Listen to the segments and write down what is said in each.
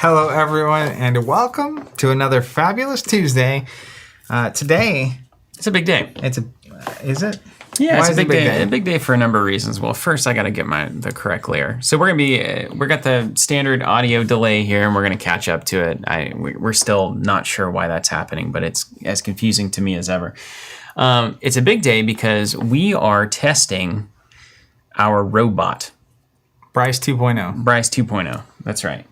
Hello, everyone, and welcome to another fabulous Tuesday. Today, it's a big day. Is it? Yeah, it's a big day. A big day for a number of reasons. Well, first I got to get the correct layer. So we got the standard audio delay here, and we're gonna catch up to it. We're still not sure why that's happening, but it's as confusing to me as ever. It's a big day because we are testing our robot. Bryce 2.0. Bryce 2.0. That's right.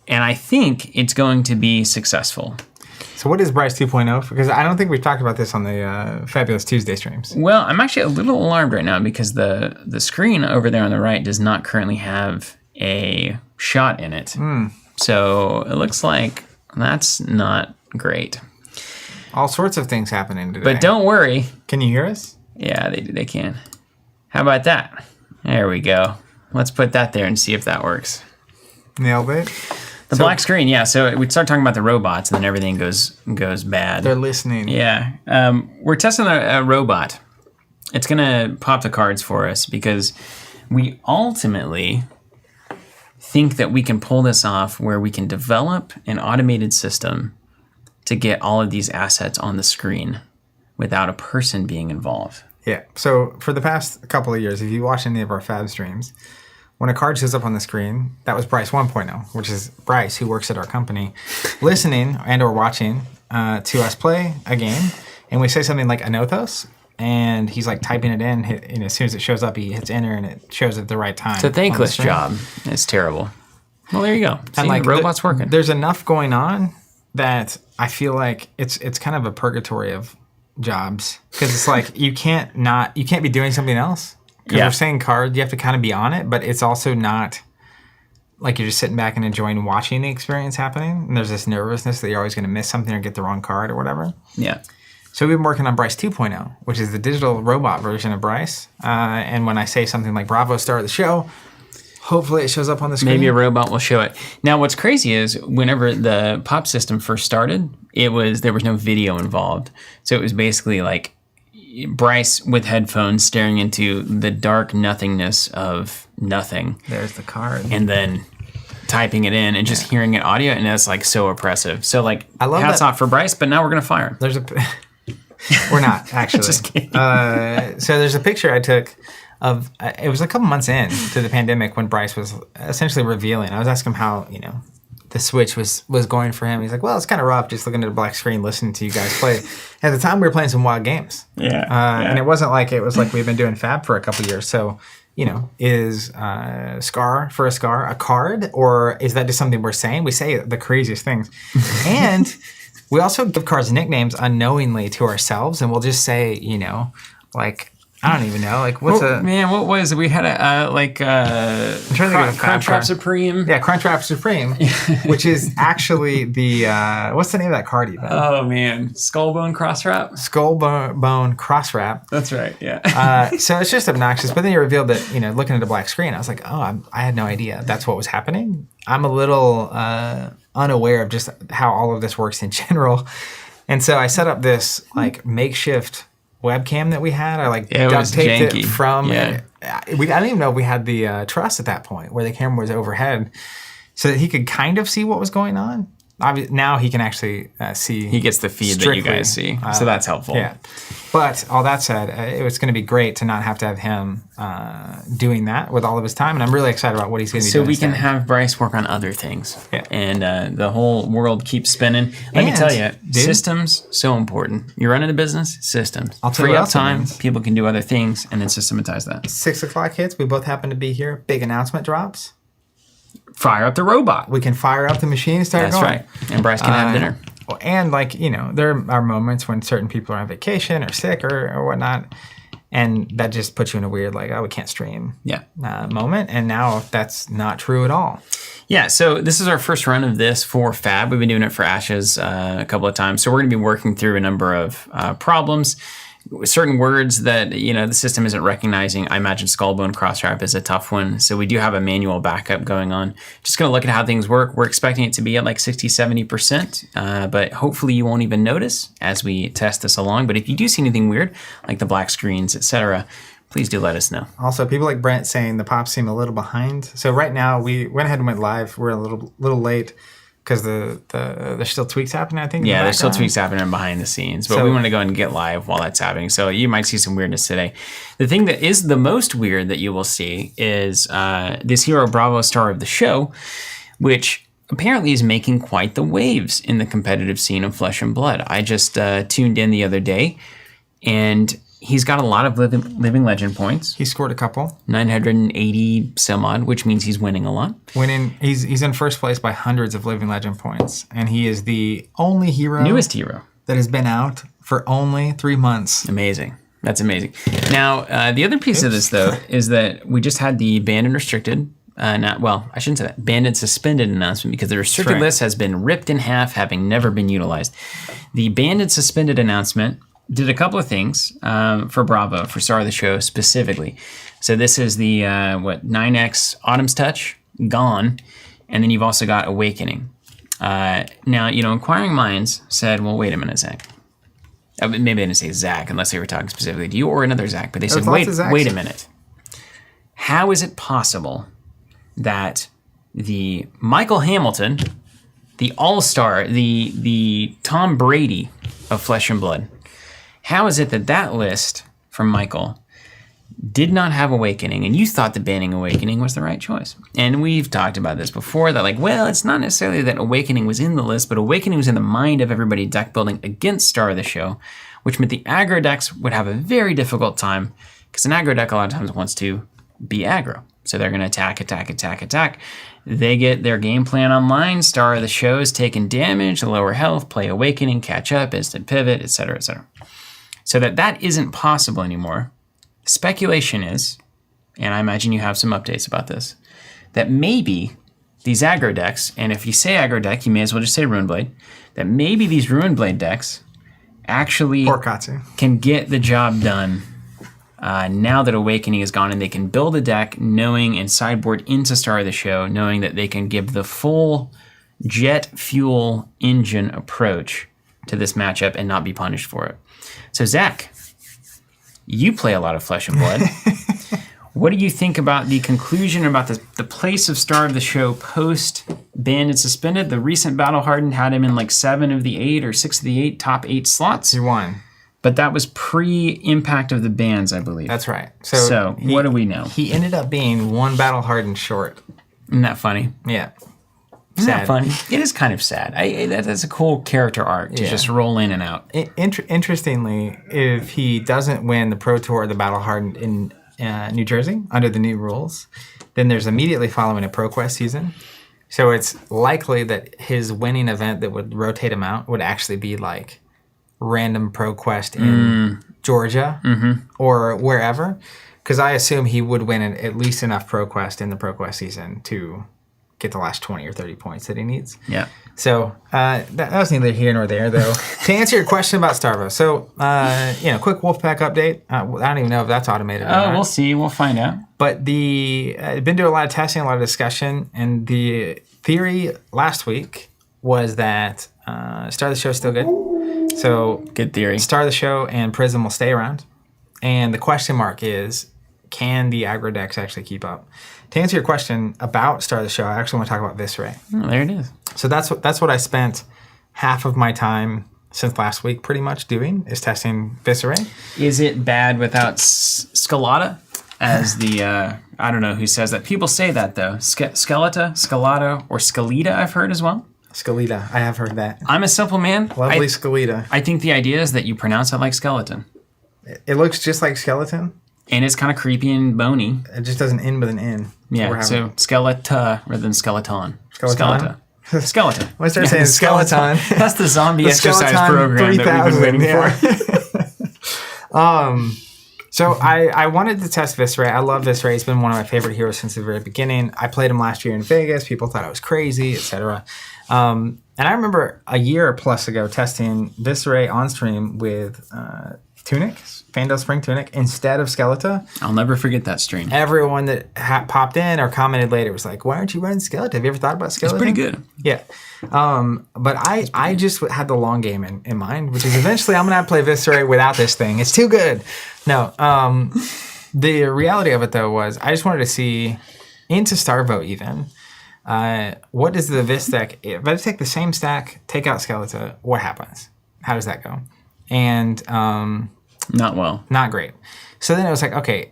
And I think it's going to be successful. So what is Bryce 2.0? Because I don't think we've talked about this on the Fabulous Tuesday streams. Well, I'm actually a little alarmed right now because the screen over there on the right does not currently have a shot in it. So it looks like that's not great. All sorts of things happening today. But don't worry. Can you hear us? Yeah, they can. How about that? There we go. Let's put that there and see if that works. Nailed it. The black screen, yeah. So we start talking about the robots, and then everything goes bad. They're listening. Yeah. We're testing a robot. It's going to pop the cards for us because we ultimately think that we can pull this off where we can develop an automated system to get all of these assets on the screen without a person being involved. Yeah. So for the past couple of years, if you watch any of our Fab streams, when a card shows up on the screen, that was Bryce 1.0, which is Bryce, who works at our company, listening and or watching to us play a game. And we say something like Anothos, and he's like typing it in. And as soon as it shows up, he hits enter, and it shows at the right time. It's a thankless job. It's terrible. Well, there you go. See, and like the robot's working. There's enough going on that I feel like it's kind of a purgatory of jobs, because it's like you can't be doing something else. Because we're saying card, you have to kind of be on it, but it's also not like you're just sitting back and enjoying watching the experience happening. And there's this nervousness that you're always going to miss something or get the wrong card or whatever. Yeah. So we've been working on Bryce 2.0, which is the digital robot version of Bryce. And when I say something like Bravo, star of the show, hopefully it shows up on the screen. Maybe a robot will show it. Now, what's crazy is whenever the pop system first started, there was no video involved. So it was basically like Bryce with headphones staring into the dark nothingness of nothing. There's the card. And then typing it in and just hearing it audio, and that's like so oppressive. So like, I love hats off for Bryce, but now we're going to fire him. We're not, actually. Just kidding. So there's a picture I took of, it was a couple months in to the pandemic when Bryce was essentially revealing. I was asking him how, the Switch was going for him. He's like, well, it's kind of rough just looking at a black screen, listening to you guys play. At the time, we were playing some wild games. And it wasn't like we've been doing Fab for a couple years. So, is Scar for a Scar a card? Or is that just something we're saying? We say the craziest things. And we also give cards nicknames unknowingly to ourselves. And we'll just say, like, I don't even know. Like, what was it? We had Crunchwrap Supreme. Yeah, Crunchwrap Supreme, which is actually the, what's the name of that card even? Oh, man. Skullbone Crosswrap? Skullbone Crosswrap. That's right, yeah. So it's just obnoxious. But then you revealed that, looking at a black screen, I was like, I had no idea that's what was happening. I'm a little unaware of just how all of this works in general. And so I set up this, makeshift webcam that we had. I duct taped it from. I didn't even know we had the truss at that point where the camera was overhead, so that he could kind of see what was going on. Now he can actually see. He gets the feed that you guys see, so that's helpful. Yeah, but all that said, it was going to be great to not have to have him doing that with all of his time, and I'm really excited about what he's going to be doing. So we can have Bryce work on other things, and the whole world keeps spinning. Let me tell you, systems so important. You're running a business, systems. I'll tell you free up time, people can do other things, and then systematize that. 6 o'clock hits. We both happen to be here. Big announcement drops. Fire up the robot. We can fire up the machine and start going. That's right. And Bryce can have dinner. And there are moments when certain people are on vacation or sick or whatnot, and that just puts you in a weird we can't stream moment. And now that's not true at all. Yeah, so this is our first run of this for Fab. We've been doing it for Ashes a couple of times. So we're going to be working through a number of problems. Certain words that the system isn't recognizing. I imagine Skullbone Crosswrap is a tough one, so we do have a manual backup going on. Just going to look at how things work. We're expecting it to be at 60-70%, but hopefully you won't even notice as we test this along. But if you do see anything weird, like the black screens, etc., please do let us know. Also, people like Brent saying the pops seem a little behind. So right now, we went ahead and went live. We're a little late because there's still tweaks happening, I think. Yeah, there's still tweaks happening behind the scenes, but we want to go and get live while that's happening. So you might see some weirdness today. The thing that is the most weird that you will see is this Hero Bravo star of the show, which apparently is making quite the waves in the competitive scene of Flesh and Blood. I just tuned in the other day, and he's got a lot of living legend points. He scored a couple. 980 some odd, which means he's winning a lot. He's in first place by hundreds of living legend points, and he is the only newest hero that has been out for only 3 months. Amazing. That's amazing. Now, the other piece of this, though, is that we just had the banned and restricted, I shouldn't say that, banned and suspended announcement, because the restricted list has been ripped in half, having never been utilized. The banned and suspended announcement did a couple of things for Bravo, for Star of the Show specifically. So this is the 9X Autumn's Touch, gone, and then you've also got Awakening. Now, inquiring minds said, well, wait a minute, Zach. Maybe they didn't say Zach unless they were talking specifically to you or another Zach, but they said, wait a minute. How is it possible that the Michael Hamilton, the all-star, the Tom Brady of Flesh and Blood, how is it that list from Michael did not have Awakening, and you thought that banning Awakening was the right choice? And we've talked about this before, that it's not necessarily that Awakening was in the list, but Awakening was in the mind of everybody deck building against Star of the Show, which meant the aggro decks would have a very difficult time, because an aggro deck a lot of times wants to be aggro. So they're going to attack. They get their game plan online. Star of the Show is taking damage, lower health, play Awakening, catch up, instant pivot, etc., etc. So that isn't possible anymore. Speculation is, and I imagine you have some updates about this, that maybe these aggro decks, and if you say aggro deck, you may as well just say Runeblade, that maybe these Runeblade decks actually can get the job done now that Awakening is gone, and they can build a deck knowing and sideboard into Star of the Show, knowing that they can give the full jet fuel engine approach to this matchup and not be punished for it. So, Zach, you play a lot of Flesh and Blood. What do you think about the conclusion about the place of Star of the Show post banned and suspended? The recent Battle Hardened had him in 7 of the 8 or 6 of the 8 top 8 slots. He won. But that was pre-impact of the bans, I believe. That's right. So what do we know? He ended up being 1 Battle Hardened short. Isn't that funny? Yeah. Isn't that funny? It is kind of sad. That's a cool character arc to just roll in and out. Interestingly, if he doesn't win the Pro Tour or the Battle Hardened in New Jersey under the new rules, then there's immediately following a ProQuest season. So it's likely that his winning event that would rotate him out would actually be random ProQuest in Georgia or wherever, because I assume he would win at least enough ProQuest in the ProQuest season to get the last 20 or 30 points that he needs. Yeah. So that was neither here nor there, though. To answer your question about Starvo, so quick Wolfpack update. I don't even know if that's automated or not. We'll see. We'll find out. But been doing a lot of testing, a lot of discussion, and the theory last week was that Star of the Show is still good. So good theory. Star of the Show and Prism will stay around. And the question mark is, can the aggro decks actually keep up? To answer your question about Star of the Show, I actually want to talk about Visceray. Oh, there it is. So that's what I spent half of my time since last week pretty much doing, is testing Visceray. Is it bad without Scalata as the, I don't know who says that. People say that, though. Scalata, or Scalita, I've heard as well. Scalita, I have heard that. I'm a simple man. Lovely Scalita. I think the idea is that you pronounce it like skeleton. It looks just like skeleton. And it's kind of creepy and bony. It just doesn't end with an N. Yeah, so Skeleta rather than skeleton. Skeleton. Skeleton. When I start saying skeleton. That's the zombie exercise program that we've been waiting for. So I wanted to test Visceray. I love Visceray. He's been one of my favorite heroes since the very beginning. I played him last year in Vegas. People thought I was crazy, etc. And I remember a year plus ago testing Visceray on stream with Tunic, Fandel Spring Tunic, instead of Skeleta. I'll never forget that stream. Everyone that popped in or commented later was like, why aren't you running Skeleta? Have you ever thought about Skeleta? It's pretty good. Yeah. But I just had the long game in mind, which is eventually I'm going to have to play Visceray without this thing. It's too good. No. The reality of it, though, was I just wanted to see into Starvo even. What does the Vis deck, if I take the same stack, take out Skeleton, what happens? How does that go? And not well. Not great. So then it was like, okay,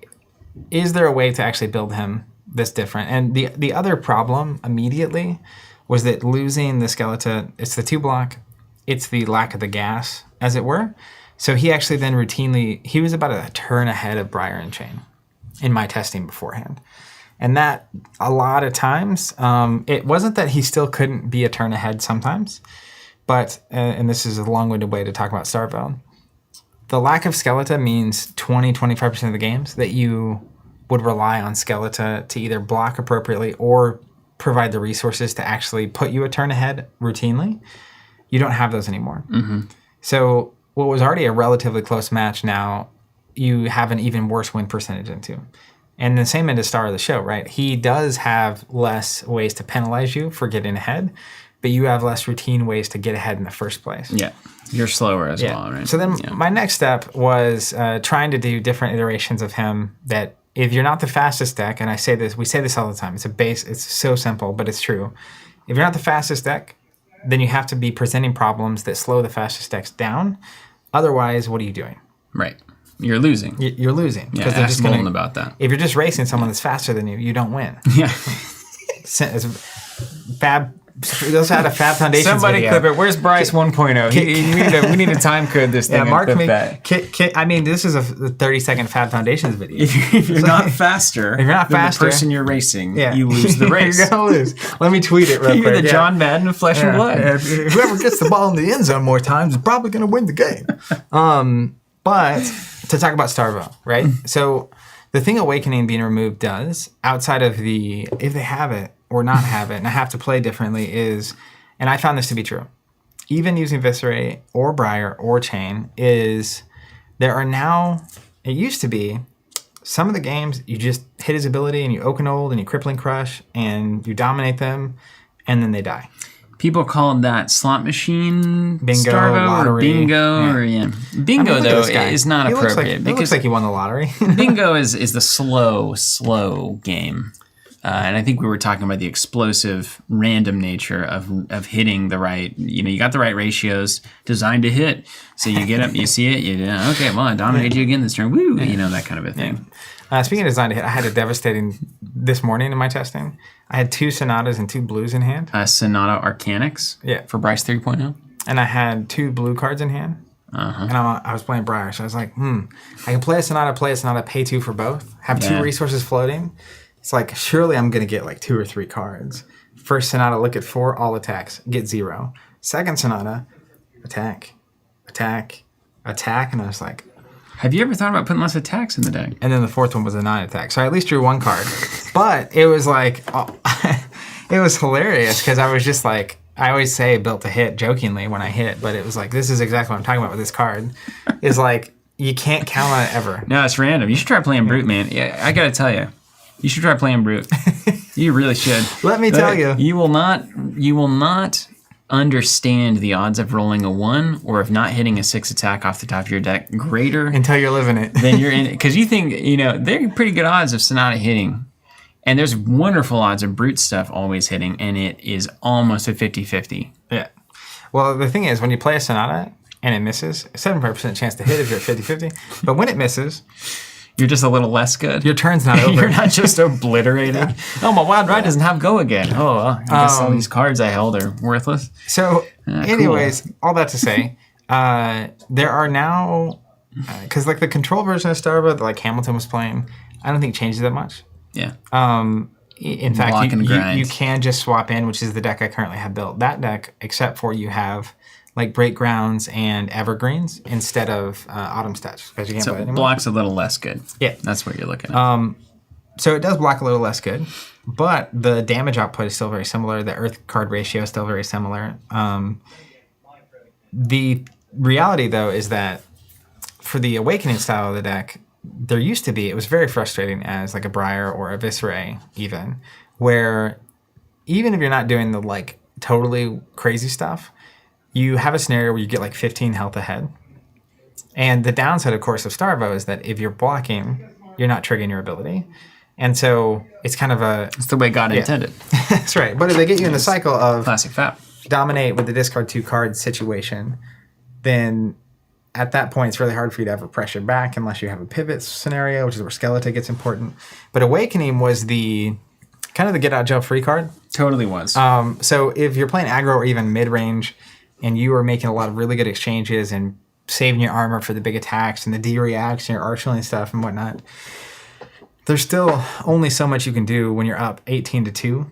is there a way to actually build him this different? And the other problem immediately was that losing the Skeleton, it's the 2-block, it's the lack of the gas, as it were. So he actually then routinely, he was about a turn ahead of Briar and Chain in my testing beforehand. And that, a lot of times, it wasn't that he still couldn't be a turn ahead sometimes, but, and this is a long-winded way to talk about Starvo, the lack of Skeleton means 20-25% of the games that you would rely on Skeleton to either block appropriately or provide the resources to actually put you a turn ahead routinely. You don't have those anymore. Mm-hmm. So what was already a relatively close match now, you have an even worse win percentage into. And the same end is Star of the Show, right? He does have less ways to penalize you for getting ahead, but you have less routine ways to get ahead in the first place. Yeah, you're slower as well, right? So then my next step was trying to do different iterations of him that if you're not the fastest deck, and I say this, we say this all the time, it's so simple, but it's true. If you're not the fastest deck, then you have to be presenting problems that slow the fastest decks down. Otherwise, what are you doing? Right. You're losing. You're losing. Yeah, they're just going about that. If you're just racing someone that's faster than you, you don't win. Yeah. Fab. We also had a Fab Foundations Somebody video. clip it. Where's Bryce 1.0? We need to time code this thing. Yeah, mark and me. That. I mean, this is a 30-second Fab Foundations video. If you're not faster, if you're not faster, the person you're racing, you lose the race. You're gonna lose. Let me tweet it real quick. You're the John Madden of flesh and blood. Whoever gets the ball in the end zone more times is probably gonna win the game. But to talk about Starvo, right? So the thing Awakening being removed does, outside of the if they have it or not have it, and I have to play differently, is, and I found this to be true, even using Viscera or Briar or Chain, is there are now, it used to be, some of the games you just hit his ability and you Oaken and you Crippling Crush and you dominate them and then they die. People called that slot machine bingo, Starvo, lottery, or bingo, bingo though is not appropriate. It looks like he won the lottery. Bingo is the slow game. And I think we were talking about the explosive, random nature of hitting the right. You got the right ratios designed to hit. So you get up, you see it, okay, well, I dominated you again this turn. Woo, that kind of a thing. Speaking of designed to hit, I had a devastating this morning in my testing. I had 2 Sonatas and 2 blues in hand. Sonata Arcanics. Yeah. For Bryce 3.0. And I had 2 blue cards in hand. Uh-huh. And I was playing Briar, so I was like, I can play a Sonata, pay 2 for both, have 2 resources floating. It's like, surely I'm going to get like 2 or 3 cards. First Sonata, look at 4, all attacks, get 0. Second Sonata, attack. And I was like... Have you ever thought about putting less attacks in the deck? And then the 4th one was a 9 attack. So I at least drew 1 card. But it was like... it was hilarious because I was just like... I always say built to hit jokingly when I hit, but it was like, this is exactly what I'm talking about with this card. Is like, you can't count on it ever. No, it's random. You should try playing Brute, man. Yeah, I got to tell you. You should try playing Brute. You really should. Let me tell you. You will not understand the odds of rolling a 1 or of not hitting a 6 attack off the top of your deck greater until you're living it. Then you're in it. Because you think, they're pretty good odds of Sonata hitting. And there's wonderful odds of Brute stuff always hitting, and it is almost a 50-50. Yeah. Well, the thing is, when you play a Sonata and it misses, 75% chance to hit if you're at 50-50. But when it misses... You're just a little less good. Your turn's not over. You're not just obliterated. Yeah. Oh, my Wild Ride doesn't have go again. Oh, well, I guess all these cards I held are worthless. So, anyways, all that to say, there are now... Because like the control version of Starvo that like Hamilton was playing, I don't think it changes that much. Yeah. In fact, you can just swap in, which is the deck I currently have built. That deck, except for you have like Break Grounds and Evergreens instead of Autumn Stats. Because you can't play it anymore. Block's a little less good. Yeah. That's what you're looking at. So it does block a little less good, but the damage output is still very similar. The Earth card ratio is still very similar. The reality, though, is that for the Awakening style of the deck, there used to be, it was very frustrating as like a Briar or a Viscera even, where even if you're not doing the like totally crazy stuff, you have a scenario where you get like 15 health ahead. And the downside, of course, of Starvo is that if you're blocking, you're not triggering your ability. And so it's kind of a... It's the way God intended. That's right. But if they get you in the cycle of Classic Fab. dominate with the discard 2 card situation, then at that point, it's really hard for you to ever pressure back unless you have a pivot scenario, which is where Skeleton gets important. But Awakening was the kind of the get out jail free card. Totally was. So if you're playing aggro or even mid range, and you are making a lot of really good exchanges and saving your armor for the big attacks and the D reacts and your archery and stuff and whatnot, there's still only so much you can do when you're up 18-2.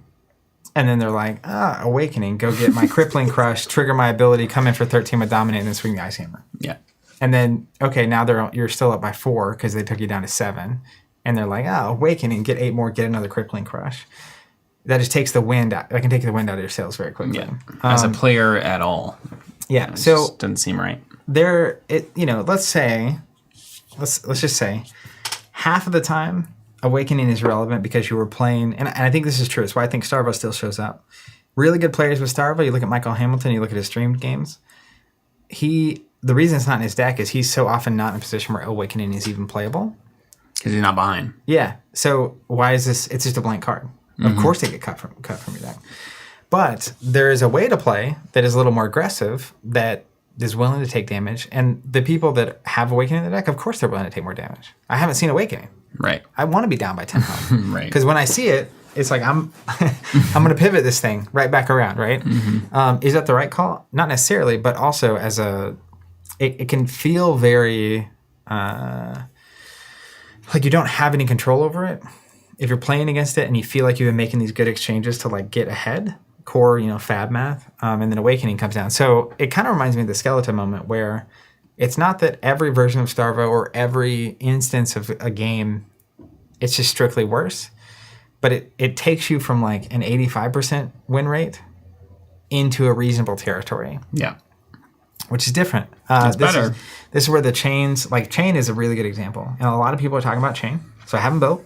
And then they're like, Awakening, go get my Crippling Crush, trigger my ability, come in for 13 with Dominate, and then swing the Ice Hammer. Yeah. And then, okay, now you're still up by 4 because they took you down to 7. And they're like, Awakening, get 8 more, get another Crippling Crush. That just takes the wind out. That can take the wind out of your sails very quickly. Yeah. As a player at all. Yeah. It So just doesn't seem right. Let's just say half of the time Awakening is relevant because you were playing, and I think this is true. It's why I think Starvo still shows up. Really good players with Starvo. You look at Michael Hamilton, you look at his streamed games. The reason it's not in his deck is he's so often not in a position where Awakening is even playable. Because he's not behind. Yeah. So why is this? It's just a blank card. Of course they get cut from your deck. But there is a way to play that is a little more aggressive that is willing to take damage. And the people that have Awakening in the deck, of course they're willing to take more damage. I haven't seen Awakening. Right. I want to be down by 10 health. Right. Because when I see it, it's like I'm going to pivot this thing right back around, right? Is that the right call? Not necessarily, but also as it can feel very like you don't have any control over it. If you're playing against it and you feel like you've been making these good exchanges to like get ahead, core, fab math, and then Awakening comes down. So it kind of reminds me of the Skeleton moment where it's not that every version of Starvo or every instance of a game, it's just strictly worse, but it takes you from like an 85% win rate into a reasonable territory. Yeah. Which is different. It's better. This is where the chains, like Chain is a really good example. And a lot of people are talking about Chain. So I have them both.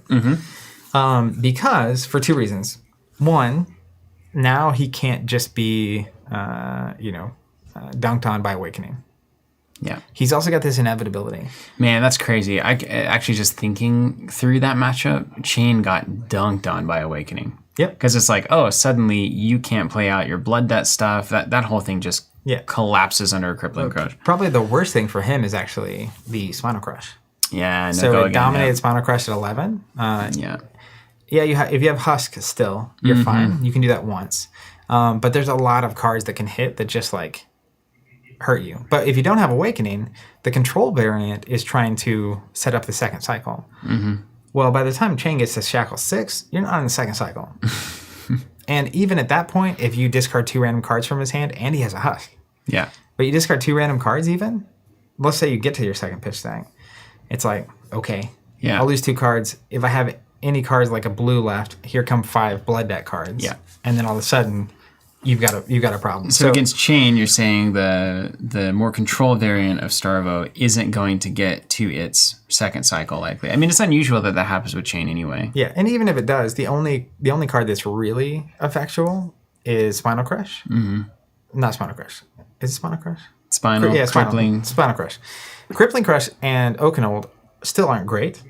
Because for 2 reasons. One, now he can't just be, dunked on by Awakening. Yeah. He's also got this inevitability. Man, that's crazy. I actually just thinking through that matchup, Chain got dunked on by Awakening. Yep. Because it's like, suddenly you can't play out your blood debt stuff. That whole thing just collapses under a Crippling Crush. Probably the worst thing for him is actually the Spinal Crush. Yeah. So it dominated Spinal Crush at 11. Yeah. Yeah, if you have Husk still, you're fine. You can do that once. But there's a lot of cards that can hit that just like hurt you. But if you don't have Awakening, the control variant is trying to set up the second cycle. Well, by the time Chain gets to Shackle 6, you're not in the second cycle. And even at that point, if you discard 2 random cards from his hand and he has a Husk, but you discard 2 random cards even, let's say you get to your second pitch stack, it's like, okay, I'll lose 2 cards. If I have any cards like a blue left, here come 5 blood debt cards. And then all of a sudden, you've got a problem. So against Chain, you're saying the more control variant of Starvo isn't going to get to its second cycle likely. I mean, it's unusual that happens with Chain anyway. Yeah, and even if it does, the only card that's really effectual is Spinal Crush. Not Spinal Crush. Is it Spinal Crush? Spinal, Crippling. Spinal Crush. Crippling Crush and Oakenold still aren't great.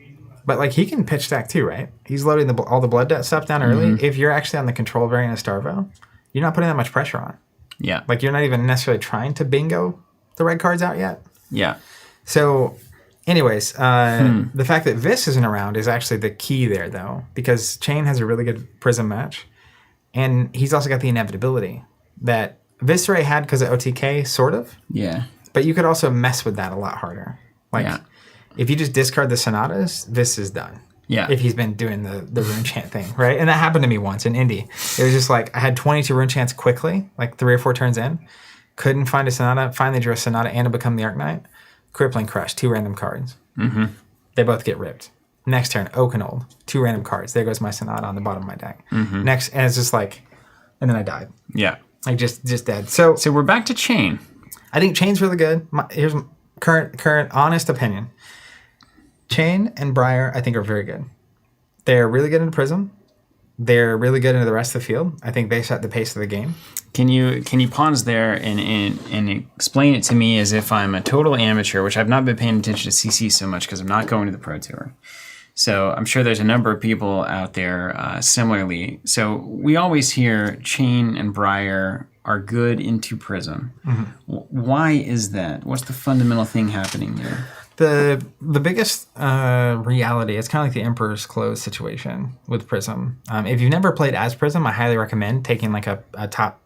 But like he can pitch stack too, right? He's loading all the blood debt stuff down early. If you're actually on the control variant of Starvo, you're not putting that much pressure on. Yeah. Like you're not even necessarily trying to bingo the red cards out yet. Yeah. So anyways, the fact that Vis isn't around is actually the key there though, because Chain has a really good Prism match. And he's also got the inevitability that Visceray had because of OTK, sort of. Yeah. But you could also mess with that a lot harder. Like if you just discard the Sonatas, Vis is done. Yeah. If he's been doing the rune chant thing, right? And that happened to me once in Indy. It was just like I had 22 rune chants quickly, like 3 or 4 turns in. Couldn't find a Sonata. Finally drew a Sonata and to become the Arknight. Crippling Crush, 2 random cards. They both get ripped. Next turn, Oakenold, 2 random cards. There goes my Sonata on the bottom of my deck. Next, and it's just like, and then I died. Yeah. Like just dead. So we're back to Chain. I think Chain's really good. Here's my current honest opinion. Chain and Briar, I think, are very good. They're really good into Prism. They're really good into the rest of the field. I think they set the pace of the game. Can you pause there and explain it to me as if I'm a total amateur, which I've not been paying attention to CC so much because I'm not going to the Pro Tour. So I'm sure there's a number of people out there similarly. So we always hear Chain and Briar are good into Prism. Why is that? What's the fundamental thing happening there? The biggest reality, it's kind of like the Emperor's Clothes situation with Prism. If you've never played as Prism, I highly recommend taking like a top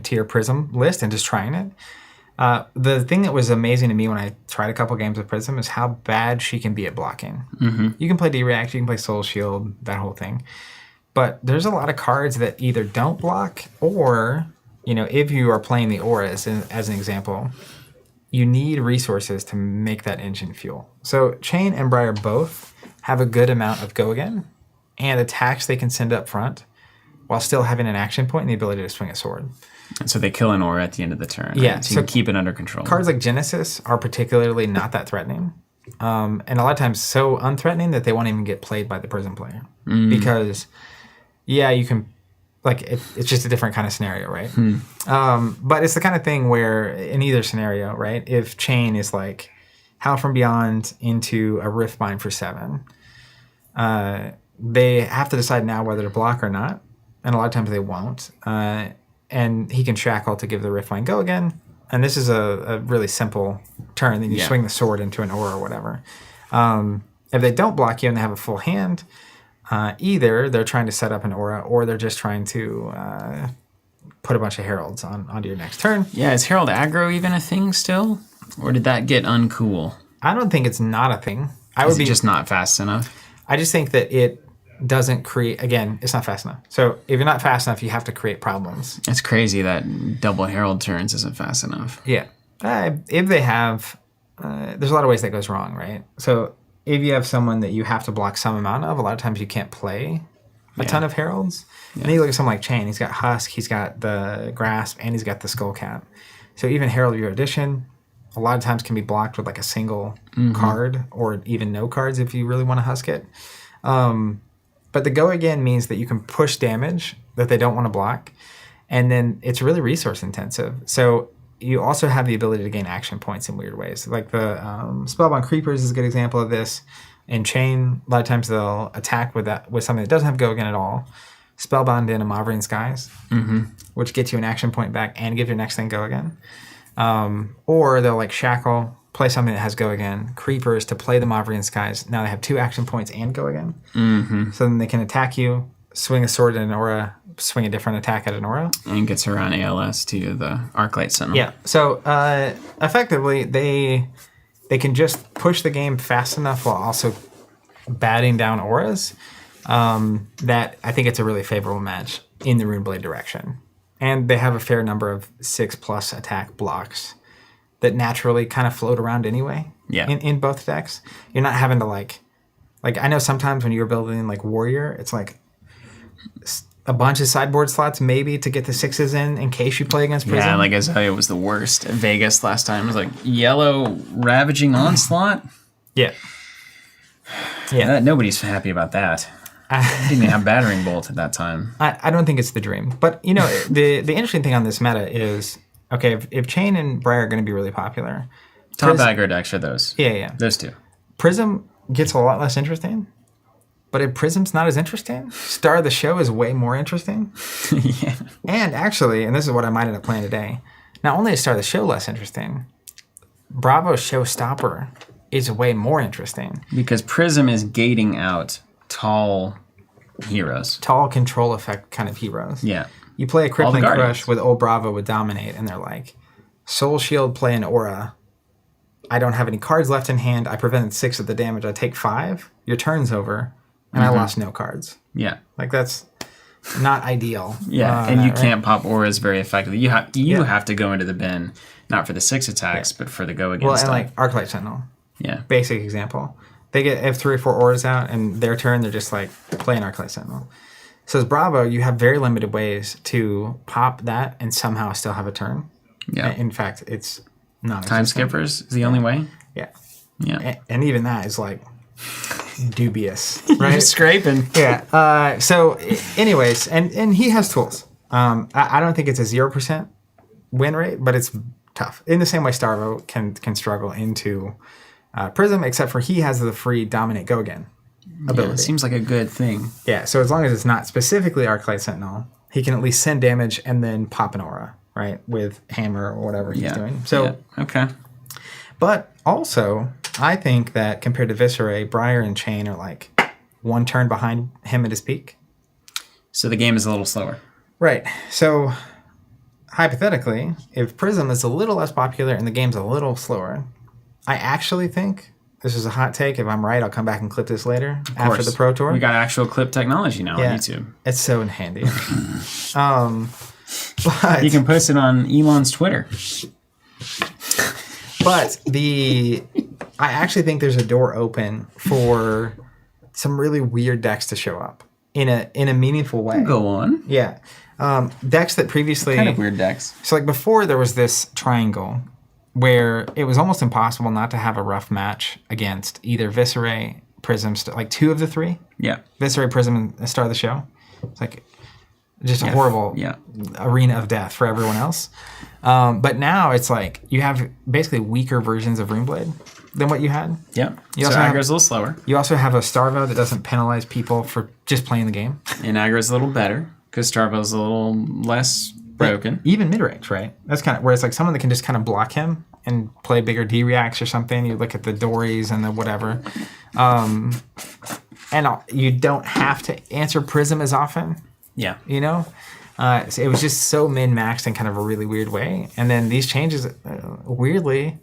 tier Prism list and just trying it. The thing that was amazing to me when I tried a couple games of Prism is how bad she can be at blocking. You can play D-React, you can play Soul Shield, that whole thing. But there's a lot of cards that either don't block or, if you are playing the auras, as an example, you need resources to make that engine fuel. So Chain and Briar both have a good amount of go again and attacks they can send up front while still having an action point and the ability to swing a sword. And so they kill an aura at the end of the turn. Yeah. Right? So you can keep it under control. Cards like Genesis are particularly not that threatening. And a lot of times so unthreatening that they won't even get played by the Prism player. Because, you can... it's just a different kind of scenario, right? But it's the kind of thing where in either scenario, right? If Chain is like Howl from Beyond into a Riftbind for 7, they have to decide now whether to block or not. And a lot of times they won't. And he can Shackle to give the Riftbind go again. And this is a really simple turn. Then you swing the sword into an aura or whatever. If they don't block you and they have a full hand... either they're trying to set up an aura or they're just trying to put a bunch of heralds onto your next turn. Yeah, is Herald aggro even a thing still? Or did that get uncool? I don't think it's not a thing. Is it just not fast enough? I just think that it doesn't create... Again, it's not fast enough. So if you're not fast enough, you have to create problems. It's crazy that double Herald turns isn't fast enough. Yeah. If they have... there's a lot of ways that goes wrong, right? So... if you have someone that you have to block some amount of, a lot of times you can't play a ton of heralds. And then you look at someone like Chain. He's got Husk, he's got the Grasp, and he's got the Skullcap. So even Herald of Your Edition, a lot of times can be blocked with like a single card or even no cards if you really want to Husk it. But the go again means that you can push damage that they don't want to block. And then it's really resource intensive. So you also have the ability to gain action points in weird ways. Like the Spellbound Creepers is a good example of this. In Chain, a lot of times they'll attack with something that doesn't have go again at all. Spellbound in a Mauvrion Skies, which gets you an action point back and give your next thing go again. Or they'll like Shackle, play something that has go again. Creepers to play the Mauvrion Skies. Now they have 2 action points and go again. So then they can attack you, swing a sword at an aura, swing a different attack at an aura. And gets around ALS to the Arclight Sentinel. Yeah. So effectively, they can just push the game fast enough while also batting down auras that I think it's a really favorable match in the Runeblade direction. And they have a fair number of 6+ attack blocks that naturally kind of float around anyway in both decks. You're not having to like I know sometimes when you're building like Warrior, it's like a bunch of sideboard slots maybe to get the 6s in case you play against Prism. Yeah, like Azalea was the worst. Vegas last time was like yellow Ravaging Onslaught. Yeah. Nobody's happy about that. I didn't have Battering Bolt at that time. I don't think it's the dream. But, the interesting thing on this meta is, okay, if Chain and Briar are going to be really popular... Top aggro decks are those. Yeah. Those two. Prism gets a lot less interesting. But if Prism's not as interesting, Star of the Show is way more interesting. Yeah. And actually, and this is what I might end up playing today, not only is Star of the Show less interesting, Bravo Showstopper is way more interesting. Because Prism is gating out tall heroes. Tall control effect kind of heroes. Yeah. You play a Crippling Crush with old Bravo with Dominate, and they're like, Soul Shield, play an Aura. I don't have any cards left in hand. I prevented 6 of the damage. I take 5. Your turn's over. And I lost no cards. Yeah. Like, that's not ideal. Yeah, and you can't pop auras very effectively. You have to go into the bin, not for the 6 attacks, but for the go again stuff. And like Arclight Sentinel. Yeah. Basic example. They have 3 or 4 auras out, and their turn, they're just like, playing Arclight Sentinel. So as Bravo, you have very limited ways to pop that and somehow still have a turn. Yeah. In fact, it's not. Time Skippers is the only way? Yeah. Yeah. And even that is like... dubious, right? You're scraping. Yeah. So, anyways, and he has tools. I don't think it's a 0% win rate, but it's tough. In the same way, Starvo can struggle into Prism, except for he has the free Dominate Go again. ability. Yeah, it seems like a good thing. Yeah, so as long as it's not specifically Arclight Sentinel, he can at least send damage and then pop an aura, right, with hammer or whatever he's doing. So, okay. But also, I think that compared to Viscera, Briar and Chain are like one turn behind him at his peak. So the game is a little slower. Right. So hypothetically, if Prism is a little less popular and the game's a little slower, I actually think, this is a hot take, if I'm right, I'll come back and clip this later after the Pro Tour. We got actual clip technology now on YouTube. It's so handy. But you can post it on Elon's Twitter. But I actually think there's a door open for some really weird decks to show up in a meaningful way. Go on. Yeah. Decks that previously... Kind of weird decks. So like before there was this triangle where it was almost impossible not to have a rough match against either Viscera, Prism, like two of the three. Yeah. Viscera, Prism, and Star of the Show. It's like just a horrible arena of death for everyone else. But now it's like you have basically weaker versions of Runeblade than what you had. Yeah. You so also aggro's a little slower. You also have a Starvo that doesn't penalize people for just playing the game. And aggro's a little better because Starvo's a little less broken. Even mid-range, right? That's kind of where it's like someone that can just kind of block him and play bigger D-reacts or something. You look at the Dories and the whatever. And you don't have to answer Prism as often. Yeah. You know? So it was just so min-maxed in kind of a really weird way. And then these changes, weirdly,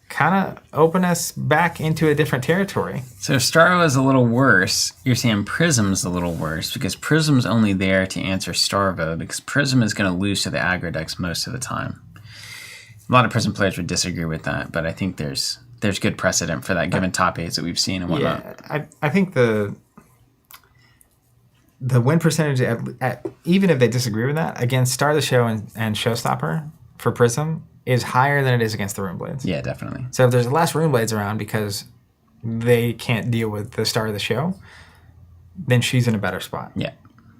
kind of open us back into a different territory. So if Starvo is a little worse, you're saying Prism's a little worse because Prism's only there to answer Starvo because Prism is going to lose to the aggro decks most of the time. A lot of Prism players would disagree with that, but I think there's good precedent for that given top eights that we've seen and whatnot. Yeah, I think the win percentage, even if they disagree with that, against Star of the Show and Showstopper for Prism is higher than it is against the Runeblades. Yeah, definitely. So if there's less Runeblades around because they can't deal with the Star of the Show, then she's in a better spot. Yeah.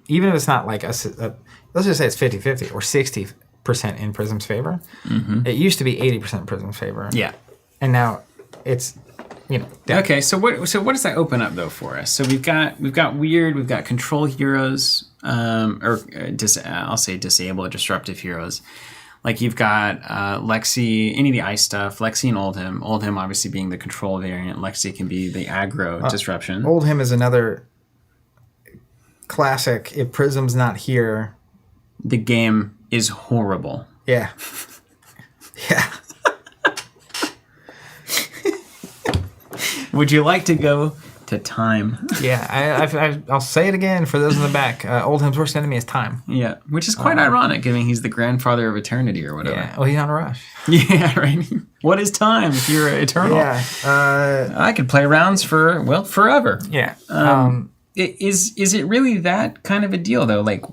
Even if it's not like let's just say it's 50-50 or 60% in Prism's favor. Mm-hmm. It used to be 80% Prism's favor. Yeah. And now it's, Okay, so what does that open up though for us? So we've got weird, we've got control heroes, I'll say disable disruptive heroes. Like you've got Lexi, any of the ice stuff, Lexi and Oldhim. Oldhim obviously being the control variant. Lexi can be the aggro disruption. Oldhim is another classic. If Prism's not here, the game is horrible. Yeah. Yeah. Would you like to go to time? Yeah, I'll say it again for those in the back. Oldhim's worst enemy is time. Yeah, which is quite ironic, given he's the grandfather of eternity or whatever. Yeah, well, he's on a rush. Yeah, right. What is time if you're eternal? Yeah. I could play rounds for, forever. Yeah. Is it really that kind of a deal, though? Like,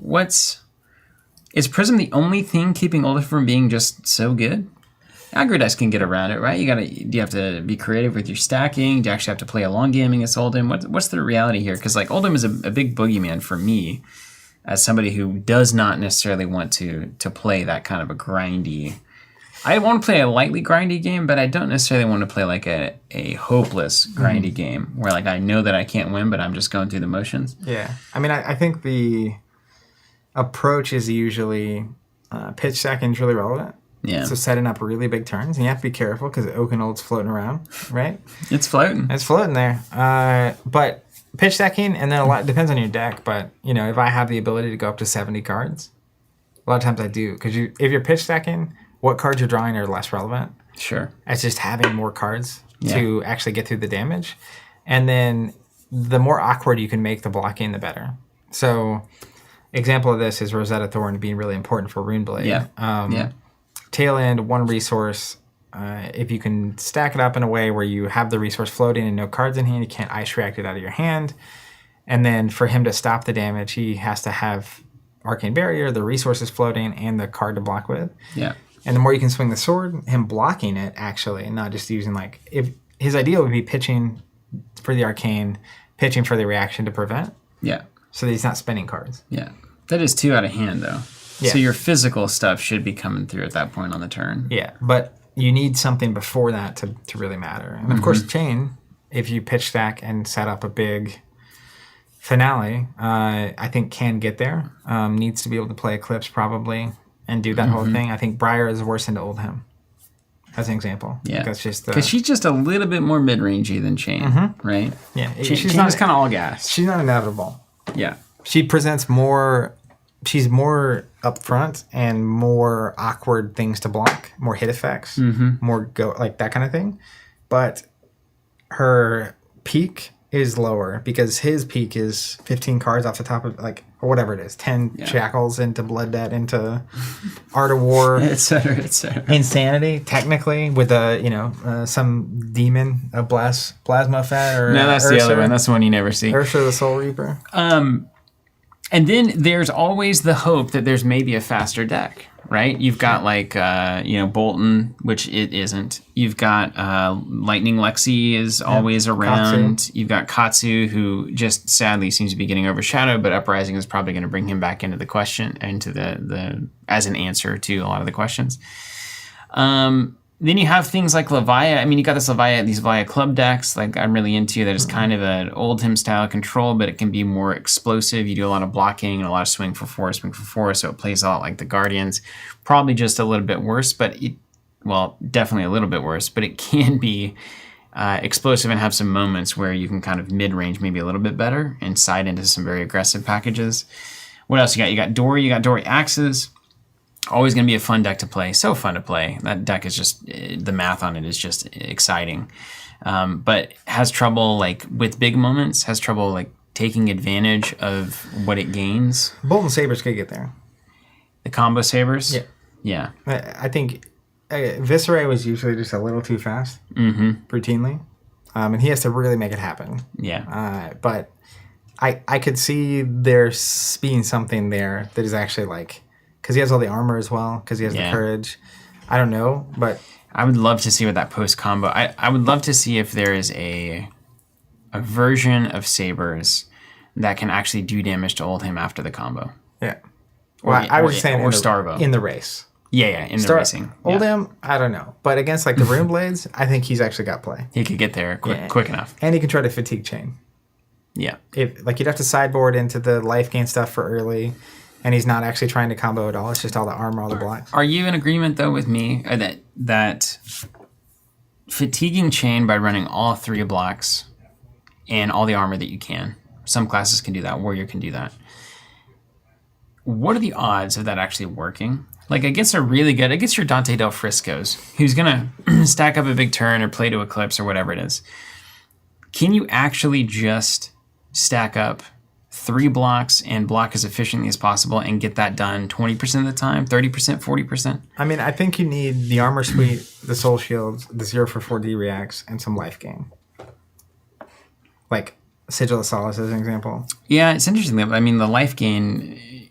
is Prism the only thing keeping Oldhim from being just so good? Aggro decks can get around it, right? Do you have to be creative with your stacking? Do you actually have to play a long game against Oldhim? What's the reality here? Because like Oldhim is a big boogeyman for me as somebody who does not necessarily want to play that kind of a grindy. I want to play a lightly grindy game, but I don't necessarily want to play like a hopeless grindy game where like I know that I can't win, but I'm just going through the motions. Yeah. I mean, I think the approach is usually pitch stacking is really relevant. Yeah. So setting up really big turns, and you have to be careful because Oakenhold's floating around, right? It's floating. It's floating there. But pitch stacking, and then a lot depends on your deck. But if I have the ability to go up to 70 cards, a lot of times I do because if you're pitch stacking, what cards you're drawing are less relevant. Sure. It's just having more cards to actually get through the damage, and then the more awkward you can make the blocking, the better. So, example of this is Rosetta Thorn being really important for Runeblade. Yeah. Tail end, one resource. If you can stack it up in a way where you have the resource floating and no cards in hand, you can't ice react it out of your hand. And then for him to stop the damage, he has to have Arcane Barrier, the resources floating, and the card to block with. Yeah. And the more you can swing the sword, him blocking it actually, and not just using if his idea would be pitching for the arcane, pitching for the reaction to prevent. Yeah. So that he's not spending cards. Yeah. That is 2 out of hand though. Yeah. So your physical stuff should be coming through at that point on the turn. Yeah, but you need something before that to really matter. And of course, Chain, if you pitch stack and set up a big Finale, I think can get there. Needs to be able to play Eclipse probably and do that whole thing. I think Briar is worse than Oldhim, as an example. Yeah, that's just because she's just a little bit more mid-rangey than Chain, right? Yeah, Chain is kind of all gas. She's not inevitable. Yeah, she presents more. She's more upfront and more awkward things to block, more hit effects, more go like that kind of thing. But her peak is lower because his peak is 15 cards off the top of like or whatever it is, 10 shackles into Blood Debt into Art of War, etc., etc. Insanity, technically with some demon, a plasma fed or no, that's Ursa, the other one. That's the one you never see. Ursa the Soul Reaper. And then there's always the hope that there's maybe a faster deck, right? You've got Bolton, which it isn't. You've got Lightning Lexi is always around. Katsu. You've got Katsu, who just sadly seems to be getting overshadowed, but Uprising is probably going to bring him back into the question, into the as an answer to a lot of the questions. Then you have things like Leviah. I mean, you got these Leviah club decks, like I'm really into, that is kind of an Oldhim style control, but it can be more explosive. You do a lot of blocking and a lot of swing for four, so it plays a lot like the Guardians. Probably just a little bit worse, definitely a little bit worse, but it can be explosive and have some moments where you can kind of mid-range maybe a little bit better and side into some very aggressive packages. What else you got? You got Dory Axes. Always going to be a fun deck to play. So fun to play. That deck is just, the math on it is just exciting. But has trouble with big moments, has trouble taking advantage of what it gains. Bolton Sabers could get there. The combo Sabers? Yeah. Yeah. I think Viscera was usually just a little too fast, routinely. And he has to really make it happen. Yeah. But I could see there being something there that is actually because he has all the armor as well, because he has the courage. I don't know, but I would love to see what that post combo. I would love to see if there is a version of Sabers that can actually do damage to Oldhim after the combo. Yeah. Well, I was saying Starvo in the race. Yeah, in the racing. Oldhim, I don't know, but against the Rune Blades, I think he's actually got play. He could get there quick enough, and he can try to fatigue chain. Yeah, if you'd have to sideboard into the life gain stuff for early. And he's not actually trying to combo at all. It's just all the armor, all the blocks. Are you in agreement, though, with me that fatiguing chain by running all 3 blocks and all the armor that you can? Some classes can do that. Warrior can do that. What are the odds of that actually working? Against your Dante Del Frisco's, who's going to stack up a big turn or play to Eclipse or whatever it is. Can you actually just stack up 3 blocks and block as efficiently as possible and get that done 20% of the time, 30%, 40%? I mean, I think you need the armor suite, the soul shields, the 0-for-4D reacts, and some life gain. Sigil of Solace as an example. Yeah, it's interesting. I mean, the life gain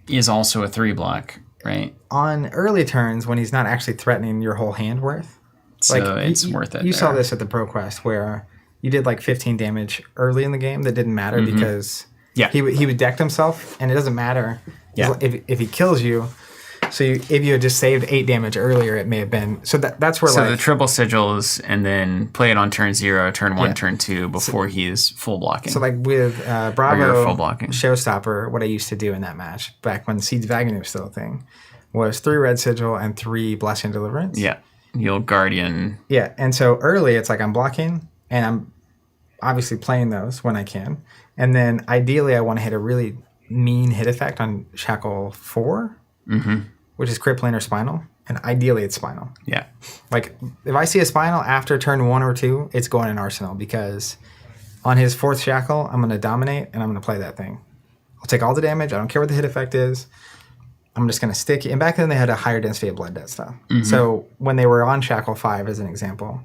is also a 3 block, right? On early turns, when he's not actually threatening your whole hand worth. So it's worth it. You saw this at the Pro Quest where you did 15 damage early in the game that didn't matter because... Yeah, he would deck himself, and it doesn't matter if he kills you. So if you had just saved 8 damage earlier, it may have been. So that's where the triple sigils, and then play it on turn 0, turn 1, turn 2 before he is full blocking. So with Bravo full blocking. Showstopper, what I used to do in that match back when Seeds of Agony was still a thing was 3 red sigil and 3 blessing deliverance. Yeah, the old guardian. Yeah, and so early it's I'm blocking, and I'm obviously playing those when I can. And then ideally, I want to hit a really mean hit effect on Shackle 4, which is crippling or spinal. And ideally, it's spinal. Yeah. If I see a spinal after turn 1 or 2, it's going in Arsenal because on his 4th Shackle, I'm going to dominate and I'm going to play that thing. I'll take all the damage. I don't care what the hit effect is. I'm just going to stick it. And back then, they had a higher density of blood debt stuff. So when they were on Shackle 5, as an example,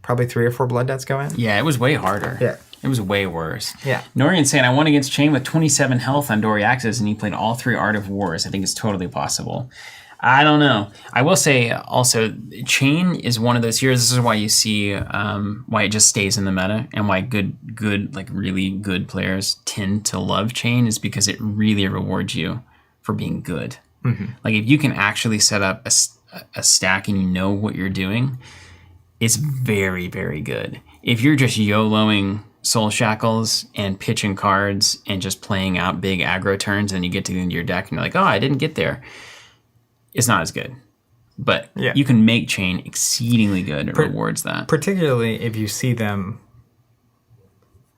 probably 3 or 4 blood debts go in. Yeah, it was way harder. Yeah. It was way worse. Yeah. Norian's saying, I won against Chain with 27 health on Dory Axis, and he played all 3 Art of Wars. I think it's totally possible. I don't know. I will say also, Chain is one of those heroes. This is why you see why it just stays in the meta, and why really good players tend to love Chain is because it really rewards you for being good. If you can actually set up a stack and you know what you're doing, it's very, very good. If you're just YOLOing soul shackles and pitching cards and just playing out big aggro turns, and you get to the end of your deck and you're like, oh, I didn't get there. It's not as good. But you can make chain exceedingly good. It rewards that. Particularly if you see them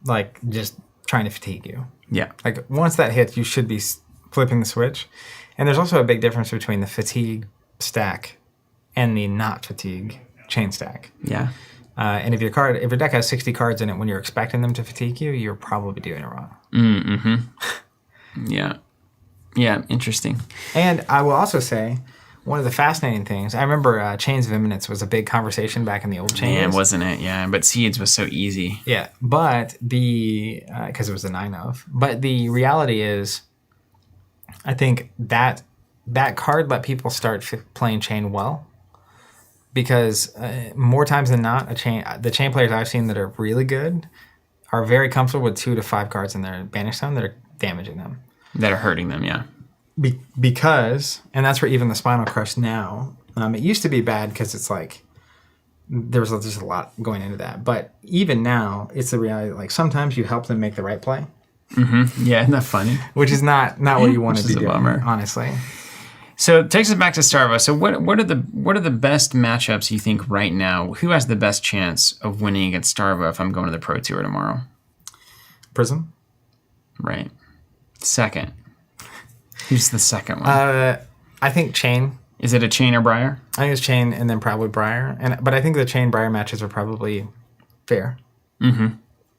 like just trying to fatigue you. Yeah. Like once that hits, you should be flipping the switch. And there's also a big difference between the fatigue stack and the not fatigue chain stack. Yeah. And if your deck has 60 cards in it when you're expecting them to fatigue you, you're probably doing it wrong. Mm-hmm. Yeah. Yeah, interesting. And I will also say, one of the fascinating things, I remember Chains of Imminence was a big conversation back in the old Chains. Man, wasn't it? Yeah, but Seeds was so easy. Yeah, but because it was the 9-of. But the reality is, I think that card let people start playing Chain well. Because more times than not, the chain players I've seen that are really good are very comfortable with 2 to 5 cards in their banish zone that are damaging them. That are hurting them, yeah. Because, and that's where even the Spinal Crush now, it used to be bad because it's like, there's just a lot going into that. But even now, it's the reality, like sometimes you help them make the right play. Mm-hmm. Yeah, isn't that funny? Which is not what you want to be doing, bummer. Honestly. So it takes us back to Starvo. So what are the best matchups you think right now? Who has the best chance of winning against Starvo if I'm going to the Pro Tour tomorrow? Prism. Right. Second. Who's the second one? I think Chain. Is it a Chain or Briar? I think it's Chain and then probably Briar. But I think the Chain Briar matches are probably fair. Mm-hmm.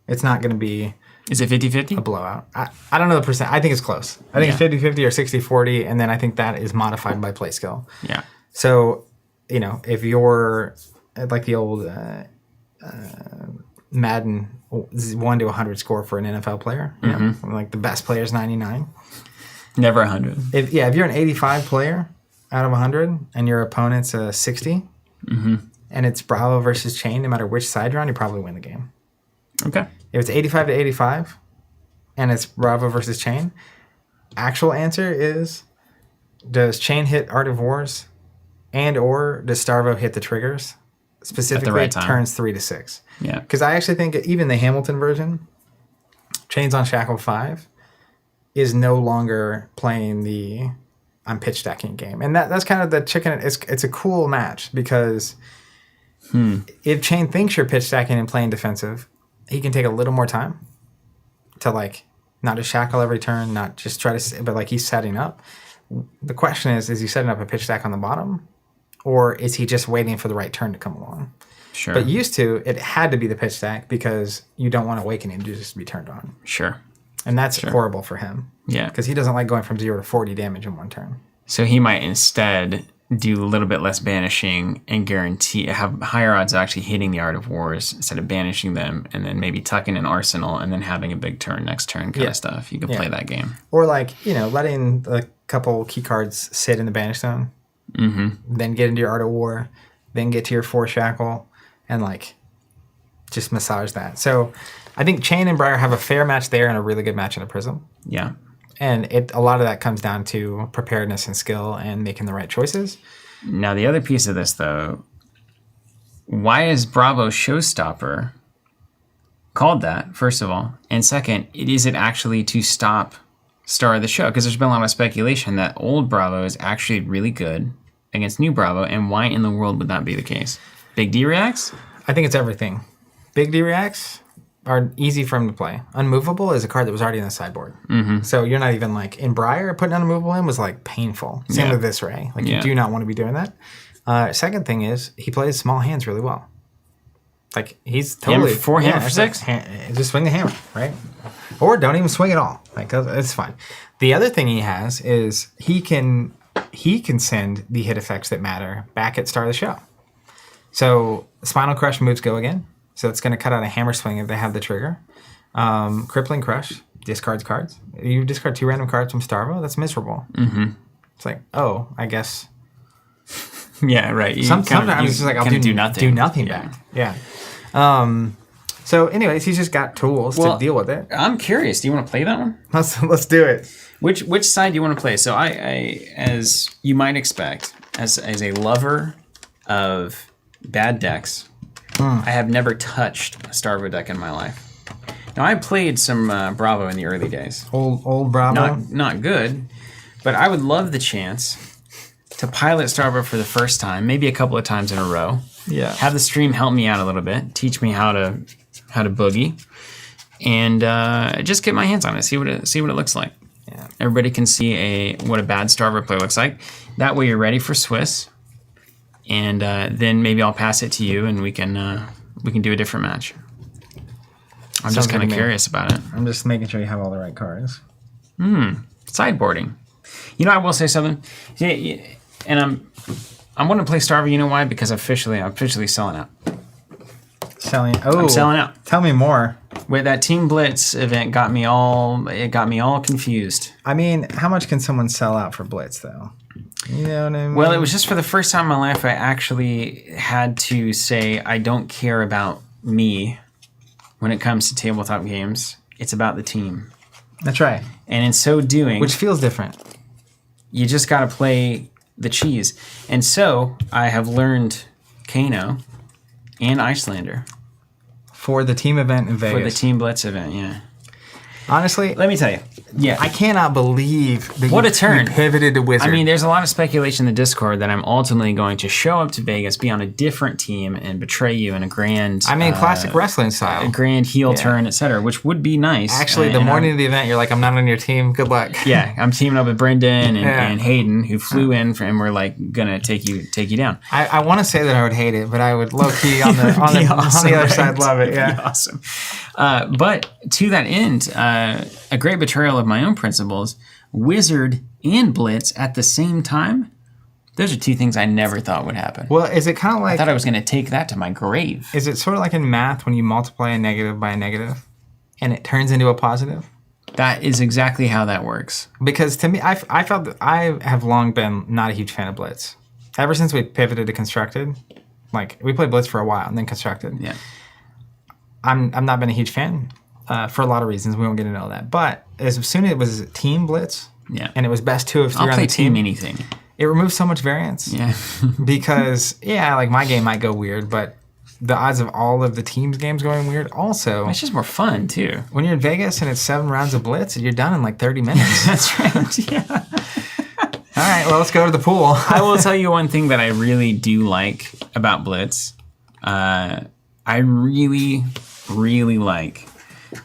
It's not going to be... Is it 50-50? A blowout. I don't know the percent. I think it's close. I think it's 50-50 or 60-40, and then I think that is modified by play skill. Yeah. So, if you're like the old Madden 1 to 100 score for an NFL player, like the best player is 99. Never 100. If you're an 85 player out of 100 and your opponent's a 60, and it's Bravo versus Chain, no matter which side you're on, you probably win the game. Okay. If it's 85 to 85 and it's Bravo versus Chain, actual answer is, does Chain hit Art of Wars and or does Starvo hit the triggers? Specifically, right time. turns 3 to 6. Yeah. Because I actually think even the Hamilton version, Chains on Shackle 5, is no longer playing the I'm pitch stacking game. And that's kind of the chicken. It's a cool match because if Chain thinks you're pitch stacking and playing defensive, he can take a little more time to not just shackle every turn, not just try to, but he's setting up. The question is he setting up a pitch stack on the bottom, or is he just waiting for the right turn to come along? Sure. But it had to be the pitch stack because you don't want Awakening to just be turned on. Sure. And that's horrible for him. Yeah. Because he doesn't like going from 0 to 40 damage in one turn. So he might instead do a little bit less banishing and have higher odds of actually hitting the Art of Wars instead of banishing them, and then maybe tucking an Arsenal and then having a big turn next turn kind of stuff. You can play that game. Or letting a couple key cards sit in the banish zone, then get into your Art of War, then get to your 4 shackle, and just massage that. So I think Chain and Briar have a fair match there and a really good match in a Prism. Yeah. And a lot of that comes down to preparedness and skill and making the right choices. Now, the other piece of this, though, why is Bravo Showstopper called that, first of all? And second, is it actually to stop Star of the Show? Because there's been a lot of speculation that old Bravo is actually really good against new Bravo, and why in the world would that be the case? Big D reacts? I think it's everything. Big D reacts are easy for him to play. Unmovable is a card that was already in the sideboard. So you're not even in Briar, putting Unmovable in was painful. Same with this Ray. You do not want to be doing that. Second thing is he plays small hands really well. He's totally... Hammer for 6? Just swing the hammer, right? Or don't even swing at all. It's fine. The other thing he has is he can send the hit effects that matter back at start of the show. So Spinal Crush moves go again. So it's going to cut out a hammer swing if they have the trigger. Crippling Crush discards cards. You discard 2 random cards from Starvo. That's miserable. It's I guess. Yeah, right. Sometimes it's just I'll do nothing. Do nothing back. Yeah. So, anyways, he's just got tools to deal with it. I'm curious. Do you want to play that one? Let's do it. Which side do you want to play? So I as you might expect, as a lover of bad decks, I have never touched a Starvo deck in my life. Now, I played some Bravo in the early days. Old Bravo. Not good, but I would love the chance to pilot Starvo for the first time, maybe a couple of times in a row. Yeah. Have the stream help me out a little bit, teach me how to boogie, and just get my hands on it, see what it looks like. Yeah. Everybody can see what a bad Starvo player looks like. That way, you're ready for Swiss, and then maybe I'll pass it to you, and we can do a different match. I'm just kind of curious about it. I'm just making sure you have all the right cards. Sideboarding. You know, I will say something. And I'm going to play Starvo. You know why? Because I'm officially selling out. I'm selling out. Tell me more. Wait, that Team Blitz event got me all confused. I mean, how much can someone sell out for Blitz, though? You know what I mean? Well, it was just for the first time in my life I actually had to say I don't care about me when it comes to tabletop games. It's about the team. That's right. And in so doing... Which feels different. You just got to play the cheese. And so I have learned Kano and Icelander. For the team event in Vegas. For the Team Blitz event, yeah. Honestly, let me tell you. Yeah. I cannot believe that what a turn. You pivoted to Wizard. I mean, there's a lot of speculation in the Discord that I'm ultimately going to show up to Vegas, be on a different team, and betray you in a grand... classic wrestling style. A grand heel turn, etc., which would be nice. Actually, the morning of the event, you're like, I'm not on your team. Good luck. Yeah, I'm teaming up with Brendan and Hayden, who flew in, and we're like going to take you down. I want to say that I would hate it, but I would low-key on the other side love it. Yeah, awesome. But to that end, a great betrayal of my own principles, Wizard and Blitz at the same time, those are two things I never thought would happen. Well, is it kind of like... I thought I was going to take that to my grave. Is it sort of like in math when you multiply a negative by a negative and it turns into a positive? That is exactly how that works. Because to me, I felt that I have long been not a huge fan of Blitz. Ever since we pivoted to Constructed, like we played Blitz for a while and then Constructed. Yeah. I'm not been a huge fan for a lot of reasons. We won't get into all that. But as soon as it was Team Blitz, and it was best 2 of 3 I'll on play the team, anything. It removes so much variance. Yeah. Because like my game might go weird, but the odds of all of the teams' games going weird also. It's just more fun too. When you're in Vegas and it's 7 rounds of Blitz, you're done in like 30 minutes. That's right. Yeah. All right, well, let's go to the pool. I will tell you one thing that I really do like about Blitz. I really, really like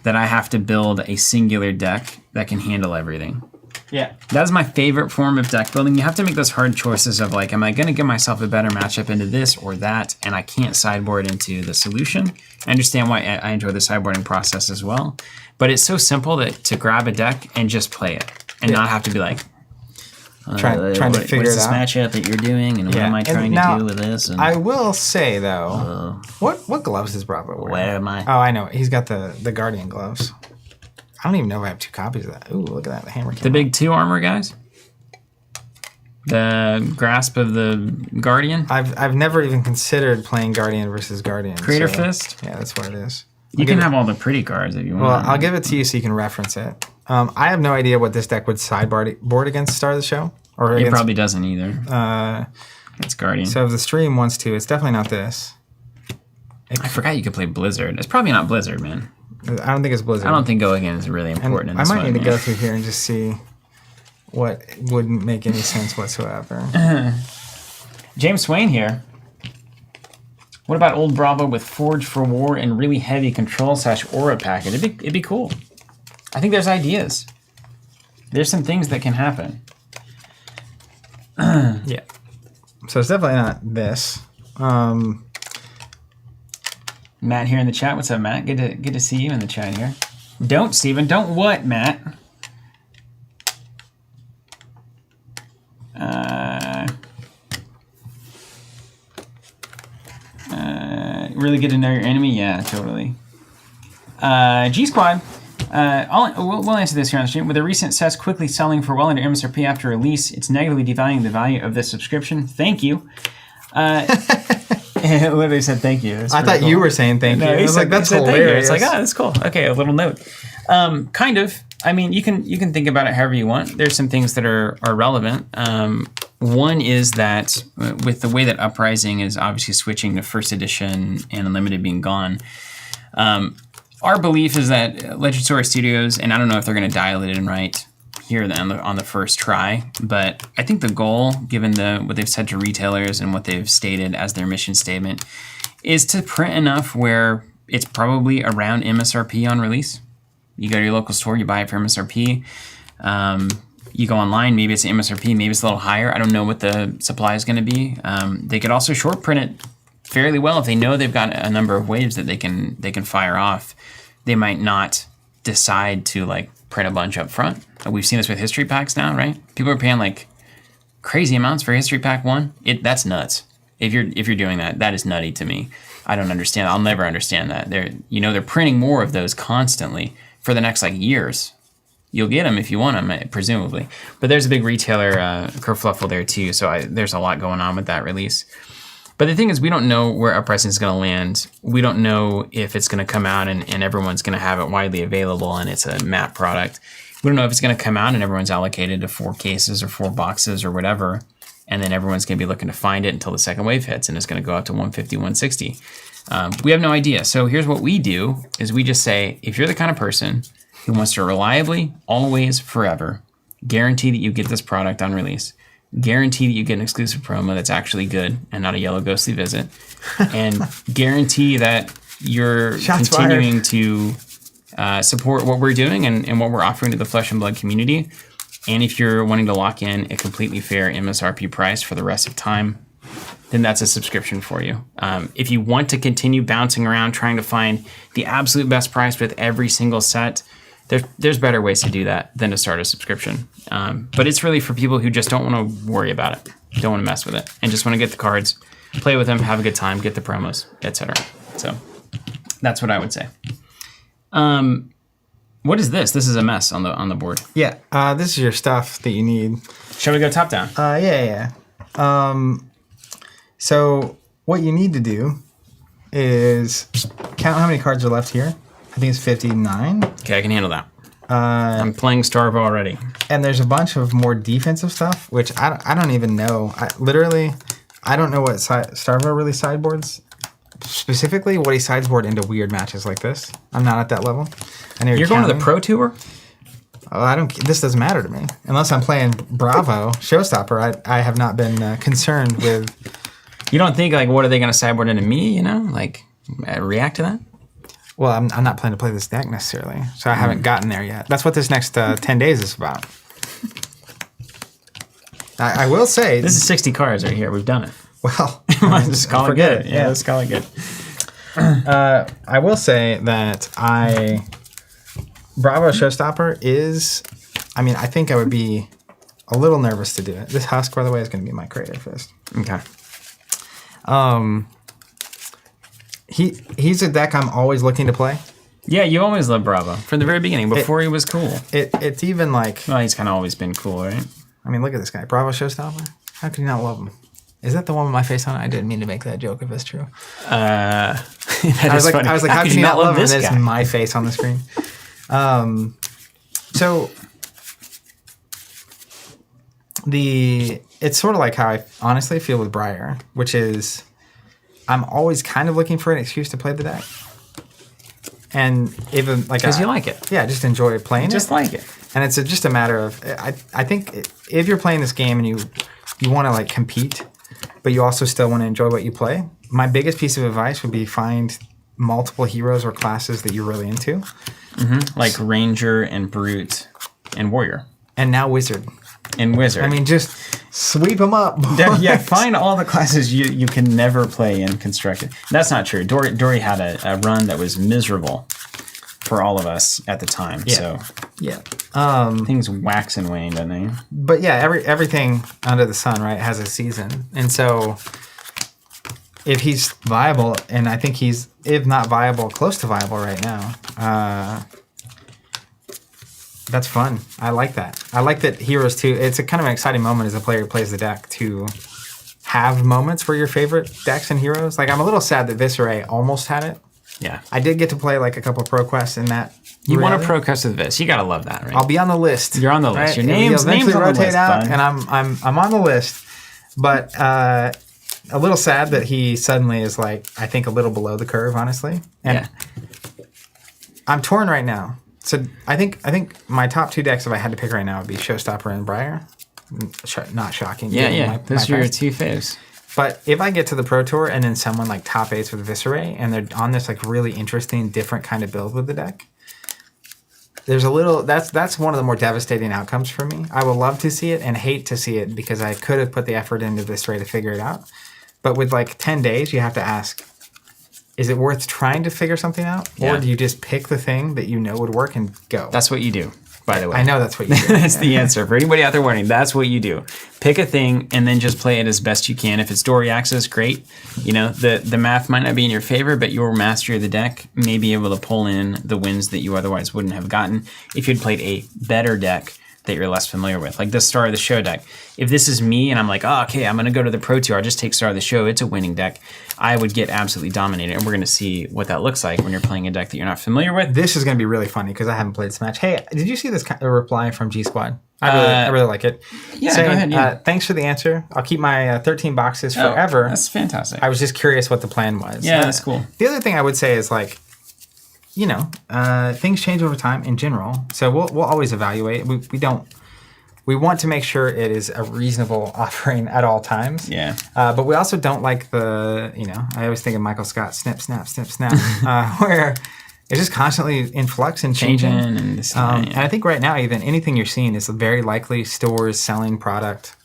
that I have to build a singular deck that can handle everything. Yeah. That is my favorite form of deck building. You have to make those hard choices of like, am I going to give myself a better matchup into this or that? And I can't sideboard into the solution. I understand why I enjoy the sideboarding process as well. But it's so simple to grab a deck and just play it and not have to be like, trying to figure it out. What is this matchup that you're doing, and what am I trying to do with this? And, I will say though, what gloves does Bravo wear? Where am I? Oh, I know. He's got the Guardian gloves. I don't even know if I have 2 copies of that. Ooh, look at that. The hammer. The big 2 armor guys. The grasp of the Guardian. I've never even considered playing Guardian versus Guardian. Creator Fist. Yeah, that's what it is. You can have all the pretty cards if you want. Well, I'll give it to you so you can reference it. I have no idea what this deck would sideboard against Star of the Show. Or it probably doesn't either. It's Guardian. So if the stream wants to, it's definitely not this. I forgot you could play Blizzard. It's probably not Blizzard, man. I don't think it's Blizzard. I don't think Go Again is really important in this I might one, need to go through here and just see what wouldn't make any sense whatsoever. James Swain here. What about old Bravo with Forge for War and really heavy control / aura packet? It'd be cool. I think there's ideas. There's some things that can happen. Yeah. So it's definitely not this. Matt here in the chat. What's up, Matt? Good to see you in the chat here. Don't, Steven. Don't what, Matt? Really good to know your enemy? Yeah, totally. G-Squad. We'll answer this here on the stream. With the recent sets quickly selling for well under MSRP after release, it's negatively devaluing the value of this subscription. Thank you. It literally said thank you. I thought you were saying thank you. I was like, that's hilarious. It's like, that's cool. Okay, a little note. Kind of. I mean, you can think about it however you want. There's some things that are relevant. One is that with the way that Uprising is obviously switching to first edition and Unlimited being gone, Our belief is that Legend Story Studios, and I don't know if they're going to dial it in right here on the first try, but I think the goal, given what they've said to retailers and what they've stated as their mission statement, is to print enough where it's probably around MSRP on release. You go to your local store, you buy it for MSRP. You go online, maybe it's MSRP, maybe it's a little higher. I don't know what the supply is going to be. They could also short print it fairly well if they know they've got a number of waves that they can fire off. They might not decide to like print a bunch up front. We've seen this with history packs now, right? People are paying like crazy amounts for history pack 1. That's nuts. If you're doing that, that is nutty to me. I don't understand. I'll never understand that. They're printing more of those constantly for the next like years. You'll get them if you want them, presumably. But there's a big retailer, kerfluffle there too. So there's a lot going on with that release. But the thing is, we don't know where our pricing is going to land. We don't know if it's going to come out and everyone's going to have it widely available and it's a map product. We don't know if it's going to come out and everyone's allocated to 4 cases or 4 boxes or whatever. And then everyone's going to be looking to find it until the second wave hits and it's going to go up to 150, 160. We have no idea. So here's what we do is we just say, if you're the kind of person who wants to reliably, always, forever, guarantee that you get this product on release, guarantee that you get an exclusive promo that's actually good and not a yellow ghostly visit, and guarantee that you're continuing to support what we're doing and what we're offering to the Flesh and Blood community. And if you're wanting to lock in a completely fair MSRP price for the rest of time, then that's a subscription for you. If you want to continue bouncing around trying to find the absolute best price with every single set, there's better ways to do that than to start a subscription. But it's really for people who just don't want to worry about it, don't want to mess with it, and just want to get the cards, play with them, have a good time, get the promos, etc. So that's what I would say. What is this? This is a mess on the board. Yeah, this is your stuff that you need. Shall we go top down? Yeah. So what you need to do is count how many cards are left here. I think it's 59. Okay, I can handle that. I'm playing Starvo already. And there's a bunch of more defensive stuff, which I don't even know. I don't know what Starvo really sideboards. Specifically, what he sideboard into weird matches like this. I'm not at that level. I know you're going to the Pro Tour? Oh, this doesn't matter to me. Unless I'm playing Bravo, Showstopper, I have not been concerned with... You don't think, like, what are they going to sideboard into me, you know? Like, react to that? Well, I'm not planning to play this deck necessarily, so I haven't gotten there yet. That's what this next 10 days is about. I will say... This is 60 cards right here. We've done it. Well, let's call it good. Yeah, let's call it good. I will say that Bravo Showstopper is... I mean, I think I would be a little nervous to do it. This Husk, by the way, is going to be my Creator Fist. Okay. He's a deck I'm always looking to play. Yeah, you always loved Bravo from the very beginning, before he was cool. It's even like... Well, he's kind of always been cool, right? I mean, look at this guy. Bravo Showstopper. How can you not love him? Is that the one with my face on it? I didn't mean to make that joke if it's true. I was like, how can you not love him? There's my face on the screen. So it's sort of like how I honestly feel with Briar, which is I'm always kind of looking for an excuse to play the deck. And even like... Because you like it. Yeah, just enjoy playing it. Just like it. And it's just a matter of... I think if you're playing this game and you want to like compete, but you also still want to enjoy what you play, my biggest piece of advice would be find multiple heroes or classes that you're really into. Mm-hmm. Like Ranger and Brute and Warrior. And now Wizard. And Wizard. I mean, just sweep them up. Yeah, find all the classes you can never play in Constructed. That's not true. Dory had a run that was miserable for all of us at the time. Yeah. So yeah. Things wax and wane, don't they? But yeah, everything under the sun, right, has a season. And so if he's viable, and I think he's, if not viable, close to viable right now, that's fun. I like that. I like that Heroes 2, it's a kind of an exciting moment as a player who plays the deck to have moments for your favorite decks and heroes. Like, I'm a little sad that Visceray almost had it. Yeah. I did get to play like a couple Pro Quests in that. You want a Pro Quest with this. You got to love that, right? I'll be on the list. You're on the list. Right? Your name's on the list, out, bud. and I'm on the list. But a little sad that he suddenly is like, I think, a little below the curve, honestly. And yeah. I'm torn right now. So I think my top 2 decks, if I had to pick right now, would be Showstopper and Briar. Not shocking. Yeah. Those are your 2 faves. But if I get to the Pro Tour and then someone like top 8s with Visceray and they're on this like really interesting, different kind of build with the deck, there's a little that's one of the more devastating outcomes for me. I would love to see it and hate to see it because I could have put the effort into Visceray to figure it out. But with like 10 days, you have to ask, is it worth trying to figure something out? Yeah. Or do you just pick the thing that you know would work and go? That's what you do. By the way, I know that's what you do. That's the answer for anybody out there wondering. That's what you do. Pick a thing and then just play it as best you can. If it's Dory Access, great. You know, the math might not be in your favor, but your mastery of the deck may be able to pull in the wins that you otherwise wouldn't have gotten if you'd played a better deck that you're less familiar with, like the Star of the Show deck. If this is me and I'm like, oh, okay, I'm going to go to the Pro Tour, I'll just take Star of the Show, it's a winning deck, I would get absolutely dominated. And we're going to see what that looks like when you're playing a deck that you're not familiar with. This is going to be really funny because I haven't played this match. Hey, did you see this reply from G Squad? I really like it. Yeah, saying, go ahead. Yeah. Thanks for the answer. I'll keep my 13 boxes forever. That's fantastic. I was just curious what the plan was. Yeah, that's cool. The other thing I would say is like, you know, things change over time in general. So we'll always evaluate. We want to make sure it is a reasonable offering at all times. Yeah. But we also don't like the, you know, I always think of Michael Scott, snip, snap, snip, snap, where it's just constantly in flux and changing. And this and that, And I think right now, even anything you're seeing is very likely stores selling product,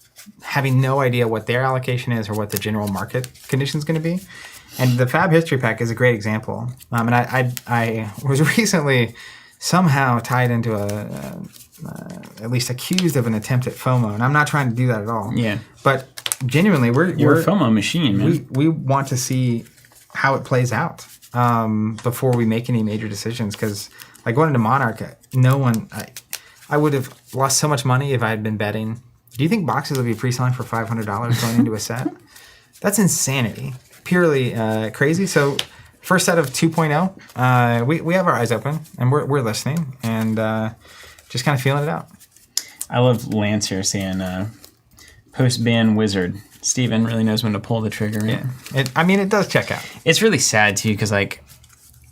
having no idea what their allocation is or what the general market condition is going to be. And the Fab History Pack is a great example. And I was recently somehow tied into at least accused of an attempt at FOMO, and I'm not trying to do that at all. Yeah. But genuinely, you're a FOMO machine, man. We want to see how it plays out before we make any major decisions. Because like going into Monarch, I would have lost so much money if I had been betting. Do you think boxes would be pre-selling for $500 going into a set? That's insanity. Purely crazy. So first set of 2.0, we have our eyes open and we're listening and just kind of feeling it out. I love Lance here saying post-ban wizard. Steven really knows when to pull the trigger. Yeah. It does check out. It's really sad too because like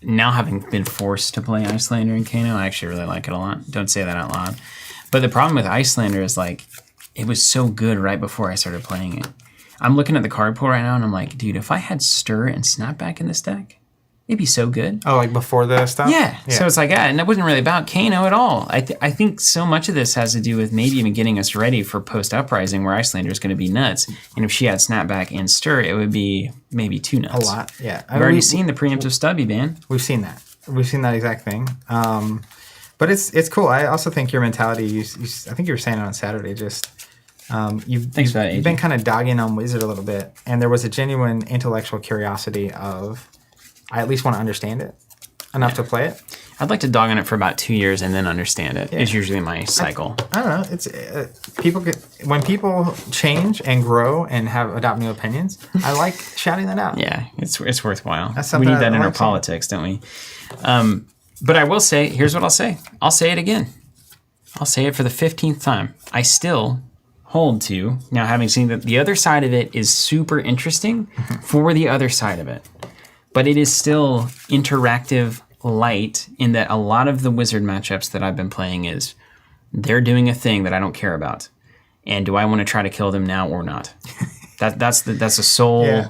now having been forced to play Icelander and Kano, I actually really like it a lot. Don't say that out loud. But the problem with Icelander is like it was so good right before I started playing it. I'm looking at the card pool right now and I'm like, dude, if I had Stir and Snapback in this deck, it'd be so good. Oh, like before the stuff? Yeah. So it's like, and it wasn't really about Kano at all. I think so much of this has to do with maybe even getting us ready for post-Uprising where Icelander is going to be nuts. And if she had Snapback and Stir, it would be maybe too nuts. A lot, yeah. We've already seen the preemptive stubby ban. We've seen that. We've seen that exact thing. But it's cool. I also think your mentality, I think you were saying it on Saturday, just you've been kind of dogging on Wizard a little bit. And there was a genuine intellectual curiosity of, I at least want to understand it enough to play it. I'd like to dog on it for about 2 years and then understand it. Yeah. It's usually my cycle. I don't know. It's when people change and grow and adopt new opinions, I like shouting that out. Yeah, it's worthwhile. We need that in our politics, don't we? But I will say, here's what I'll say. I'll say it again. I'll say it for the 15th time. I still hold to, now having seen that the other side of it is super interesting for the other side of it. But it is still interactive light in that a lot of the Wizard matchups that I've been playing is they're doing a thing that I don't care about. And do I want to try to kill them now or not? That's a sole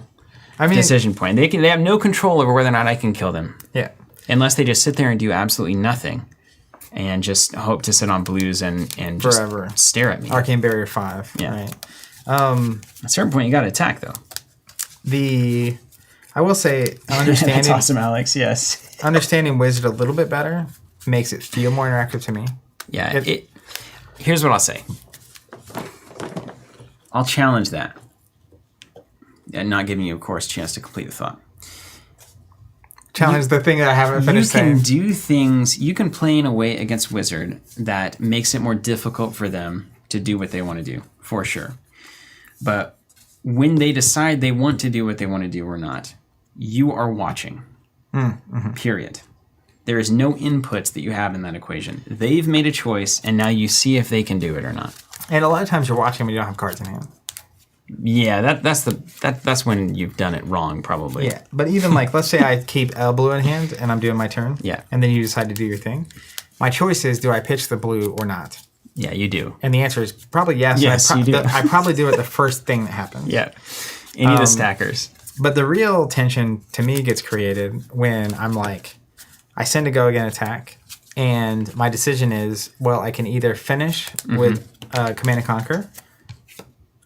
decision point. They have no control over whether or not I can kill them. Yeah. Unless they just sit there and do absolutely nothing and just hope to sit on blues and just forever stare at me. Arcane Barrier 5. Yeah. Right. At a certain point, you got to attack, though. I will say, understanding That's awesome, Alex. Yes. Understanding Wizard a little bit better makes it feel more interactive to me. Yeah. Here's what I'll say. I'll challenge that, and not giving you, of course, a chance to complete the thought. Challenge the thing that I haven't finished saying. You can do things. You can play in a way against Wizard that makes it more difficult for them to do what they want to do, for sure. But when they decide they want to do what they want to do or not, you are watching, period. There is no inputs that you have in that equation. They've made a choice, and now you see if they can do it or not. And a lot of times you're watching when you don't have cards in hand. Yeah, that's when you've done it wrong, probably. Yeah, but even like, let's say I keep a blue in hand and I'm doing my turn. Yeah. And then you decide to do your thing. My choice is, do I pitch the blue or not? Yeah, you do. And the answer is probably yes. Yes, you do. I probably do it the first thing that happens. Yeah. Any of the stackers. But the real tension to me gets created when I'm like, I send a go again attack, and my decision is, well, I can either finish with Command and Conquer,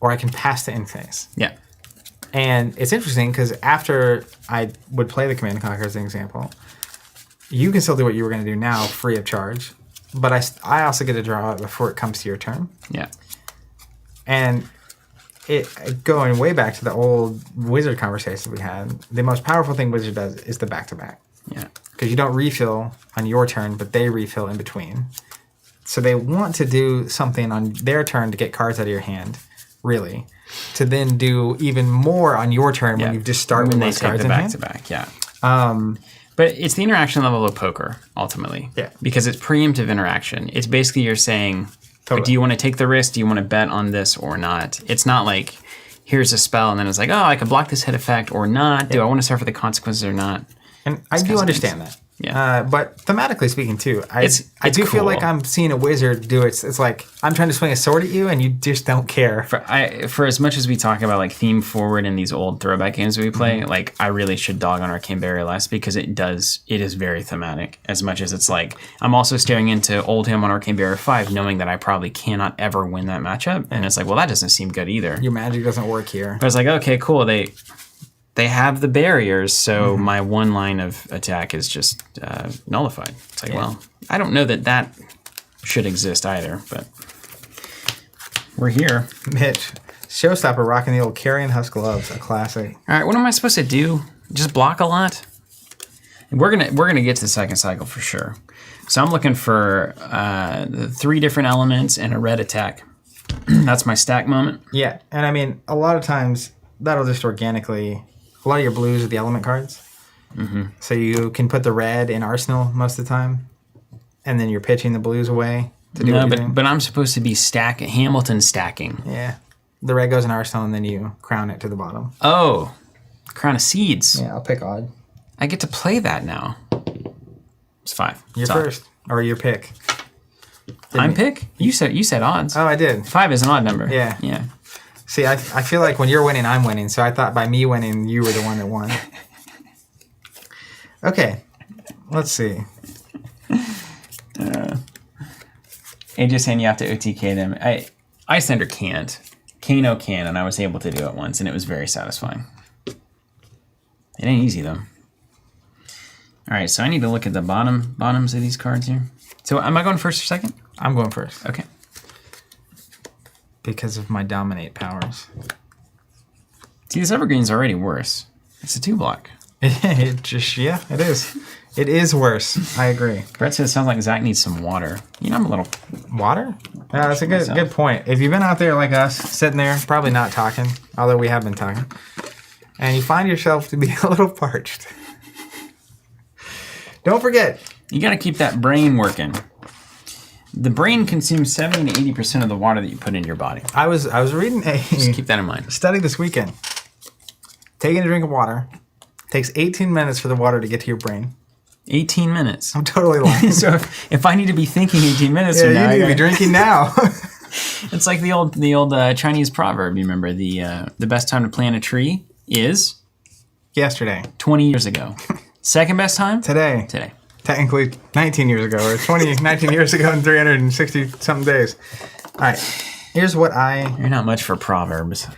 or I can pass the end phase. Yeah. And it's interesting because after I would play the Command and Conquer as an example, you can still do what you were going to do now free of charge, but I also get to draw it before it comes to your turn. Yeah. And it going way back to the old Wizard conversation we had, the most powerful thing Wizard does is the back-to-back. Yeah. Because you don't refill on your turn, but they refill in between. So they want to do something on their turn to get cards out of your hand, really, to then do even more on your turn when you just start with less cards in hand. Back-to-back, yeah. But it's the interaction level of poker, ultimately. Yeah. Because it's preemptive interaction. It's basically you're saying, do you want to take the risk? Do you want to bet on this or not? It's not like, here's a spell, and then it's like, oh, I can block this hit effect or not. Do I want to suffer the consequences or not? And I do understand that. Yeah. But thematically speaking, too, I do cool. feel like I'm seeing a wizard do it. It's like I'm trying to swing a sword at you, and you just don't care. For as much as we talk about like theme forward in these old throwback games that we play, like I really should dog on Arcane Barrier less because it is very thematic. As much as it's like I'm also staring into Oldham on Arcane Barrier 5, knowing that I probably cannot ever win that matchup, and it's like, well, that doesn't seem good either. Your magic doesn't work here. But I was like, okay, cool. They have the barriers, so my one line of attack is just nullified. It's like, well, I don't know that should exist either, but we're here. Mitch, Showstopper rocking the old Carrion Husk gloves, a classic. All right, what am I supposed to do? Just block a lot? We're gonna get to the second cycle for sure. So I'm looking for the 3 different elements and a red attack. That's my stack moment. Yeah, and I mean, a lot of times that'll just organically. A lot of your blues are the element cards. So you can put the red in Arsenal most of the time, and then you're pitching the blues away to do but I'm supposed to be Hamilton stacking. Yeah. The red goes in Arsenal, and then you crown it to the bottom. Oh, Crown of Seeds. Yeah, I'll pick odd. I get to play that now. It's 5. You're first. Or your pick. I'm pick? You said odds. Oh, I did. 5 is an odd number. Yeah. Yeah. See, I feel like when you're winning, I'm winning. So I thought by me winning, you were the one that won. Okay. Let's see. AJ saying you have to OTK them. Icelander can't. Kano can, and I was able to do it once, and it was very satisfying. It ain't easy, though. All right, so I need to look at the bottoms of these cards here. So am I going first or second? I'm going first. Okay. Because of my dominate powers. See, this Evergreen's already worse. It's a 2-block. It is. It is worse. I agree. Brett says it sounds like Zach needs some water. You know, I'm a little... Water? Yeah, that's a good point. If you've been out there like us, sitting there, probably not talking, although we have been talking, and you find yourself to be a little parched, don't forget. You got to keep that brain working. The brain consumes 70 to 80% of the water that you put in your body. I was reading Just keep that in mind. study this weekend. Taking a drink of water takes 18 minutes for the water to get to your brain. 18 minutes. I'm totally lying. So if I need to be thinking 18 minutes from you now, need to be drinking now. It's like the old Chinese proverb. You remember the best time to plant a tree is Yesterday. 20 years ago. Second best time? Today. Technically 19 years ago, or 19 years ago and 360 something days. All right. Here's what You're not much for proverbs.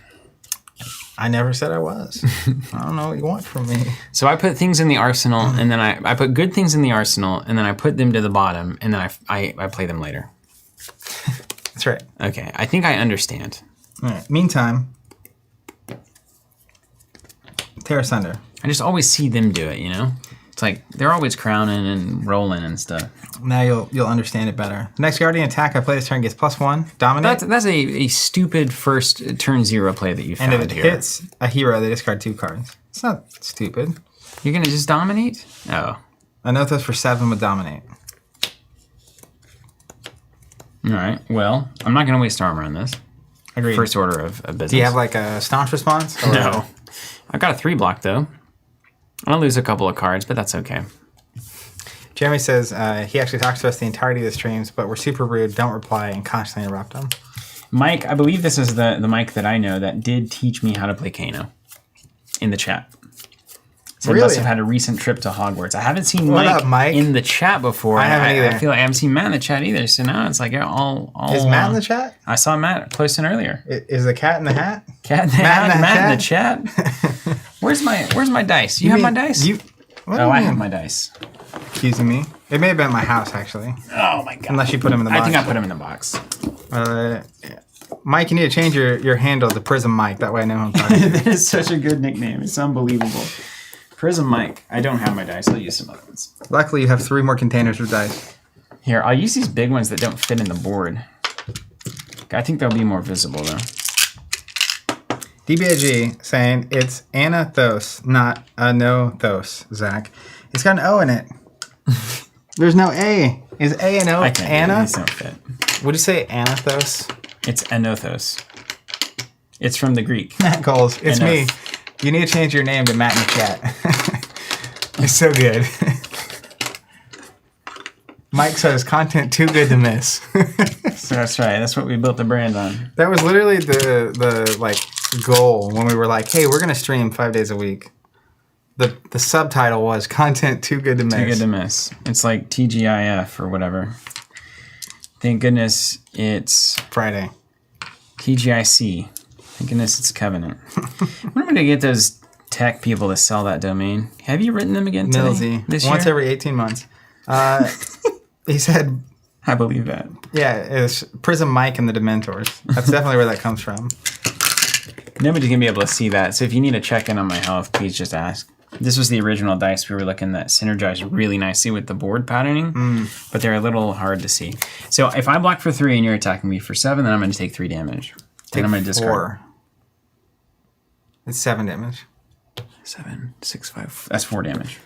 I never said I was. I don't know what you want from me. So I put things in the arsenal, and then I put good things in the arsenal, and then I put them to the bottom, and then I play them later. That's right. Okay, I think I understand. All right. Meantime, tear asunder. I just always see them do it, you know? It's like they're always crowning and rolling and stuff. Now you'll understand it better. The next Guardian attack I play this turn gets +1. Dominate. That's a stupid first turn 0 play that you found here. And if it hits a hero, they discard 2 cards. It's not stupid. You're going to just dominate? Oh. Anothos for 7 with dominate. All right. Well, I'm not going to waste armor on this. Agreed. First order of business. Do you have like a staunch response? Or? No. I got a 3 block though. I'll lose a couple of cards, but that's okay. Jeremy says he actually talks to us the entirety of the streams, but we're super rude, don't reply, and constantly interrupt him. Mike, I believe this is the Mike that I know that did teach me how to play Kano in the chat. So really? He must have had a recent trip to Hogwarts. I haven't seen Mike in the chat before. I haven't either. I feel like I haven't seen Matt in the chat either. So now it's like all Is Matt in the chat? I saw Matt close in earlier. Is the cat in the hat? Cat in the hat? Matt in the chat? Where's my dice? You have my dice? I have my dice. Excuse me. It may have been at my house, actually. Oh, my God. Unless you put them in the box. I think I put them in the box. Mike, you need to change your handle to Prism Mike. That way I know who I'm talking to. That is such a good nickname. It's unbelievable. Prism Mike. I don't have my dice. I'll use some other ones. Luckily, you have 3 more containers with dice. Here, I'll use these big ones that don't fit in the board. I think they'll be more visible, though. DBAG saying it's Anathos, not Anothos, Zach. It's got an O in it. There's no A. Is A and O Anna? These don't fit. Would you say Anathos? It's Anothos. It's from the Greek. Matt Coles, it's me. You need to change your name to Matt in the chat. It's so good. Mike says content too good to miss. So that's right. That's what we built the brand on. That was literally the like goal when we were like, hey, we're gonna stream 5 days a week. The subtitle was content too good to miss. Too good to miss. It's like TGIF or whatever. Thank goodness it's Friday. TGIC. Thank goodness it's Covenant. When am I gonna get those tech people to sell that domain? Have you written them again today? Millsy. This Once year? every 18 months. He said, I believe that. yeah, it's Prism Mike and the Dementors. That's definitely where that comes from. Nobody's going to be able to see that, so if you need to check in on my health, please just ask. This was the original dice we were looking that synergized really nicely with the board patterning, but they're a little hard to see. So if I block for 3 and you're attacking me for 7, then I'm going to take 3 damage. Then I'm going to discard. 4. It's 7 damage. 7, 6, 5. That's 4 damage.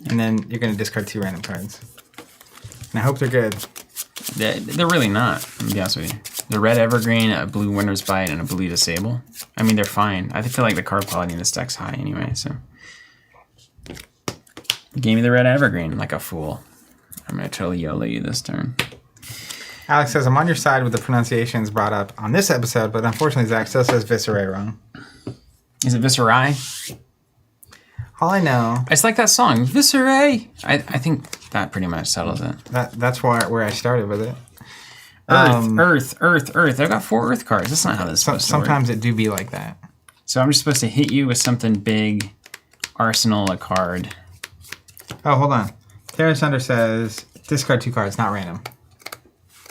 And then you're going to discard 2 random cards. And I hope they're good. They're really not, to be honest with you. The red evergreen, a blue winter's bite, and a blue disable. I mean, they're fine. I feel like the card quality in this deck's high anyway, so. Gave me the red evergreen like a fool. I'm going to totally YOLO you this turn. Alex says, I'm on your side with the pronunciations brought up on this episode, but unfortunately Zach still says Viscerae wrong. Is it Viscerae? All I know... It's like that song, Viscerae. I think that pretty much settles it. That's where I started with it. Earth. I've got 4 Earth cards. That's not how this is supposed to work. Sometimes it do be like that. So I'm just supposed to hit you with something big, arsenal a card. Oh, hold on. Terra Sunder says, discard 2 cards, not random.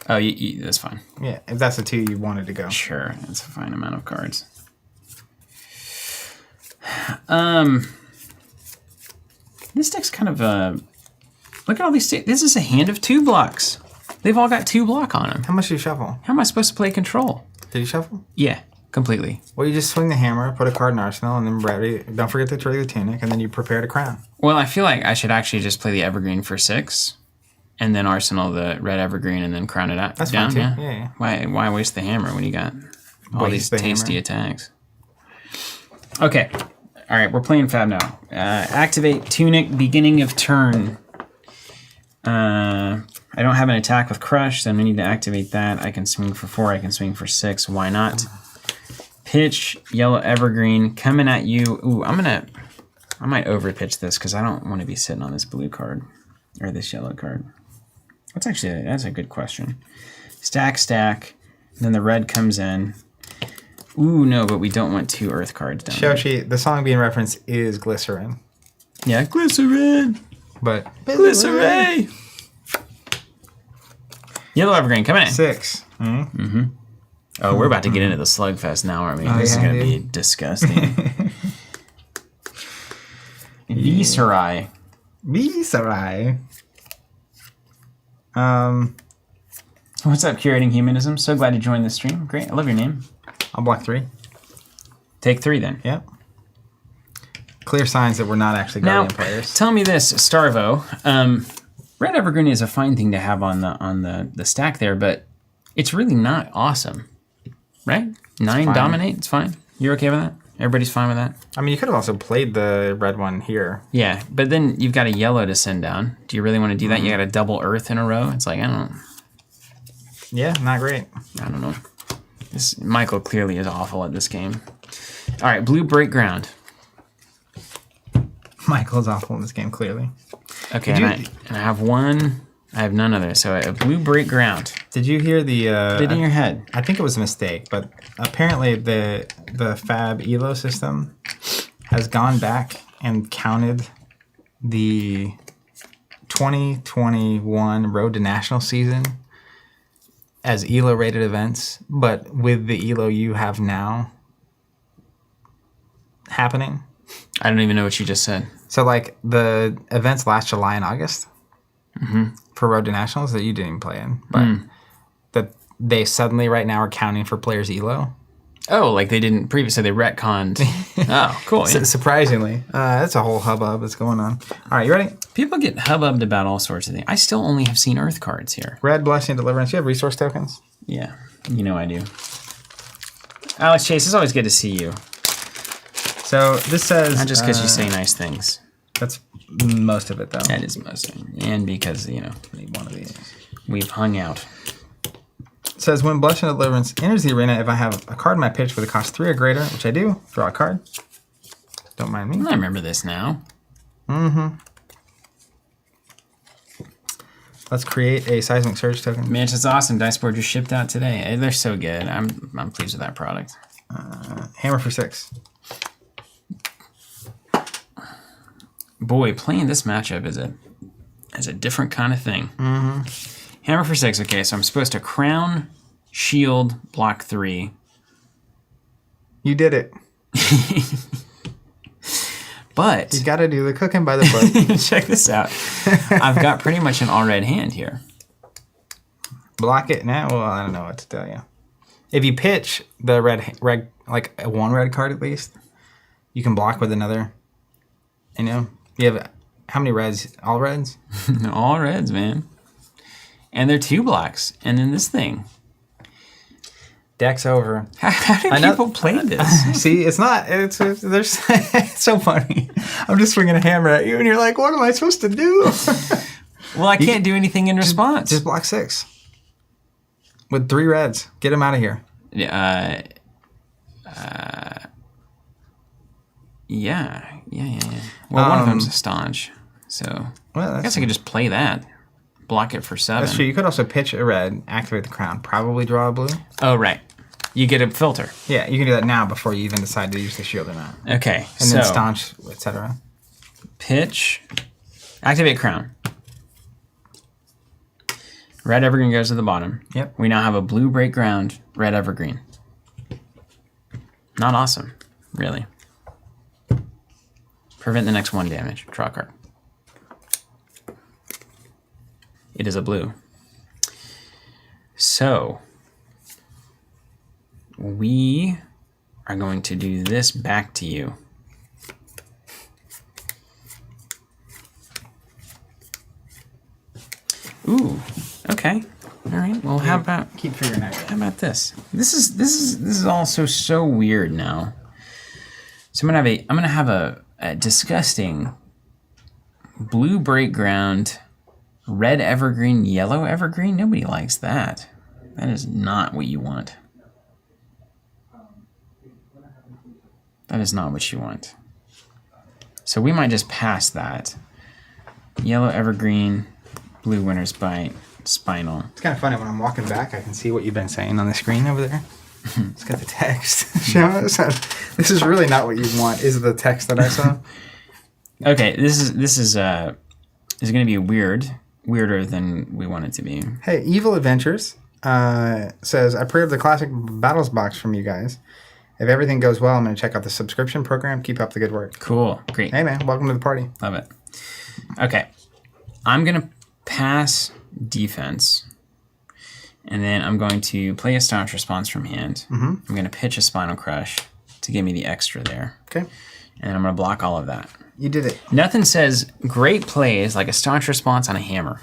Oh, that's fine. Yeah, if that's the 2 you wanted to go. Sure, that's a fine amount of cards. This deck's kind of look at all these. This is a hand of 2 blocks. They've all got 2 block on them. How much do you shuffle? How am I supposed to play control? Did you shuffle? Yeah, completely. Well, you just swing the hammer, put a card in arsenal, and then ready. Don't forget to trigger the tunic, and then you prepare to crown. Well, I feel like I should actually just play the evergreen for 6, and then arsenal the red evergreen, and then crown it out. That's down. fine too. Yeah. Why waste the hammer when you got all these tasty attacks? Okay. All right, we're playing Fab now. Activate Tunic, beginning of turn. I don't have an attack with Crush, so I need to activate that. I can swing for 4, I can swing for 6. Why not? Pitch, Yellow Evergreen, coming at you. Ooh, I might overpitch this because I don't want to be sitting on this blue card or this yellow card. That's a good question. Stack, then the red comes in. Ooh, no, but we don't want 2 Earth cards down there. Shoshi, the song being referenced is Glycerin. Yeah, Glycerin. But Glycerin. Yellow Evergreen, coming in. 6. Mm-hmm. Oh, we're about to get into the slugfest now, aren't we? This is going to be disgusting. Viscerae. What's up, Curating Humanism? So glad to join the stream. Great, I love your name. I'll block 3. Take 3 then. Yep. Clear signs that we're not actually Guardian players. Tell me this, Starvo. Red Evergreen is a fine thing to have on the stack there, but it's really not awesome. right? 9 fine. dominate. It's fine. You're okay with that? Everybody's fine with that? I mean, you could have also played the red one here. Yeah, but then you've got a yellow to send down. Do you really want to do that? You got a double earth in a row. It's like, I don't know. Yeah, not great. I don't know. Michael clearly is awful at this game. All right, blue break ground. Michael's awful in this game, clearly. Okay, and I have one. I have none other. So a blue break ground. Did you hear the... Put it in your head. I think it was a mistake, but apparently the Fab ELO system has gone back and counted the 2021 Road to National season as ELO rated events, but with the ELO you have now happening. I don't even know what you just said. So like the events last July and August for Road to Nationals that you didn't even play in, but that they suddenly right now are counting for players ELO. Oh, like they didn't previously. They retconned. Oh, cool. Yeah. Surprisingly. That's a whole hubbub that's going on. All right, you ready? People get hubbubbed about all sorts of things. I still only have seen Earth cards here. Red, Blessing, Deliverance. You have resource tokens? Yeah, you know I do. Alex Chase, it's always good to see you. So this says... Not just because you say nice things. That's most of it, though. That is most of it. And because, Need one of these. we've hung out. It says, when Blessing and Deliverance enters the arena, if I have a card in my pitch with a cost 3 or greater, which I do, draw a card. Don't mind me. I remember this now. Let's create a Seismic Surge token. Man, it's awesome. Dice Board just shipped out today. They're so good. I'm pleased with that product. Hammer for 6. Boy, playing this matchup is a different kind of thing. Hammer for 6. Okay, so I'm supposed to crown, shield, block 3. You did it. But You got to do the cooking by the book. check this out. I've got pretty much an all red hand here. Block it now. Well, I don't know what to tell you. If you pitch the red, like one red card at least, you can block with another. You know, you have how many reds? All reds? All reds, man. And they're 2 blocks. And then this thing. Deck's over. How do people play this? See, it's not. It's so funny. I'm just swinging a hammer at you, and you're like, "What am I supposed to do?" Well, I can't do anything in response. Just block 6 with 3 reds. Get him out of here. Yeah. Well, one of them's a staunch, so I guess I could just play that. Block it for 7. That's true. You could also pitch a red, activate the crown, probably draw a blue. Oh, right. You get a filter. Yeah, you can do that now before you even decide to use the shield or not. Okay, And then staunch, etc. Pitch, activate crown. Red evergreen goes to the bottom. Yep. We now have a blue break ground, red evergreen. Not awesome, really. Prevent the next 1 damage. Draw a card. It is a blue. So, we are going to do this back to you. Ooh, okay. All right. Well, how about Keep figuring that out. how about this? This is also so weird now. So I'm gonna have a disgusting blue break ground, red evergreen, yellow evergreen. Nobody likes that. That is not what you want. That is not what you want. So we might just pass that. Yellow evergreen, blue winter's bite, spinal. It's kind of funny when I'm walking back, I can see what you've been saying on the screen over there. It's got the text. This is really not what you want. Is the text that I saw? Okay, this is going to be weirder than we want it to be. Hey, Evil Adventures says, I pre-ordered the classic battles box from you guys. If everything goes well, I'm going to check out the subscription program. Keep up the good work. Cool, great, Hey, man, welcome to the party. love it. Okay, I'm going to pass defense, and then I'm going to play a staunch response from hand. I'm going to pitch a spinal crush to give me the extra there. Okay. And I'm going to block all of that. You did it. Nothing says great plays like a staunch response on a hammer.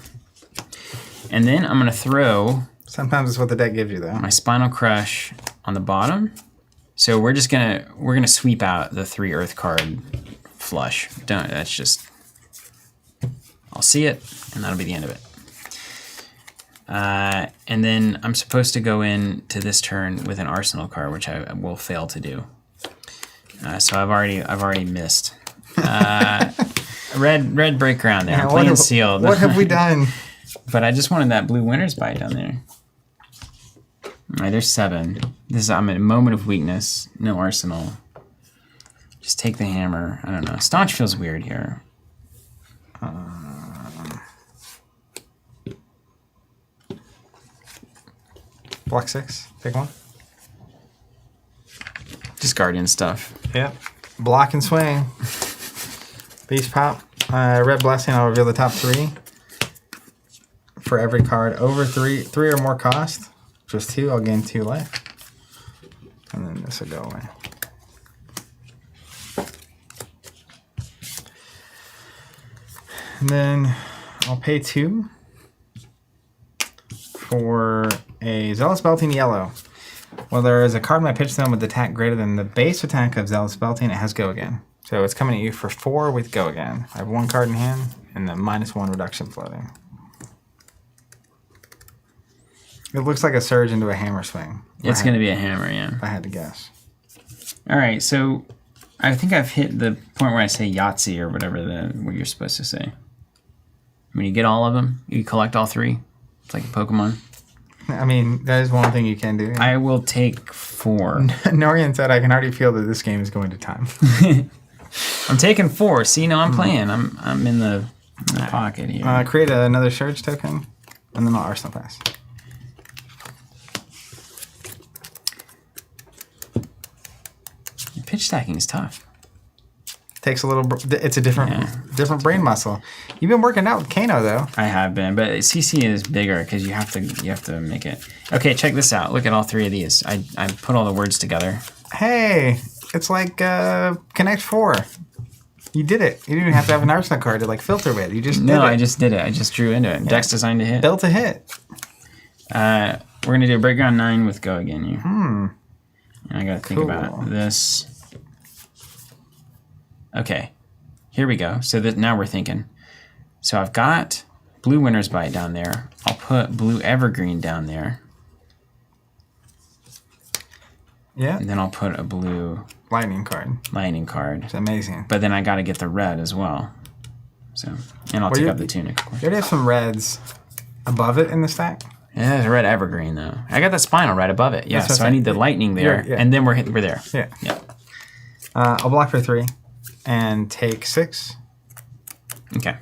And then I'm going to throw Sometimes it's what the deck gives you, though. my spinal crush on the bottom. So we're gonna sweep out the 3 Earth card flush. That's just, I'll see it, and that'll be the end of it. And then I'm supposed to go in to this turn with an Arsenal card, which I will fail to do. So I've already missed. Red break ground there. I'm playing sealed. What have we done? But I just wanted that blue winner's bite down there. All right, there's 7. I'm at a moment of weakness. No Arsenal. Just take the hammer. I don't know. Staunch feels weird here. Block 6. Pick one. Just Guardian stuff. Yep. Block and swing. These pop. Red Blessing, I'll reveal the top 3. For every card over 3 or more cost. Just 2, I'll gain 2 life. And then this will go away. And then I'll pay 2 for a Zealous Belting yellow. Well, there is a card in my pitch zone with attack greater than the base attack of Zealous Belting. It has Go Again. So it's coming at you for 4 with Go Again. I have 1 card in hand and the -1 reduction floating. It looks like a surge into a hammer swing. It's going to be a hammer, yeah. If I had to guess. All right, so I think I've hit the point where I say Yahtzee or whatever what you're supposed to say. When you get all of them, you collect all 3. It's like a Pokemon. I mean, that is one thing you can do. I will take 4. Norian said, I can already feel that this game is going to time. I'm taking 4. See, no, I'm playing. I'm in the pocket here. Create another Surge token, and then I'll Arsenal Pass. Pitch stacking is tough. Takes a little. It's a different brain muscle. You've been working out with Kano though. I have been, but CC is bigger because you have to make it. Okay, check this out. Look at all 3 of these. I put all the words together. Hey, it's like Connect 4. You did it. You didn't even have to have an Arsenal card to like filter with. You just did it. I just did it. I just drew into it. Yeah. Deck's designed to hit. Built a hit. We're gonna do a breakground 9 with Go Again. You. And I gotta think about this. Okay, here we go. So that now we're thinking. So I've got blue Winter's Bite down there. I'll put blue Evergreen down there. Yeah. And then I'll put a blue Lightning card. It's amazing. But then I got to get the red as well. So, and I'll take up the tunic. You already have some reds above it in the stack. Yeah, there's a red Evergreen though. I got that Spinal right above it. Yeah, so I need the Lightning there, and then we're there. Yeah. Yeah. I'll block for 3 and take 6. Okay.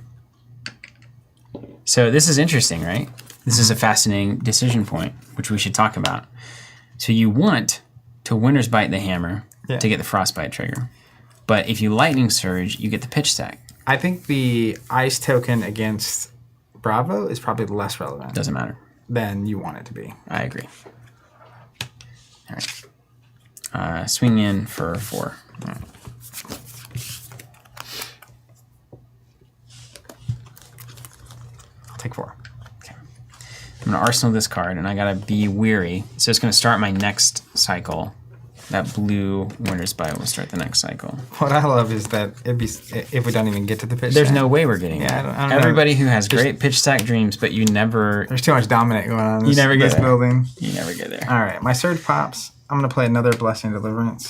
So this is interesting, right? This is a fascinating decision point, which we should talk about. So you want to Winter's Bite the hammer to get the Frostbite trigger. But if you Lightning Surge, you get the pitch stack. I think the ice token against Bravo is probably less relevant. Doesn't matter. Than you want it to be. I agree. All right. Swing in for 4. All right. I'll take 4. Okay. I'm going to Arsenal this card, and I got to be weary. So it's going to start my next cycle. That blue Winter's Bite will start the next cycle. What I love is that if we don't even get to the pitch There's stack. no way we're getting there. I don't Everybody who has great pitch stack dreams, but you never... There's too much dominate going on in this building. You never get there. All right, my Surge pops. I'm going to play another Blessing Deliverance.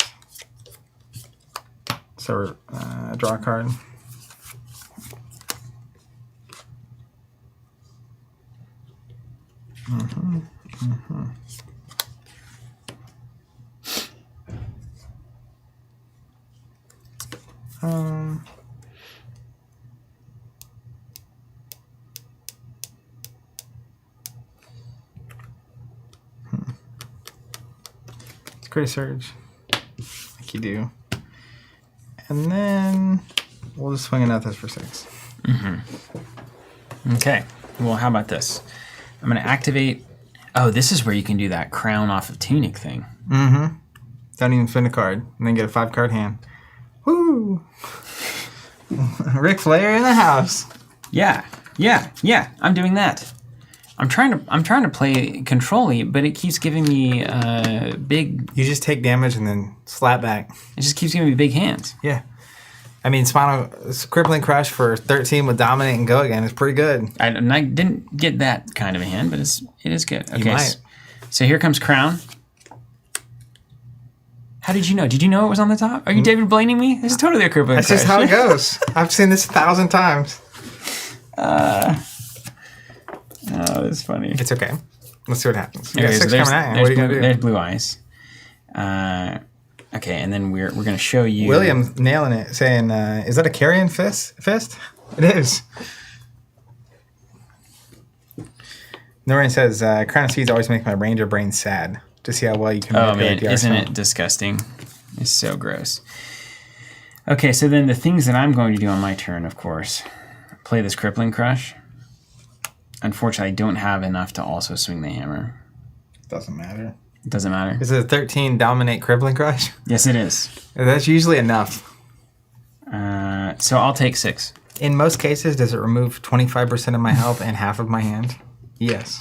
So draw a card. It's Great Surge, like you do. And then we'll just swing another for 6. Okay, well, how about this? I'm going to activate... Oh, this is where you can do that crown off of tunic thing. Don't even spin a card, and then get a 5-card hand. Woo! Ric Flair in the house. Yeah, I'm doing that. I'm trying to play control-y, but it keeps giving me big. You just take damage and then slap back. It just keeps giving me big hands. Yeah. I mean, Crippling Crush for 13 with Dominate and Go Again is pretty good. I didn't get that kind of a hand, but it is good. Okay, You might. So here comes Crown. How did you know? Did you know it was on the top? Are you David Blaney me? This is totally a Crippling Crush. That's just how it goes. I've seen this 1,000 times. Oh, that's funny. It's okay. Let's see what happens. You Okay, got 6 so coming at you. What are you going to do? There's Blue Eyes. Okay, and then we're going to show you... William nailing it, saying, is that a carrion fist? It is. Noreen says, Crown of Seeds always make my ranger brain sad to see how well you can manipulate the isn't arsenal. it disgusting? It's so gross. Okay, so then the things that I'm going to do on my turn, of course, play this Crippling Crush. Unfortunately, I don't have enough to also swing the hammer. Doesn't matter. It doesn't matter. Is it a 13 Dominate Crippling Crush? Yes, it is. That's usually enough. So I'll take 6. In most cases, does it remove 25% of my health and half of my hand? Yes.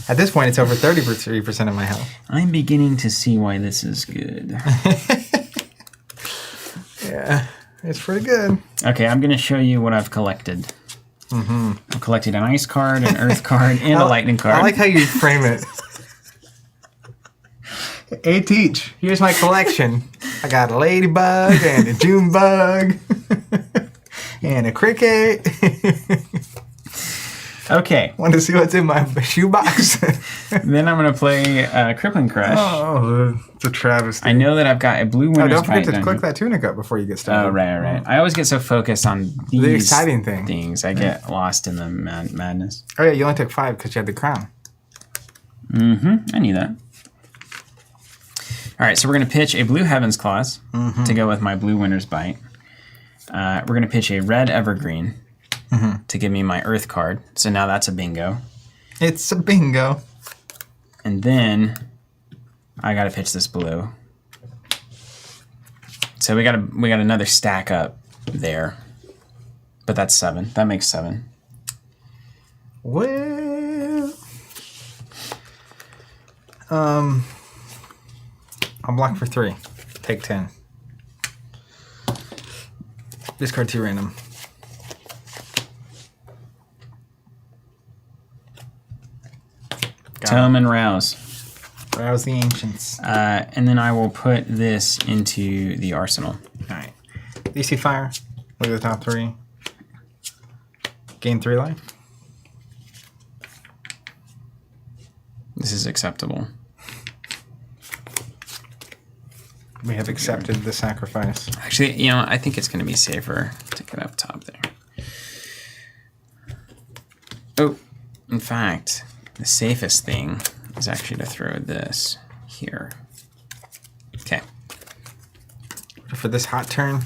At this point, it's over 33% of my health. I'm beginning to see why this is good. Yeah, it's pretty good. Okay, I'm going to show you what I've collected. I've collected an ice card, an earth card, and a lightning card. I like how you frame it. Hey, Teach, here's my collection. I got a ladybug and a June bug and a cricket. Okay. Want to see what's in my shoebox? Then I'm going to play Crippling Crush. Oh, it's a travesty. I know that I've got a blue winner's Don't forget bite to down click here. that tunic up before you get started. Oh, right. I always get so focused on these The exciting thing. things. I get lost in the madness. Oh, yeah, you only took 5 because you had the crown. I knew that. All right, so we're going to pitch a blue Heaven's Claws to go with my blue winner's bite. We're going to pitch a red Evergreen to give me my earth card. So now that's a bingo. It's a bingo. And then I got to pitch this blue. So we got another stack up there. But that's 7. That makes 7. Well, I'll block for 3. Take 10. Discard 2 random. Tome and Rouse. Rouse the Ancients. And then I will put this into the arsenal. Alright. DC Fire. Look at the top 3. Gain 3 life. This is acceptable. We have accepted the sacrifice. Actually, I think it's going to be safer to get up top there. Oh, in fact, the safest thing is actually to throw this here. Okay. For this hot turn.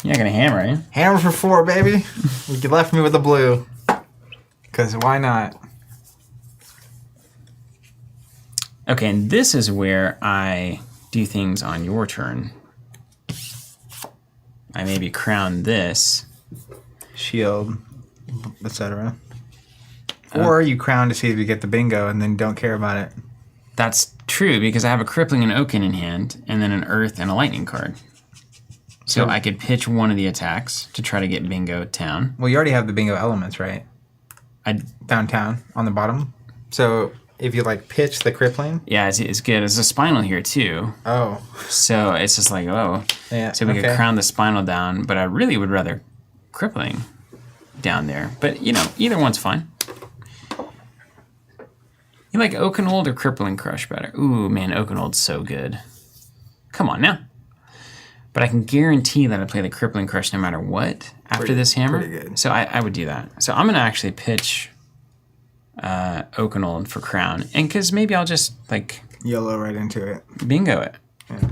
You're not going to hammer, eh? Hammer for 4, baby. You left me with a blue. Because why not? Okay, and this is where I do things on your turn. I maybe crown this. Shield, etc. Or you crown to see if you get the bingo and then don't care about it. That's true, because I have a Crippling and Oaken in hand, and then an Earth and a Lightning card. So I could pitch one of the attacks to try to get bingo town. Well, you already have the bingo elements, right? Downtown on the bottom. So if you pitch the crippling. Yeah, it's good. There's a spinal here too. Oh. So it's just like, oh. Yeah. So we could crown the spinal down, but I really would rather crippling down there. But either one's fine. You like Oakenold or Crippling Crush better? Ooh, man, Oakenold's so good. Come on now. But I can guarantee that I play the Crippling Crush no matter what after this hammer. Pretty good. So I would do that. So I'm going to actually pitch Oakenold for crown. And because maybe I'll just, YOLO right into it. bingo it. Yeah.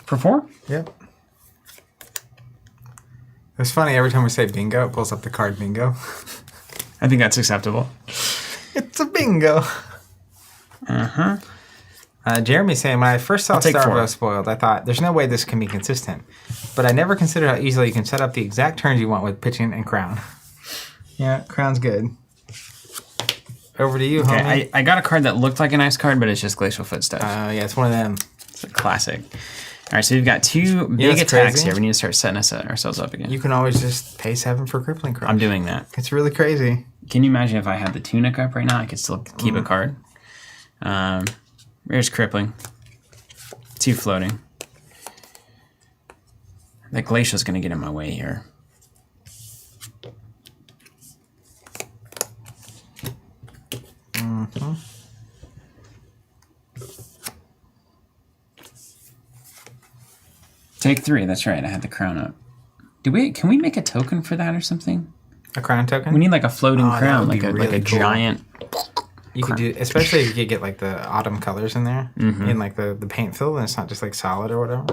For 4? Yep. It's funny, every time we say bingo, it pulls up the card bingo. I think that's acceptable. It's a bingo. Uh-huh. Jeremy's saying, when I first saw I'll take Starvo 4. spoiled, I thought, there's no way this can be consistent. But I never considered how easily you can set up the exact turns you want with pitching and crown. Yeah, crown's good. Over to you, homie. Okay, I got a card that looked like an ice card, but it's just Glacial Footsteps. Yeah, it's one of them. It's a classic. All right, so we've got 2 big attacks here. We need to start setting ourselves up again. You can always just pay 7 for Crippling Crush. I'm doing that. It's really crazy. Can you imagine if I had the Tunic up right now? I could still keep a card. There's Crippling. 2 floating. That Glacial's going to get in my way here. Take 3, that's right. I had the crown up. Can we make a token for that or something? A crown token? We need like a floating crown, like really a cool. giant. You could do, especially if you could get like the autumn colors in there, in like the paint fill, and it's not just like solid or whatever.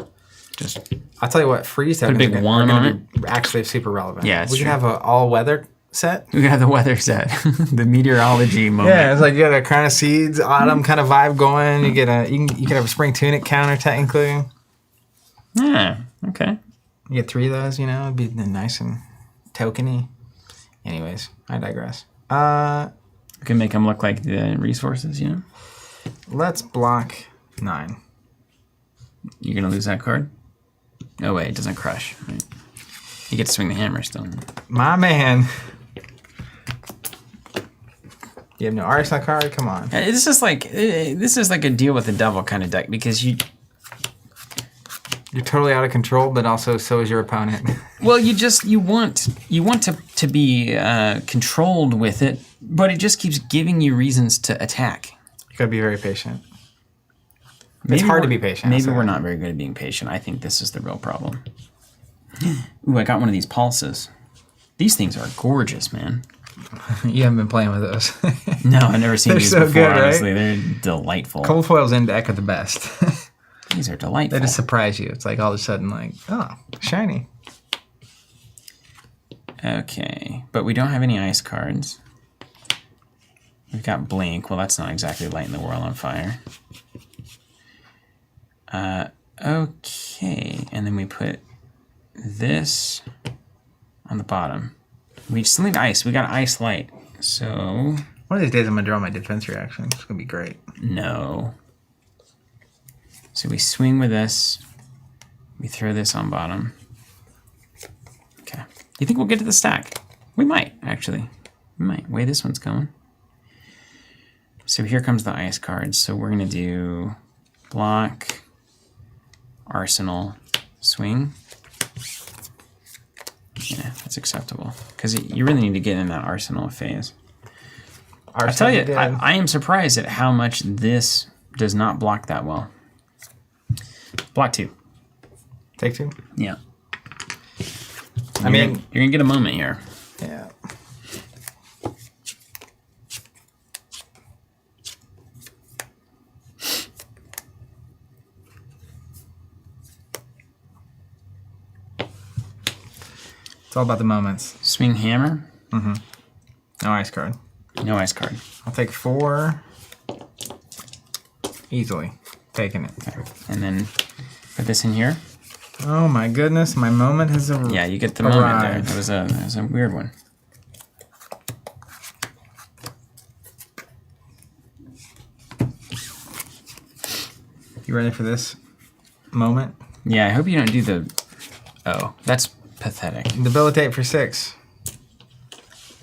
Just I'll tell you what, freeze tokens big one on it. Actually, super relevant. Yeah, it's we true. could have an all weather set. we got the weather set, the meteorology moment. Yeah, it's like you got a Crown of Seeds autumn kind of vibe going. You get you can have a spring tunic counter technically. Yeah. Okay. You get 3 of those, it'd be nice and tokeny. Anyways, I digress. We can make them look like the resources. Let's block 9. You're gonna lose that card. No way, it doesn't crush. Right? You get to swing the hammer still. My man. You have no Arsenal card? Come on. This is like a deal with the devil kind of deck because You're totally out of control, but also so is your opponent. well you want to be controlled with it, but it just keeps giving you reasons to attack. You gotta be very patient. It's hard to be patient. Maybe we're not very good at being patient. I think this is the real problem. Ooh, I got one of these pulses. These things are gorgeous, man. You haven't been playing with those. No, I've never seen these so before, good, right? honestly. They're delightful. Cold foils in deck are the best. These are delightful. They just surprise you. It's like all of a sudden like, oh, shiny. Okay, but we don't have any ice cards. We've got Blink. Well, that's not exactly lighting the world on fire. Okay, and then we put this on the bottom. We still need ice. We got ice light. So One of these days I'm gonna draw my defense reaction. It's gonna be great. no. So we swing with this. We throw this on bottom. Okay. You think we'll get to the stack? We might, actually. We might. Way this one's going. So here comes the ice cards. So we're gonna do block, arsenal, swing. Yeah, that's acceptable. Because you really need to get in that arsenal phase. I tell you, I am surprised at how much this does not block that well. Block 2. Take 2? Yeah. I mean, you're gonna get a moment here. yeah. It's all about the moments. Swing hammer. No ice card. No ice card. I'll take 4. Easily. Taking it. Okay. And then put this in here. Oh my goodness, my moment has arrived. Yeah, you get the moment there. That was a weird one. You ready for this moment? Yeah, I hope you don't do the... Oh, that's pathetic. Debilitate for 6.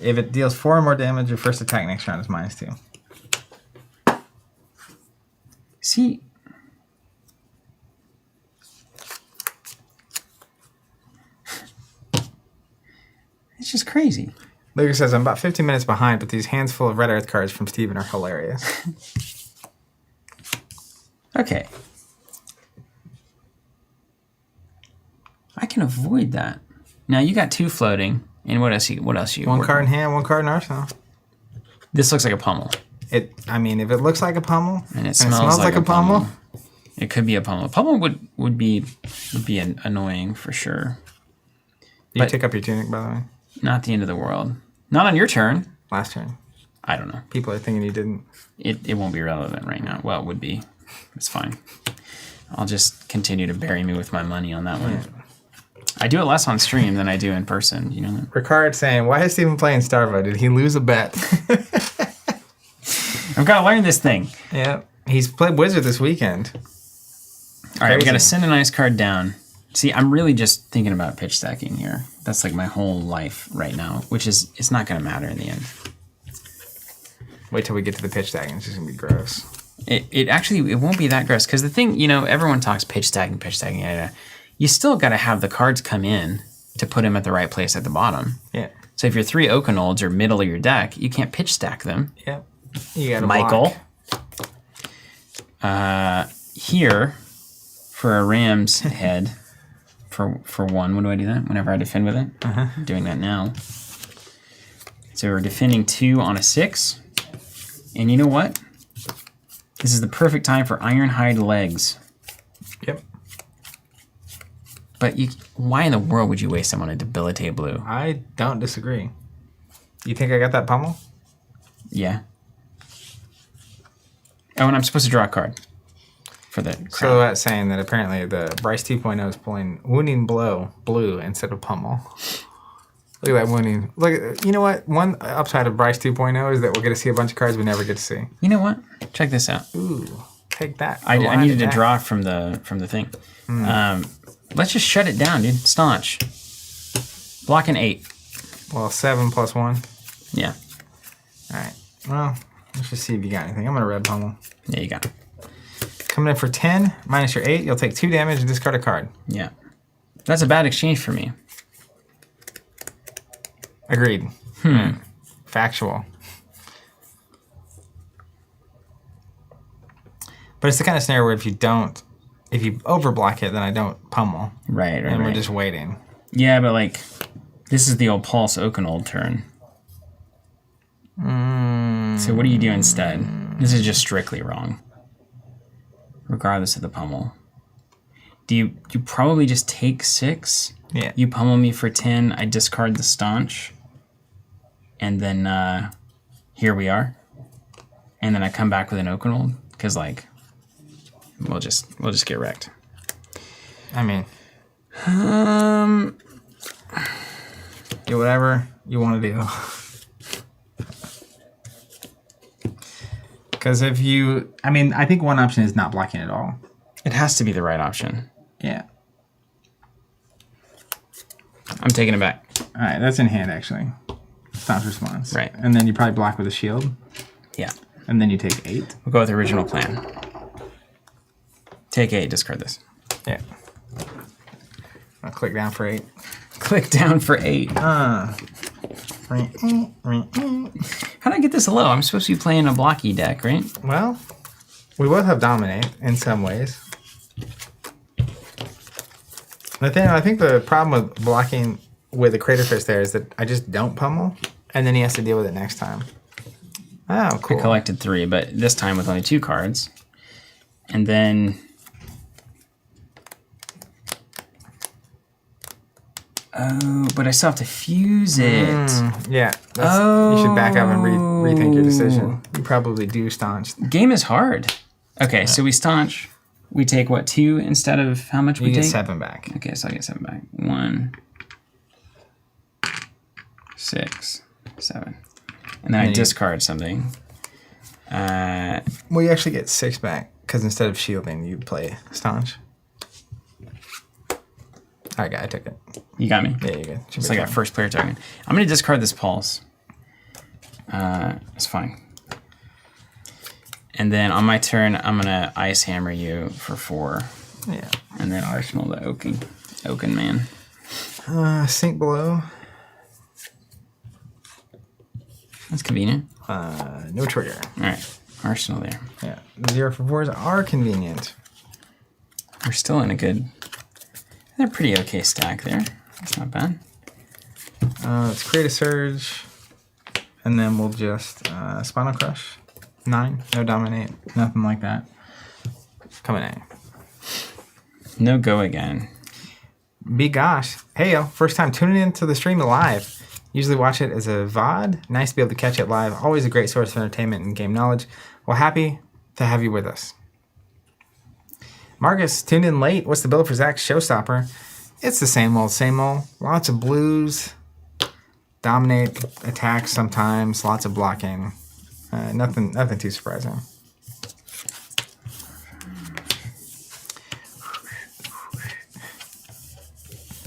If it deals 4 or more damage, your first attack next round is -2. See... It's just crazy. Luger says, I'm about 15 minutes behind, but these hands full of Red Earth cards from Steven are hilarious. Okay. I can avoid that. Now you got 2 floating, and what else? You? One card in hand, 1 card in arsenal. This looks like a pummel. I mean, if it looks like a pummel, And it smells like a pummel, it could be a pummel. A pummel would be annoying for sure. you take up your tunic, by the way. Not the end of the world. Not on your turn. Last turn. I don't know. People are thinking you didn't. It won't be relevant right now. Well, it would be. It's fine. I'll just continue to bury me with my money on that one. I do it less on stream than I do in person. You know that? Ricard saying, why is Steven playing Starvo? Did he lose a bet? I've got to learn this thing. Yeah. He's played Wizard this weekend. All right, we got to send an ice card down. See, I'm really just thinking about pitch stacking here. That's like my whole life right now, which is, it's not going to matter in the end. Wait till we get to the pitch stacking. It's just going to be gross. It actually, it won't be that gross. Because the thing, you know, everyone talks pitch stacking. You still got to have the cards come in to put them at the right place at the bottom. Yeah. So if your 3 Oakenolds are middle of your deck, you can't pitch stack them. Yeah. You got to Michael. Here, for a Ram's head, for 1, when do I do that? Whenever I defend with it? I'm doing that now. So we're defending 2 on a 6. And you know what? This is the perfect time for Ironhide Legs. Yep. But why in the world would you waste them on a Debilitate Blue? I don't disagree. You think I got that pummel? Yeah. Oh, and I'm supposed to draw a card for the crown. So that's saying that apparently the Bryce 2.0 is pulling Wounding Blow blue instead of pummel. Look at that wounding. Look, you know what? One upside of Bryce 2.0 is that we're going to see a bunch of cards we never get to see. You know what? Check this out. Ooh, take that. I needed to draw from the thing. Let's just shut it down, dude. Staunch. Block an 8. Well, 7 plus 1. Yeah. All right. Well, let's just see if you got anything. I'm going to red pummel. Yeah, you got it. Coming in for 10, minus your 8, you'll take 2 damage and discard a card. Yeah. That's a bad exchange for me. Agreed. Factual. But it's the kind of scenario where if you overblock it, then I don't pummel. Right. And we're just waiting. Yeah, but like, this is the old Pulse Oakenold turn. So what do you do instead? This is just strictly wrong. Regardless of the pummel. Do you probably just take 6? Yeah. You pummel me for 10, I discard the Staunch. And then here we are. And then I come back with an Oakenold. Because like, we'll just get wrecked. I mean, do whatever you want to do. Because I think one option is not blocking at all. It has to be the right option. Yeah. I'm taking it back. All right, that's in hand actually. Staunch response. Right. And then you probably block with a shield. Yeah. And then you take 8. We'll go with the original plan. Take 8, discard this. Yeah. I'll click down for 8. Click down for 8. How'd I get this low? I'm supposed to be playing a blocky deck, right? Well, we both have Dominate in some ways. I think the problem with blocking with the Crater Fish there is that I just don't pummel, and then he has to deal with it next time. Oh, cool. I collected 3, but this time with only 2 cards. And then... Oh, but I still have to fuse it. Yeah. You should back up and rethink your decision. You probably do Staunch. Game is hard. Okay, so we Staunch. We take, what, 2 instead of how much we take? You get 7 back. Okay, so I get 7 back. 1, 6, 7. And then I discard something. Well, you actually get 6 back, because instead of shielding, you play Staunch. All right, guy, I took it. You got me? Yeah, you're good. It's like a first player token. I'm going to discard this Pulse. It's fine. And then on my turn, I'm going to Ice Hammer you for 4. Yeah. And then Arsenal the Oaken man. Sink below. That's convenient. No trigger. All right. Arsenal there. Yeah. 0 for 4s are convenient. We're still in a good... They're pretty okay stack there. That's not bad. Let's create a Surge. And then we'll just Spinal Crush. 9. No Dominate. Nothing like that. Coming in. No go again. Be gosh. Hey, yo. First time tuning into the stream live. Usually watch it as a VOD. Nice to be able to catch it live. Always a great source of entertainment and game knowledge. Well, happy to have you with us. Marcus, tuned in late. What's the build for Zach's Showstopper? It's the same old, same old. Lots of blues. Dominate attacks sometimes. Lots of blocking. Nothing too surprising.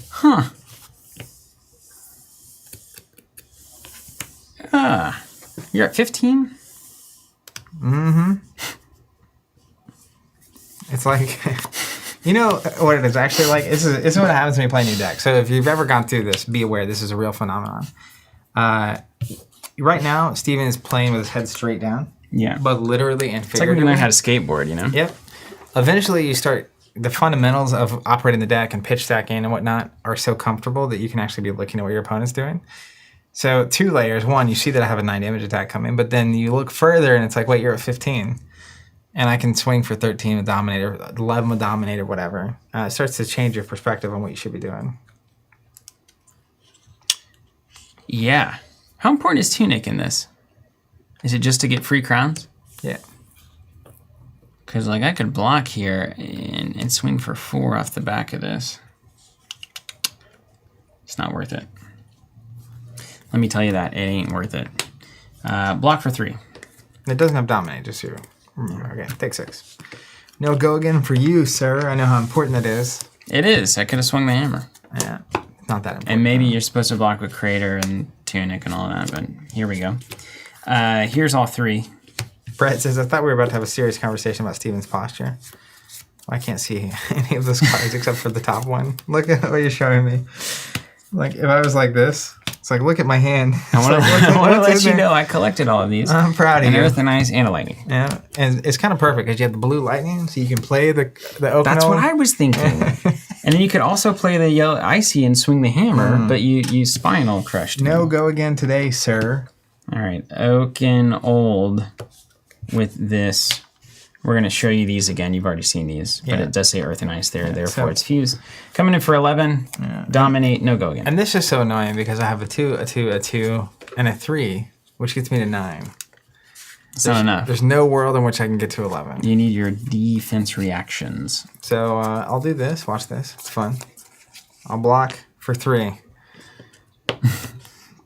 Huh. You're at 15? Mm-hmm. It's like, you know what it is actually like? This is what happens when you play a new deck. So if you've ever gone through this, be aware this is a real phenomenon. Right now, Steven is playing with his head straight down. Yeah. But literally and figuratively. It's like when you learn how to skateboard, you know? Yep. Eventually you start, the fundamentals of operating the deck and pitch stacking and whatnot are so comfortable that you can actually be looking at what your opponent's doing. So 2 layers. One, you see that I have a 9 damage attack coming, but then you look further and it's like, wait, you're at 15. And I can swing for 13 with Dominator, 11 with Dominator, whatever. It starts to change your perspective on what you should be doing. Yeah. How important is Tunic in this? Is it just to get free crowns? Yeah. Because like I could block here and swing for 4 off the back of this. It's not worth it. Let me tell you that. It ain't worth it. Block for 3. It doesn't have Dominate, just so remember. Okay, take 6. No go again for you, sir. I know how important that is. It is. I could have swung the hammer. Yeah, not that important. And maybe you're supposed to block with Crater and Tunic and all that, but here we go. Here's all 3. Brett says, I thought we were about to have a serious conversation about Steven's posture. Well, I can't see any of those cards except for the top one. Look at what you're showing me. Like, if I was like this, it's like, look at my hand. I want to let you know I collected all of these. I'm proud of you. An Earth, an Ice, and a Lightning. Yeah, and it's kind of perfect because you have the blue lightning, so you can play the Okino. That's what I was thinking. And then you could also play the yellow Icy and swing the hammer, but you Spinal Crushed me. No go again today, sir. All right, Oaken Old with this. We're going to show you these again. You've already seen these, but it does say Earth and Ice there, therefore it's fused. Coming in for 11, Dominate, no go again. And this is so annoying because I have a 2, a 2, a 2, and a 3, which gets me to 9. It's not enough. There's no world in which I can get to 11. You need your defense reactions. So I'll do this. Watch this. It's fun. I'll block for 3.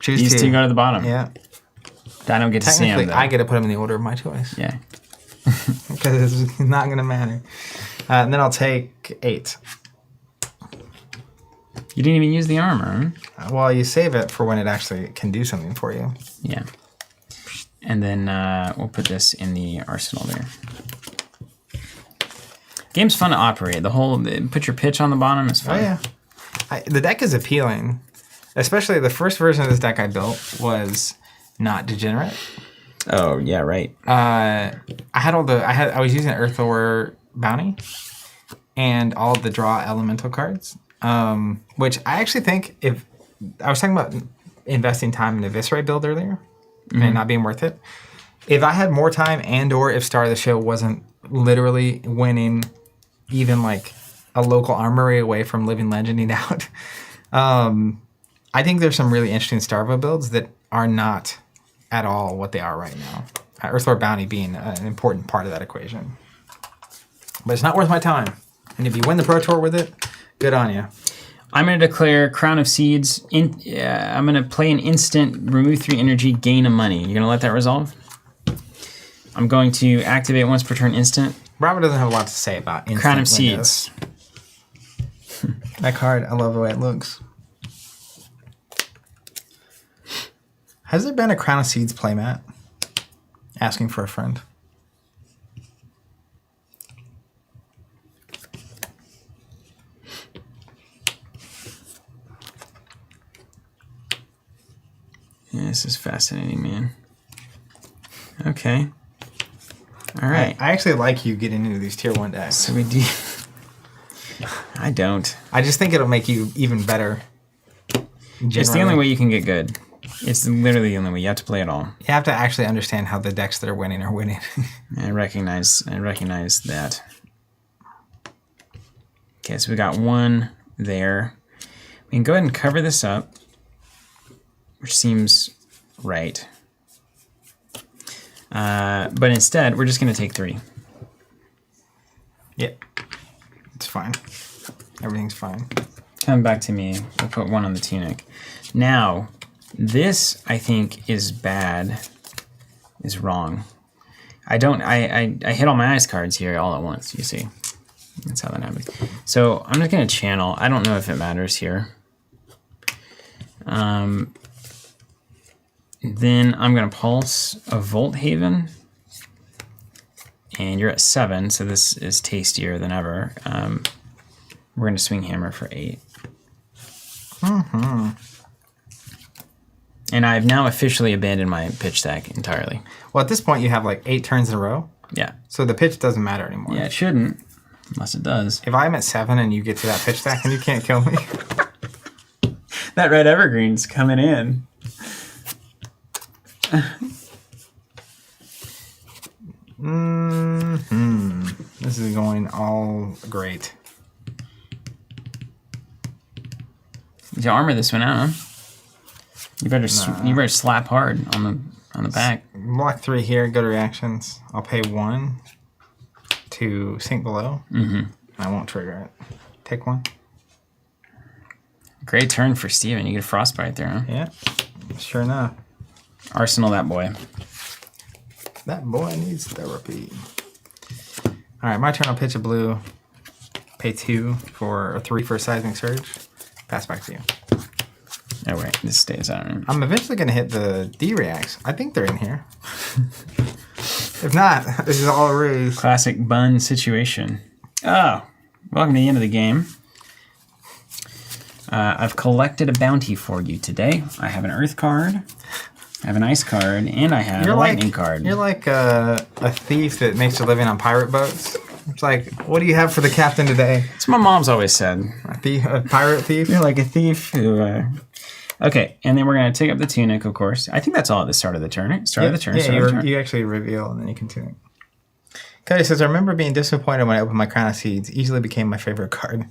Choose These 2. 2 go to the bottom. Yeah. I don't get to see them, Technically, though. I get to put them in the order of my choice. Yeah. Because it's not going to matter. And then I'll take 8. You didn't even use the armor. Well, you save it for when it actually can do something for you. Yeah. And then we'll put this in the arsenal there. Game's fun to operate. Put your pitch on the bottom is fun. Oh, yeah. The deck is appealing. Especially the first version of this deck I built was not degenerate. Oh, yeah, right. I was using Earthor Bounty and all of the draw elemental cards, which I actually think if I was talking about investing time in the Viscerai build earlier and not being worth it. If I had more time and or if Star of the Show wasn't literally winning even like a local armory away from Living Legending out, I think there's some really interesting Starvo builds that are not at all what they are right now. Earthor Bounty being an important part of that equation. But it's not worth my time. And if you win the Pro Tour with it, good on you. I'm going to declare Crown of Seeds. I'm going to play an instant, remove 3 energy, gain a money. You're going to let that resolve? I'm going to activate once per turn instant. Robert doesn't have a lot to say about instant Crown of windows. Seeds. That card, I love the way it looks. Has there been a Crown of Seeds playmat? Asking for a friend. Yeah, this is fascinating, man. Okay. All right. I actually like you getting into these tier 1 decks. So we do. I don't. I just think it'll make you even better. It's the only way you can get good. It's literally the only way. You have to play it all. You have to actually understand how the decks that are winning are winning. I recognize that. Okay, so we got 1 there. We can go ahead and cover this up, which seems right. But instead, we're just going to take 3. Yep. It's fine. Everything's fine. Come back to me. We'll put 1 on the tunic. Now, this I think is bad. Is wrong. I hit all my ice cards here all at once. You see, that's how that happens. So I'm just gonna channel. I don't know if it matters here. Then I'm gonna pulse a Volt Haven, and you're at 7, so this is tastier than ever. We're gonna swing hammer for 8. Mm-hmm. And I've now officially abandoned my pitch stack entirely. Well, at this point, you have like 8 turns in a row. Yeah. So the pitch doesn't matter anymore. Yeah, it shouldn't, unless it does. If I'm at 7 and you get to that pitch stack and you can't kill me. That red evergreen's coming in. This is going all great. You armor this one out, huh? You better you better slap hard on the back. Block 3 here. Go to reactions. I'll pay 1 to sink below. I won't trigger it. Take 1. Great turn for Steven. You get a frostbite there, huh? Yeah. Sure enough. Arsenal that boy. That boy needs therapy. All right, my turn. I'll pitch a blue. Pay 2 for a 3 for a seismic surge. Pass back to you. Oh wait, this stays out. I'm eventually going to hit the D reacts. I think they're in here. If not, this is all a ruse. Classic bun situation. Oh, welcome to the end of the game. I've collected a bounty for you today. I have an earth card, I have an ice card, and I have a lightning card. You're like a thief that makes a living on pirate boats. It's like, what do you have for the captain today? That's what my mom's always said. A pirate thief? You're like a thief who... Okay, and then we're going to take up the tunic, of course. I think that's all at the start of the turn. You actually reveal, and then you can tunic. Cody says, I remember being disappointed when I opened my Crown of Seeds. Easily became my favorite card.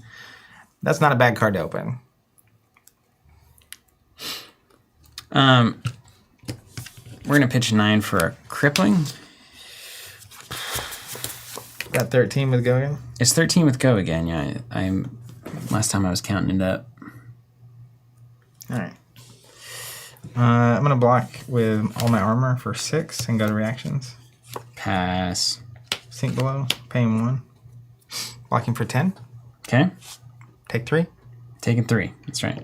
That's not a bad card to open. We're going to pitch 9 for a crippling. Got 13 with Go again? It's 13 with Go again, yeah. Last time I was counting it up. All right. I'm going to block with all my armor for 6 and go to reactions. Pass. Sink below, paying 1. Blocking for 10. Okay. Take 3. Taking 3. That's right.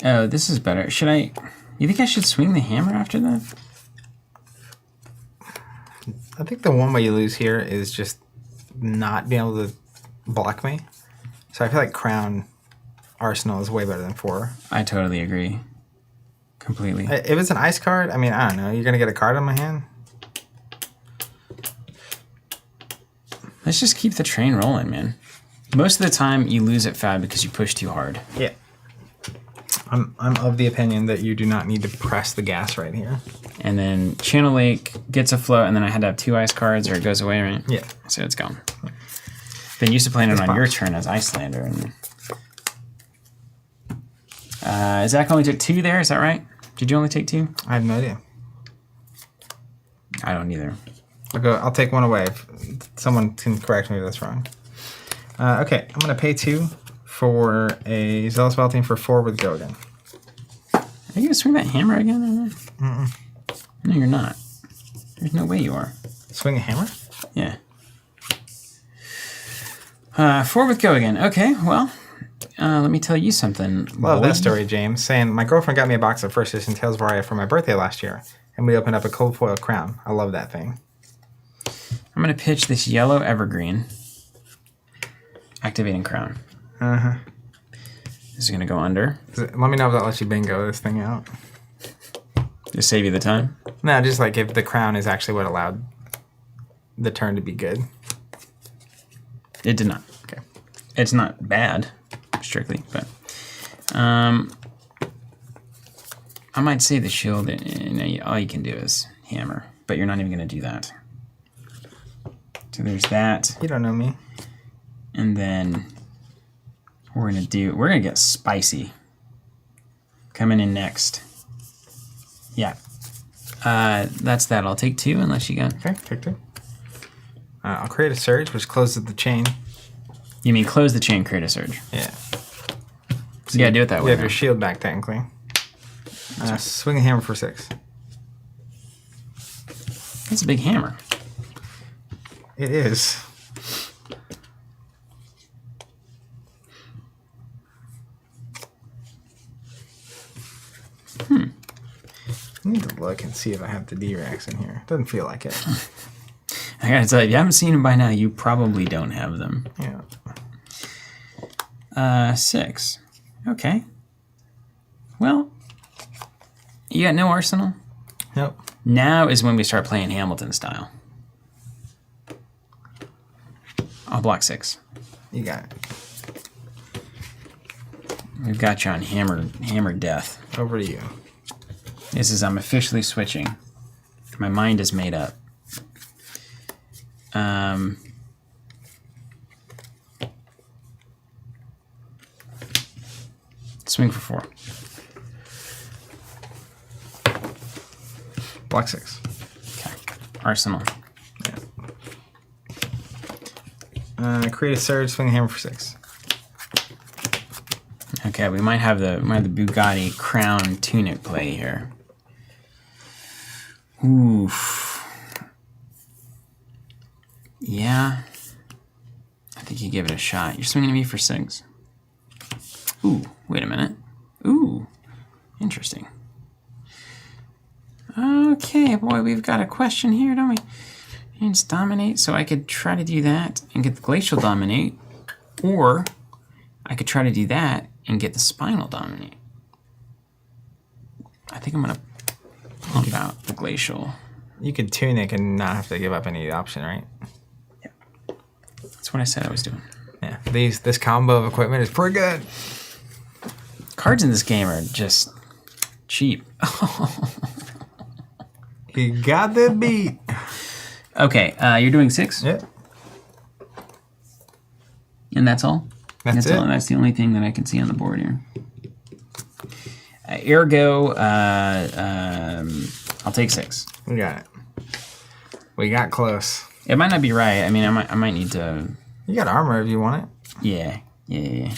Oh, this is better. Should I... You think I should swing the hammer after that? I think the one way you lose here is just not being able to block me. So I feel like Crown Arsenal is way better than 4. I totally agree. Completely. If it's an ice card, I mean, I don't know. You're going to get a card on my hand? Let's just keep the train rolling, man. Most of the time, you lose at Fab because you push too hard. Yeah. I'm of the opinion that you do not need to press the gas right here. And then Channel Lake gets a float, and then I had to have 2 ice cards, or it goes away, right? Yeah. So it's gone. Been used to playing it on your turn as Icelander. And Zach only took 2 there, is that right? Did you only take 2? I have no idea. I don't either. I'll take 1 away. Someone can correct me if that's wrong. Okay, I'm going to pay 2 for a Zealous Welting for 4 with Go again. Are you going to swing that hammer again? No, you're not. There's no way you are. Swing a hammer? Yeah. 4 with Go again. Okay, well, let me tell you something. Love that story, James. Saying, my girlfriend got me a box of first edition Tales of Aria for my birthday last year, and we opened up a cold foil crown. I love that thing. I'm going to pitch this yellow evergreen. Activating crown. Uh-huh. This is going to go under. Let me know if that lets you bingo this thing out. Just save you the time? No, just like if the crown is actually what allowed the turn to be good. It did not. Okay. It's not bad, strictly, but I might say the shield, all you can do is hammer, but you're not even going to do that. So there's that. You don't know me. And then we're going to get spicy. Coming in next Yeah. That's that. I'll take 2 unless you got. Okay, take 2. I'll create a surge, which closes the chain. You mean close the chain, create a surge? Yeah. So you gotta do it that way. You have your shield back, technically. Swing a hammer for 6. That's a big hammer. It is. I need to look and see if I have the D-Rex in here. Doesn't feel like it. I gotta tell you, if you haven't seen them by now, you probably don't have them. Yeah. 6. Okay. Well, you got no arsenal? Nope. Now is when we start playing Hamilton style. I'll block 6. You got it. We've got you on hammer death. Over to you. This is, I'm officially switching. My mind is made up. Swing for 4. Block 6. Okay. Arsenal. Yeah. Create a surge, swing a hammer for 6. Okay, we might have the Bugatti Crown Tunic play here. Oof. Yeah. I think you give it a shot. You're swinging at me for 6. Ooh, wait a minute. Ooh, interesting. Okay, boy, we've got a question here, don't we? It's dominate, so I could try to do that and get the glacial dominate, or I could try to do that and get the spinal dominate. I think I'm gonna pump out the glacial. You could tunic and not have to give up any option, right? Yeah. That's what I said I was doing. Yeah. This combo of equipment is pretty good. Cards in this game are just cheap. You got the beat. Okay, you're doing 6? Yeah. And that's all? That's it. All, that's the only thing that I can see on the board here. Ergo, I'll take 6. We got it. We got close. It might not be right. I mean, I might need to... You got armor if you want it. Yeah.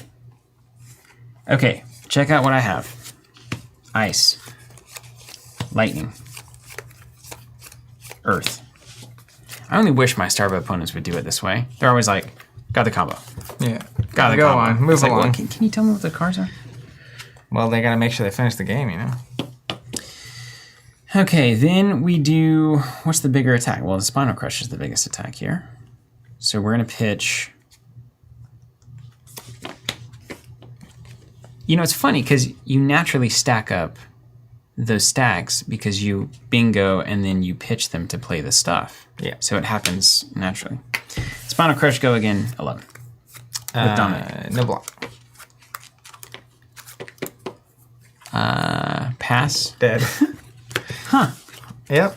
Okay, check out what I have. Ice. Lightning. Earth. I only wish my Starbow opponents would do it this way. They're always like, got the combo. Yeah. Got the Go combo. on. Move It's like, along. well, can you tell me what the cards are? Well, they got to make sure they finish the game, you know? Okay, then we do... What's the bigger attack? Well, the Spinal Crush is the biggest attack here. So we're going to pitch... You know, it's funny because you naturally stack up those stacks because you bingo and then you pitch them to play the stuff. Yeah. So it happens naturally. Spinal Crush, go again, 11. With dominate. No block. Pass. Dead. Huh. Yep.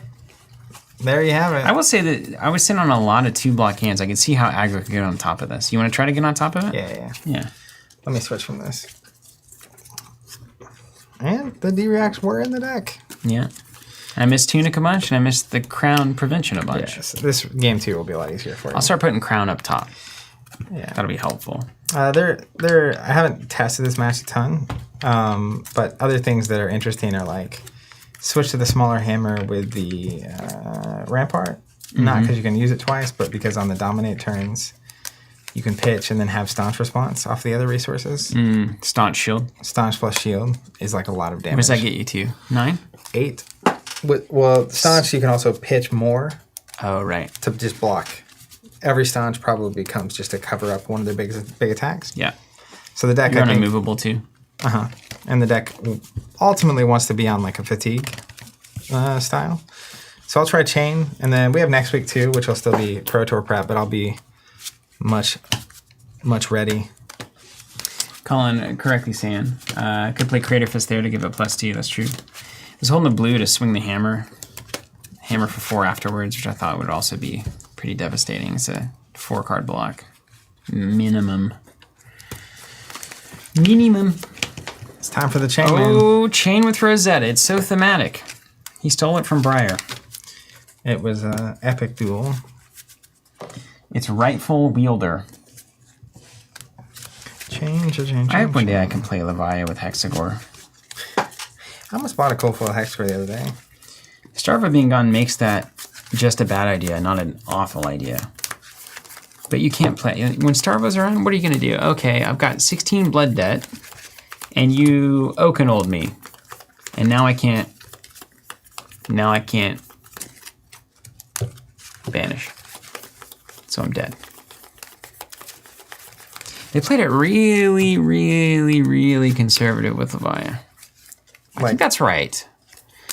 There you have it. I will say that I was sitting on a lot of 2-block hands. I can see how aggro could get on top of this. You want to try to get on top of it? Yeah. Let me switch from this. And the D-Reacts were in the deck. Yeah. I missed Tunic a bunch, and I missed the Crown Prevention a bunch. Yes. This game 2 will be a lot easier for you. I'll start putting Crown up top. Yeah. That'll be helpful. I haven't tested this match a ton, but other things that are interesting are like switch to the smaller hammer with the Rampart. Mm-hmm. Not because you can use it twice, but because on the dominate turns, you can pitch and then have staunch response off the other resources. Staunch Shield. Staunch plus shield is like a lot of damage. What does that get you to? 9? 8. Well, staunch you can also pitch more. Oh, right. To just block. Every staunch probably becomes just to cover up one of their big attacks. Yeah. So the deck, You're on immovable too. And the deck ultimately wants to be on like a fatigue style. So I'll try chain, and then we have next week too, which will still be Pro Tour prep, but I'll be much ready. Colin correctly saying, could play Creator Fist there to give it +2. That's true. I was holding the blue to swing the hammer for 4 afterwards, which I thought would also be pretty devastating. It's a 4-card block. Minimum. It's time for the chain, man. Oh, Chain with Rosetta. It's so thematic. He stole it from Briar. It was an epic duel. It's rightful wielder. Change. I hope one day I can play Levia with Hexagore. I almost bought a cold foil Hexagore the other day. Starva being gone makes that just a bad idea, not an awful idea. But you can't play. When Starva's around, what are you going to do? Okay, I've got 16 blood debt, and you Oaken-old me. And now I can't banish. So I'm dead. They played it really, really, really conservative with Levia. I think that's right.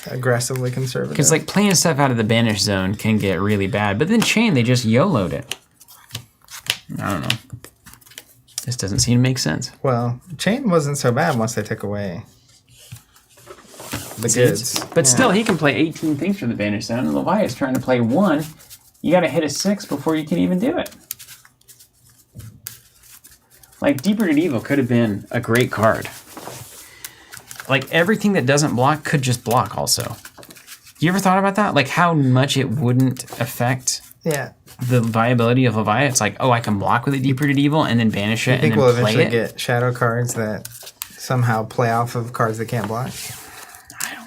Aggressively conservative. Because like playing stuff out of the banish zone can get really bad. But then Chain, they just YOLO'd it. I don't know. This doesn't seem to make sense. Well, Chain wasn't so bad once they took away the goods. But still, he can play 18 things for the banish zone, and Levia's trying to play 1. You got to hit a 6 before you can even do it. Like, Deep-Rooted Evil could have been a great card. Like, everything that doesn't block could just block also. You ever thought about that? Like, how much it wouldn't affect the viability of Levia? It's like, oh, I can block with a Deep-Rooted Evil and then banish it and then play it? I think we'll eventually get shadow cards that somehow play off of cards that can't block. I don't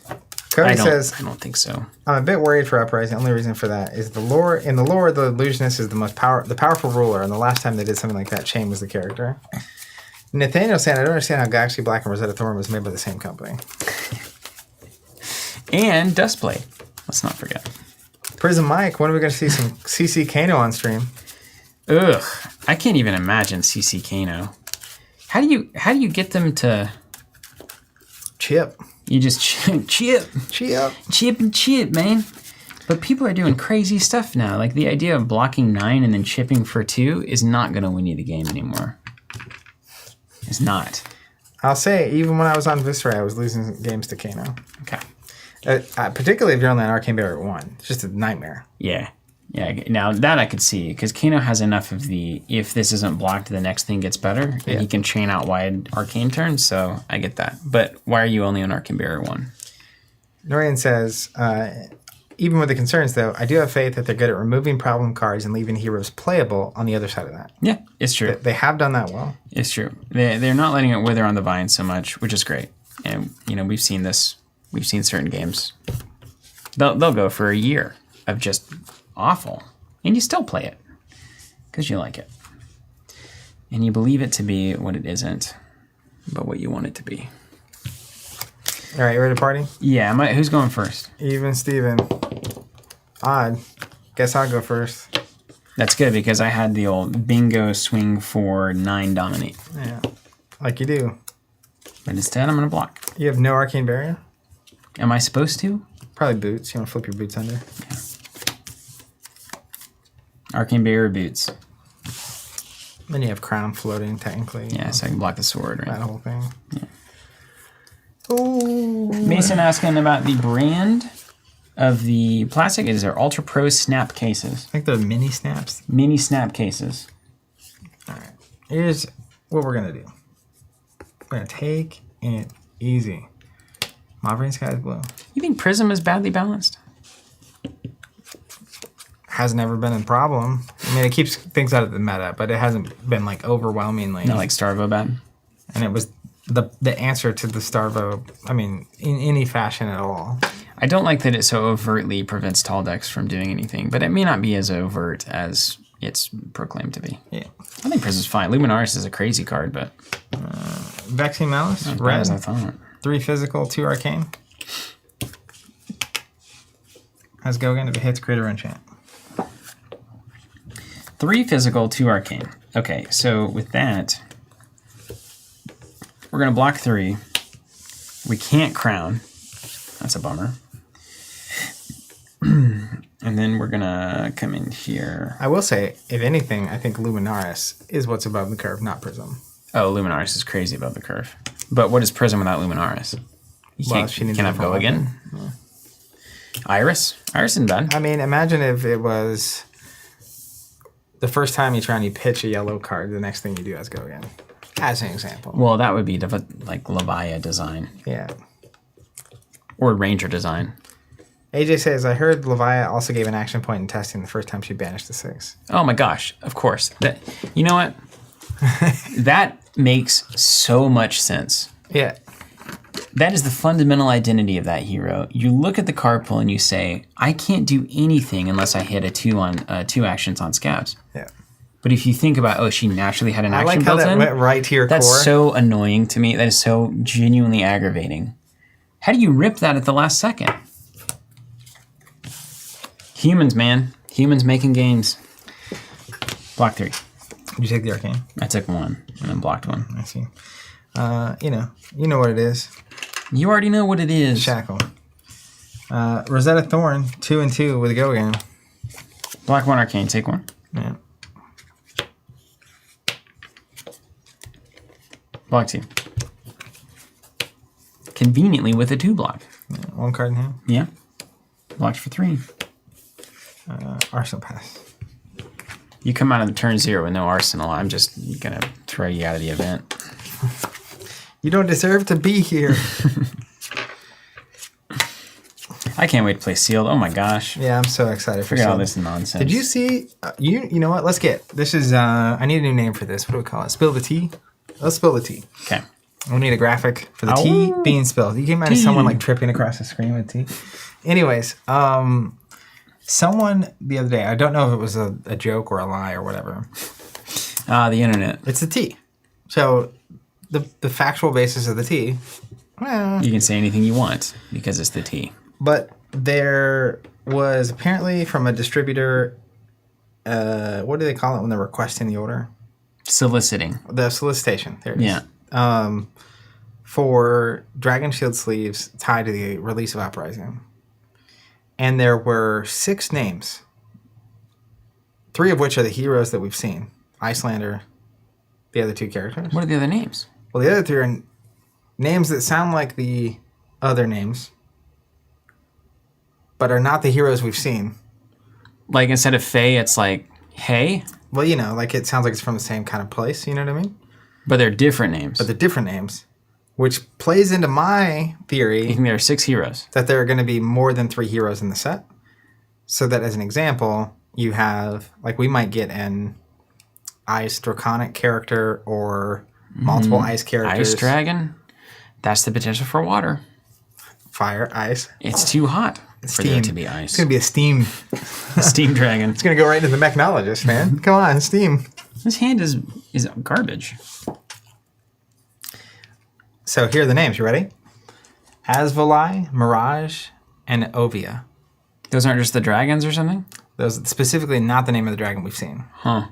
know. Cody says, I don't think so. I'm a bit worried for Uprising. The only reason for that is the lore. In the lore, the illusionist is the powerful ruler, and the last time they did something like that, Chain was the character. Nathaniel saying, I don't understand how Galaxy Black and Rosetta Thorn was made by the same company. And Dustblade. Let's not forget. Prism Mike, when are we going to see some CC Kano on stream? Ugh, I can't even imagine CC Kano. How do you get them to chip? You just chip and chip, man. But people are doing crazy stuff now. Like the idea of blocking 9 and then chipping for 2 is not going to win you the game anymore. It's not. I'll say, even when I was on Viscera, I was losing games to Kano. Okay. Particularly if you're on that Arcane Barrier 1. It's just a nightmare. Yeah. Now, that I could see, because Kano has enough of the, if this isn't blocked, the next thing gets better, and he can chain out wide Arcane turns, so I get that. But why are you only on Arcane Barrier 1? Norian says, even with the concerns, though, I do have faith that they're good at removing problem cards and leaving heroes playable on the other side of that. Yeah, it's true. They have done that well. It's true. They're not letting it wither on the vine so much, which is great. And, we've seen this. We've seen certain games. They'll go for a year of just awful. And you still play it. Because you like it. And you believe it to be what it isn't, but what you want it to be. All right, you ready to party? Yeah, who's going first? Even Steven. Odd. Guess I'll go first. That's good, because I had the old bingo swing for 9 dominate. Yeah, like you do. But instead, I'm going to block. You have no Arcane Barrier? Am I supposed to? Probably boots. You want to flip your boots under? Yeah. Arcane Barrier boots. Then you have crown floating, technically. Yeah, so I can block the sword, right? That whole thing. Yeah. Ooh. Mason asking about the brand of the plastic. Is there Ultra Pro snap cases? I think they're mini snaps. Mini snap cases. All right. Here's what we're going to do. We're going to take it easy. Mauverine's Sky is blue. You think Prism is badly balanced? Has never been a problem. I mean, it keeps things out of the meta, but it hasn't been like overwhelmingly. Not like Starvo bad. And it was the answer to the Starvo. I mean, in any fashion at all. I don't like that it so overtly prevents tall decks from doing anything, but it may not be as overt as it's proclaimed to be. Yeah, I think Prism's fine. Luminaris is a crazy card, but Vexing Malice, not as bad red, as I thought. 3 physical, 2 arcane. Has go again if it hits creator enchant. 3 physical, 2 arcane. Okay, so with that, we're going to block 3. We can't crown. That's a bummer. And then we're going to come in here. I will say, if anything, I think Luminaris is what's above the curve, not Prism. Oh, Luminaris is crazy above the curve. But what is Prism without Luminaris? You can't have go again? Yeah. Iris? Iris isn't bad. I mean, imagine if it was the first time you try and you pitch a yellow card, the next thing you do is go again. As an example. Well, that would be like Levia design. Yeah. Or Ranger design. AJ says, I heard Levia also gave an action point in testing the first time she banished the 6. Oh my gosh, of course. You know what? That makes so much sense. Yeah. That is the fundamental identity of that hero. You look at the card pool and you say, I can't do anything unless I hit a 2 actions on scabs. Yeah. But if you think about, she naturally had an action like how built that in. went right to your That's core. so annoying to me. That is so genuinely aggravating. How do you rip that at the last second? Humans, man. Humans making games. Block 3. You take the arcane. I took 1 and then blocked 1. I see. You know what it is. You already know what it is. Shackle. Rosetta Thorn, 2 and 2 with a go again. Block 1 arcane, take 1. Yeah. Block 2. Conveniently with a 2 block. Yeah, 1 card in hand. Yeah. Blocked for 3. Arsenal pass. You come out of the turn 0 with no arsenal, I'm just gonna throw you out of the event. You don't deserve to be here. I can't wait to play sealed. Oh my gosh. Yeah, I'm so excited for Forget all Sealed. this nonsense. Did you see? You know what? Let's get. This is. I need a new name for this. What do we call it? Spill the tea. Let's spill the tea. Okay. We need a graphic for the tea being spilled. You can imagine someone like tripping across the screen with tea. Anyways, someone the other day. I don't know if it was a joke or a lie or whatever. The internet. It's the tea. So the factual basis of the tea. You can say anything you want because it's the tea. But there was apparently from a distributor, what do they call it when they're requesting the order? Soliciting. The solicitation. There it is. Yeah. For Dragon Shield sleeves tied to the release of Uprising. And there were 6 names, 3 of which are the heroes that we've seen. Icelander, the other 2 characters. What are the other names? Well, the other 3 are names that sound like the other names, but are not the heroes we've seen. Like instead of Faye, it's like Hey? Well, like it sounds like it's from the same kind of place, you know what I mean? But they're different names. But they're different names, which plays into my theory You think there are 6 heroes. that there are going to be more than 3 heroes in the set. So that as an example, you have, like we might get an ice draconic character or multiple ice characters. Ice dragon? That's the potential for water. Fire, ice. It's too hot for there to be It's ice. going to be a steam. Steam dragon. It's going to go right into the mechnologist, man. Come on, steam. This hand is garbage. So here are the names. You ready? Asvolai, Mirage, and Ovia. Those aren't just the dragons or something? Those specifically not the name of the dragon we've seen. Huh.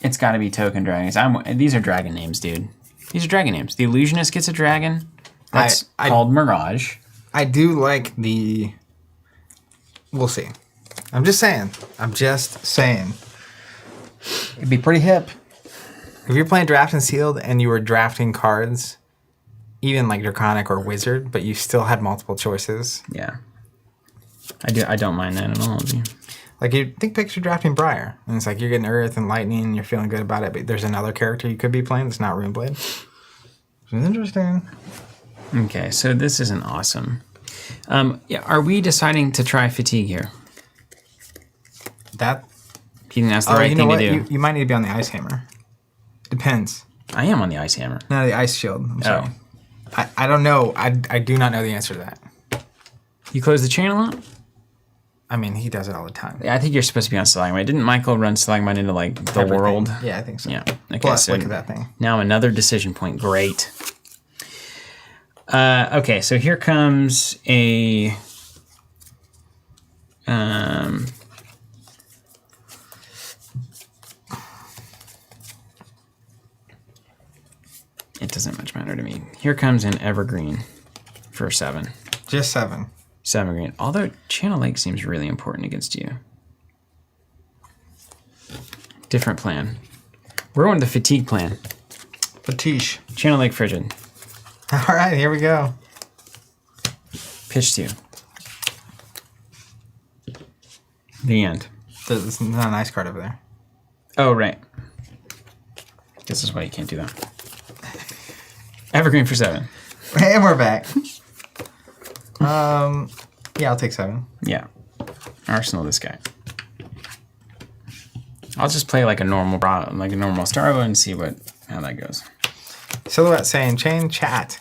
It's got to be token dragons. These are dragon names, dude. These are dragon names. The Illusionist gets a dragon. That's called Mirage. I do like the... We'll see. I'm just saying. It'd be pretty hip. If you're playing Draft and Sealed and you were drafting cards, even like Draconic or Wizard, but you still had multiple choices. Yeah. I don't mind that at all. Like you picture drafting Briar, and it's like you're getting Earth and Lightning, and you're feeling good about it, but there's another character you could be playing that's not Runeblade. It's interesting. Okay, so this isn't awesome. Are we deciding to try Fatigue here? Do you think that's the right thing to do? You might need to be on the Ice Hammer. Depends. I am on the Ice Hammer. No, the Ice Shield. I'm sorry. I don't know. I do not know the answer to that. You close the channel out? I mean, he does it all the time. Yeah, I think you're supposed to be on Stalagmite. Didn't Michael run Stalagmite into, like, the Everything. world? Yeah, I think so. Yeah. Okay, Plus, so look at that thing. now another decision point. Great. Okay, so here comes a... it doesn't much matter to me. Here comes an Evergreen for 7. Just 7. 7 green. Although Channel Lake seems really important against you. Different plan. We're going to the Fatigue plan. Fatiche. Channel Lake Frigid. All right, here we go. Pitch to you. The end. There's not a nice card over there. Oh, right. This is why you can't do that. Evergreen for 7. And we're back. Yeah, I'll take 7. Yeah. Arsenal this guy. I'll just play like a normal Starvo and see how that goes. Silhouette saying chain chat.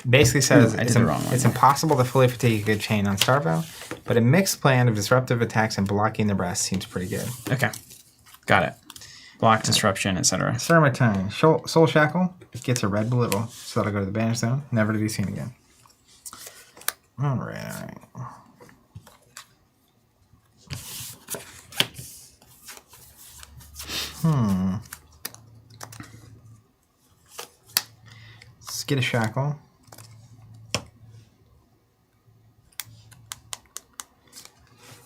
Basically says I did the wrong one. it's impossible to fully fatigue a good chain on Starvo, but a mixed plan of disruptive attacks and blocking the rest seems pretty good. Okay. Got it. Block, disruption, etc. Start my turn. Soul Shackle gets a red belittle, so that'll go to the banish zone, never to be seen again. All right. Let's get a shackle.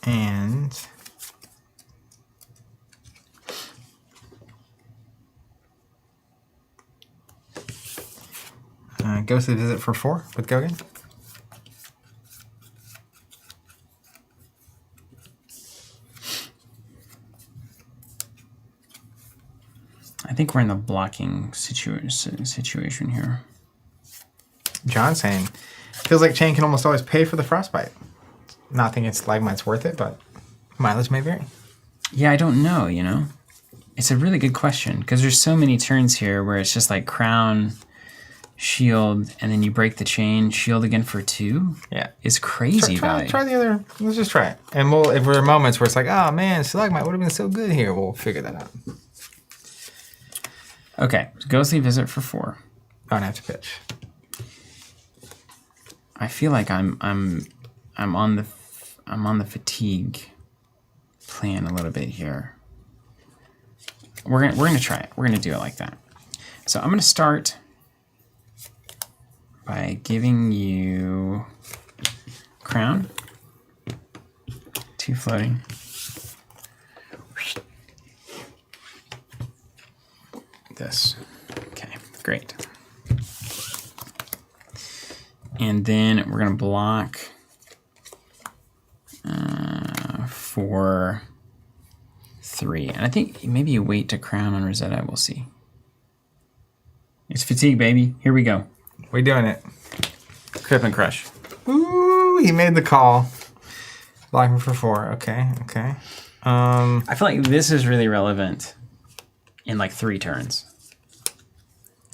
And ghostly visit for 4 with Gogan. I think we're in the blocking situation here. John saying, feels like chain can almost always pay for the frostbite. Not thinking Stalagmite's worth it, but mileage may vary. Yeah, I don't know, you know? It's a really good question, because there's so many turns here where it's just like crown, shield, and then you break the chain, shield again for 2. Yeah. It's crazy value. Try the other, let's just try it. And if there are moments where it's like, oh man, Stalagmite would have been so good here, we'll figure that out. Okay, ghostly visit for 4. I don't have to pitch. I feel like I'm on the fatigue plan a little bit here. We're gonna try it. We're gonna do it like that. So I'm gonna start by giving you crown, 2 floating. This. Okay, great. And then we're gonna block for 3. And I think maybe you wait to crown on Rosetta, we'll see. It's fatigue, baby. Here we go. We doing it. Crip and crush. Ooh, he made the call. Blocking for 4. Okay. I feel like this is really relevant in like 3 turns.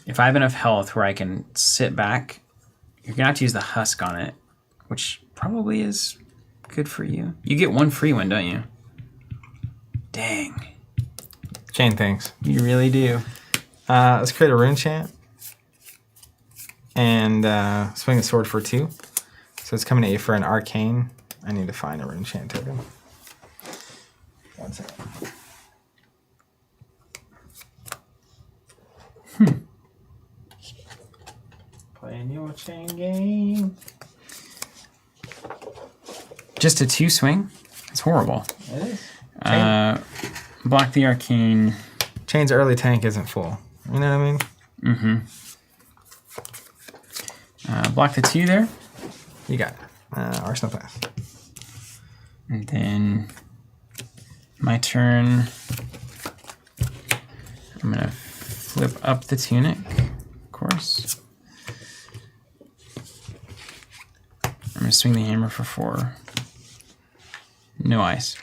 If I have enough health where I can sit back, you're gonna have to use the husk on it, which probably is good for you. You get 1 free one, don't you? Dang. Chain things. You really do. Let's create a rune chant. And swing the sword for 2. So it's coming at you for an arcane. I need to find a rune chant token. 1 second. Playing your chain game. Just a 2 swing? It's horrible. It is. Block the arcane. Chain's early tank isn't full. You know what I mean? Mm-hmm. Block the 2 there. You got it. Arsenal pass. And then my turn. I'm going to flip up the tunic, of course. I'm going to swing the hammer for 4. No ice.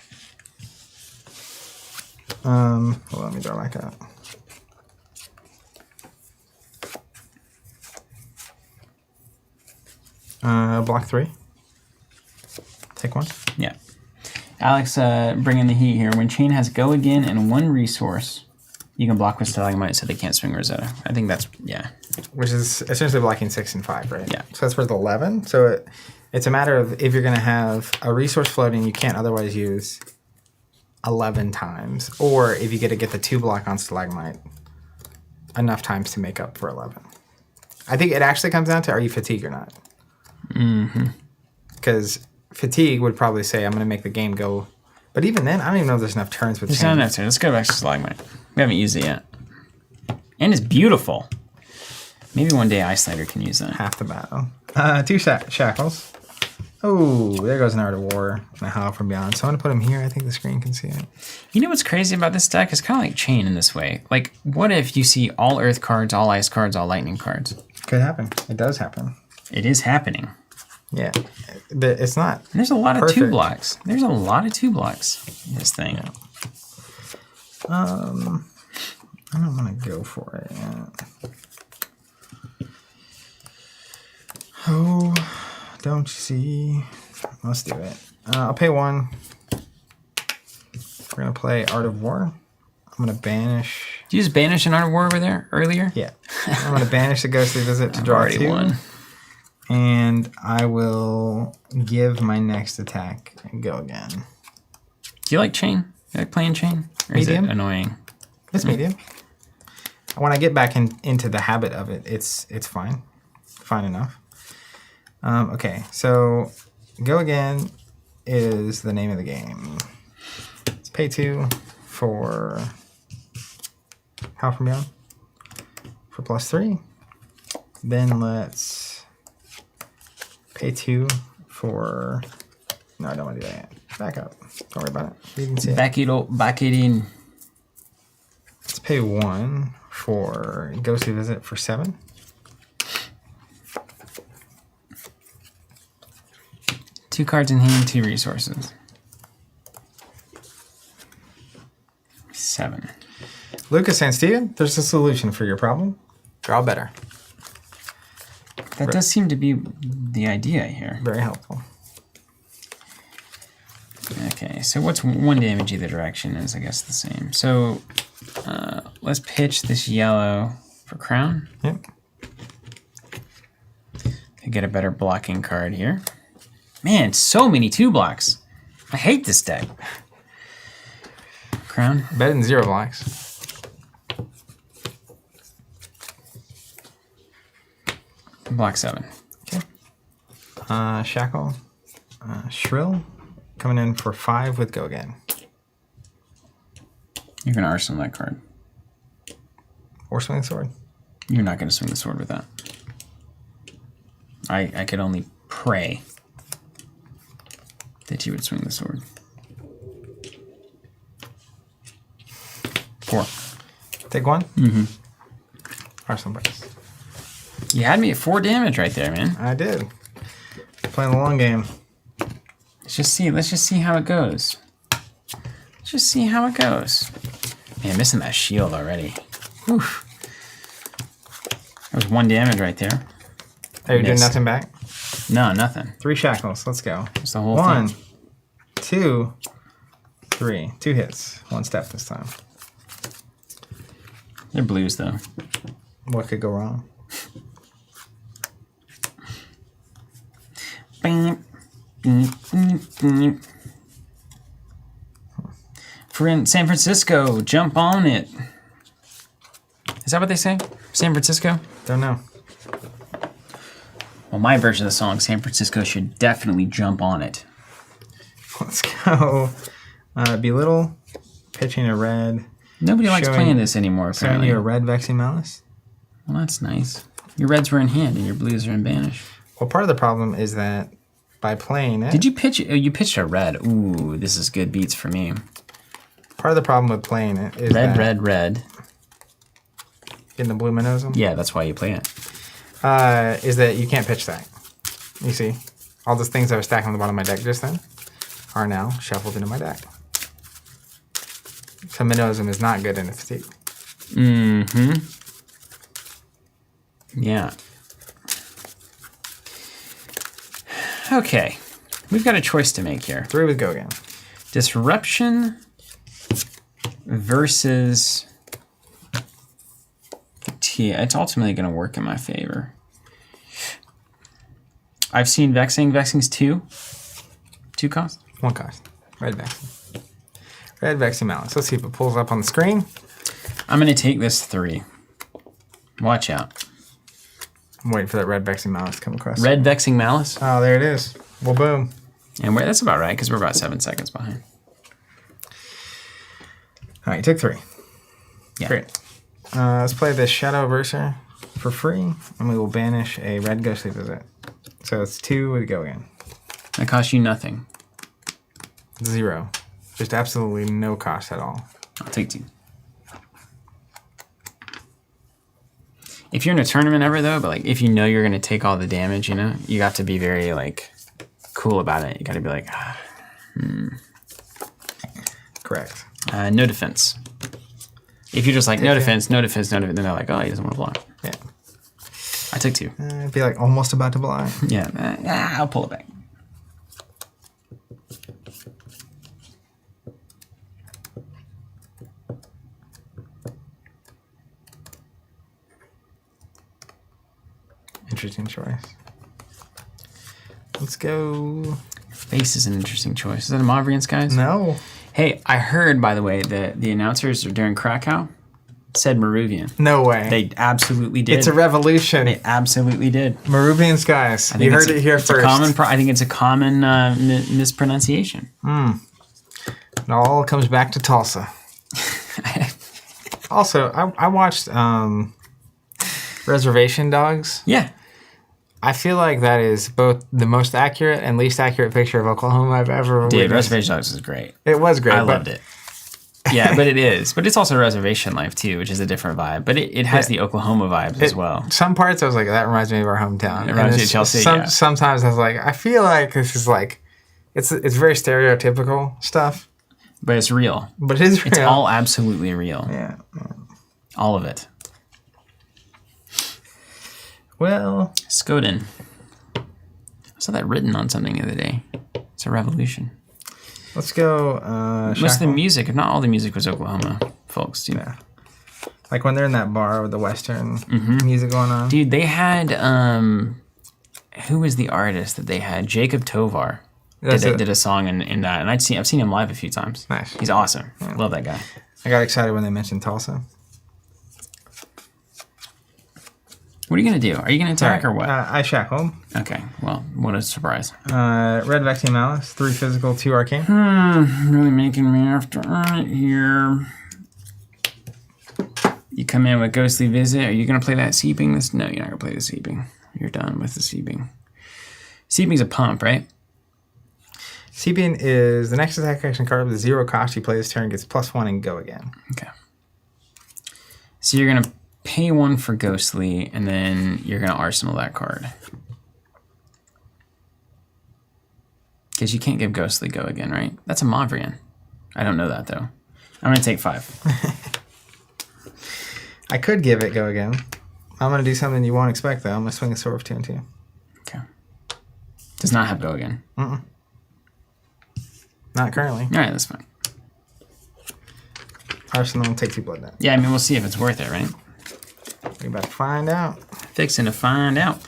Well, let me draw back up. Block 3. Take 1. Yeah. Alex, bring in the heat here. When chain has go again and 1 resource, you can block with Stalagmite so they can't swing Rosetta. I think that's, yeah. Which is essentially blocking 6 and 5, right? Yeah. So that's worth 11. So it's a matter of if you're going to have a resource floating you can't otherwise use 11 times, or if you get to get the 2 block on Stalagmite enough times to make up for 11. I think it actually comes down to are you fatigued or not. Mm-hmm. Because fatigue would probably say I'm going to make the game go. But even then, I don't even know if there's enough turns with There's not enough turns. Let's go back to Stalagmite. We haven't used it yet. And it's beautiful. Maybe one day Ice Slider can use that. Half the battle. 2 shackles. Oh, there goes an Art of War and a Howl from Beyond. So I'm going to put him here. I think the screen can see it. You know what's crazy about this deck? It's kind of like Chain in this way. Like, what if you see all Earth cards, all Ice cards, all Lightning cards? Could happen. It does happen. It is happening. Yeah, but it's not. And there's a lot perfect. of 2 blocks. There's a lot of 2 blocks in this thing. Yeah. I don't want to go for it yet. Oh, don't you see? Let's do it. I'll pay 1. We're going to play Art of War. I'm going to banish. Did you just banish an Art of War over there earlier? Yeah. I'm going to banish the Ghostly Visit to draw 2. Won. And I will give my next attack and go again. Do you like Chain? You like playing Chain? Or Medium. is it annoying? It's medium. When I get back into the habit of it, it's fine. Fine enough. Okay, so go again is the name of the game. Let's pay 2 for Howl from Beyond for +3. Then let's pay 2 for... No, I don't want to do that yet. Back up. Don't worry about it. You can see Back it in. Let's pay 1 for Ghostly Visit for 7. Two cards in hand, 2 resources. 7. Lucas and Steven, there's a solution for your problem. Draw better. That does seem to be the idea here. Very helpful. Okay, so what's 1 damage either direction is, I guess, the same. So let's pitch this yellow for Crown. Yep. To get a better blocking card here. Man, so many 2 blocks. I hate this deck. Crown. Better than 0 blocks. Block 7. Okay. Shackle. Shrill. Coming in for 5 with Go Again. You're going to arsenal that card. Or Swing Sword. You're not going to swing the sword with that. I could only pray that you would swing the sword. 4. Take 1. Mm-hmm. Arsenal Brace. You had me at 4 damage right there, man. I did. Playing the long game. Let's just see how it goes. Let's just see how it goes. Man, missing that shield already. Oof. That was 1 damage right there. Are you doing Missed. nothing back? No, nothing. 3 shackles. Let's go. It's the whole 1, thing. 2, 3. 2 hits. 1 step this time. They're blues, though. What could go wrong? For in San Francisco, jump on it. Is that what they say? San Francisco? Don't know. Well, my version of the song, San Francisco should definitely jump on it. Let's go. Belittle. Pitching a red. Nobody likes Showing- playing this anymore, Showing apparently. you a red Vexing Malice. Well, that's nice. Your reds were in hand and your blues are in banish. Well, part of the problem is that by playing it... Did you pitch? Oh, you pitched a red. Ooh, this is good beats for me. Part of the problem with playing it is Red, that... red. In the blue Minnows, Yeah, that's why you play it. is that you can't pitch stack. You see? All those things that were stacked on the bottom of my deck just then are now shuffled into my deck. So Minnowism is not good in its fatigue. Mm-hmm. Yeah. Okay. We've got a choice to make here. 3 with Go Again. Disruption versus T. It's ultimately going to work in my favor. I've seen Vexing. Vexing's 2. 2 cost. 1 cost. Red Vexing. Red Vexing Malice. Let's see if it pulls up on the screen. I'm going to take this 3. Watch out. I'm waiting for that Red Vexing Malice to come across. Red Vexing Malice. Oh, there it is. Well, boom. And that's about right, because we're about 7 seconds behind. All right, you took 3. Yeah. Great. Let's play this Shadow Verser for free, and we will banish a red Ghostly Visit. So it's 2 with Go Again. That costs you nothing. 0. Just absolutely no cost at all. I'll take 2. If you're in a tournament ever, though, but like if you know you're going to take all the damage, you know, you got to be very like cool about it. You got to be like, Correct. No defense. If you're just like, no defense, no defense, no defense, then they're like, oh, he doesn't want to block. Yeah. I took 2. I'd be like almost about to block. Yeah, I'll pull it back. Interesting choice. Let's go. Face is an interesting choice. Is that a Mavrians, guys? No. Hey, I heard, by the way, that the announcers during Krakow said Maruvian. No way. They absolutely did. It's a revolution. They absolutely did. Maruvian skies. You heard it here first. I think it's a common mispronunciation. It all comes back to Tulsa. Also, I watched Reservation Dogs. Yeah. I feel like that is both the most accurate and least accurate picture of Oklahoma I've ever witnessed. Reservation Dogs is great. It was great. I loved it. Yeah, but it is. But it's also reservation life, too, which is a different vibe. But it has the Oklahoma vibes as well. Some parts I was like, that reminds me of our hometown. It reminds me of Chelsea, Sometimes I was like, I feel like this is like, it's very stereotypical stuff. But it's real. But it is real. It's all absolutely real. Yeah. All of it. Well, Skoden. I saw that written on something the other day. It's a revolution. Let's go. Most of the music, if not all the music, was Oklahoma folks, too. Yeah. Like when they're in that bar with the Western music going on. Dude, they had, who was the artist that they had? Jacob Tovar did a song in that. And I've seen him live a few times. Nice. He's awesome. Yeah. Love that guy. I got excited when they mentioned Tulsa. What are you going to do? Are you going to attack or what? I shackle. Okay. Well, what a surprise. Red Vexian Malice, 3 physical, 2 arcane. Really making me have to earn it here. You come in with Ghostly Visit. Are you going to play that Seeping? No, you're not going to play the Seeping. You're done with the Seeping. Seeping's a pump, right? Seeping is the next attack action card with 0 cost. You play this turn, gets +1 and go again. Okay. So you're going to pay 1 for Ghostly, and then you're going to arsenal that card. Because you can't give Ghostly go again, right? That's a Mavrian. I don't know that, though. I'm going to take 5. I could give it go again. I'm going to do something you won't expect, though. I'm going to swing a sword of 2 and 2. Okay. Does not have go again. Not currently. All right, that's fine. Arsenal, take 2 blood now. Yeah, I mean, we'll see if it's worth it, right? We're about to find out. Fixing to find out.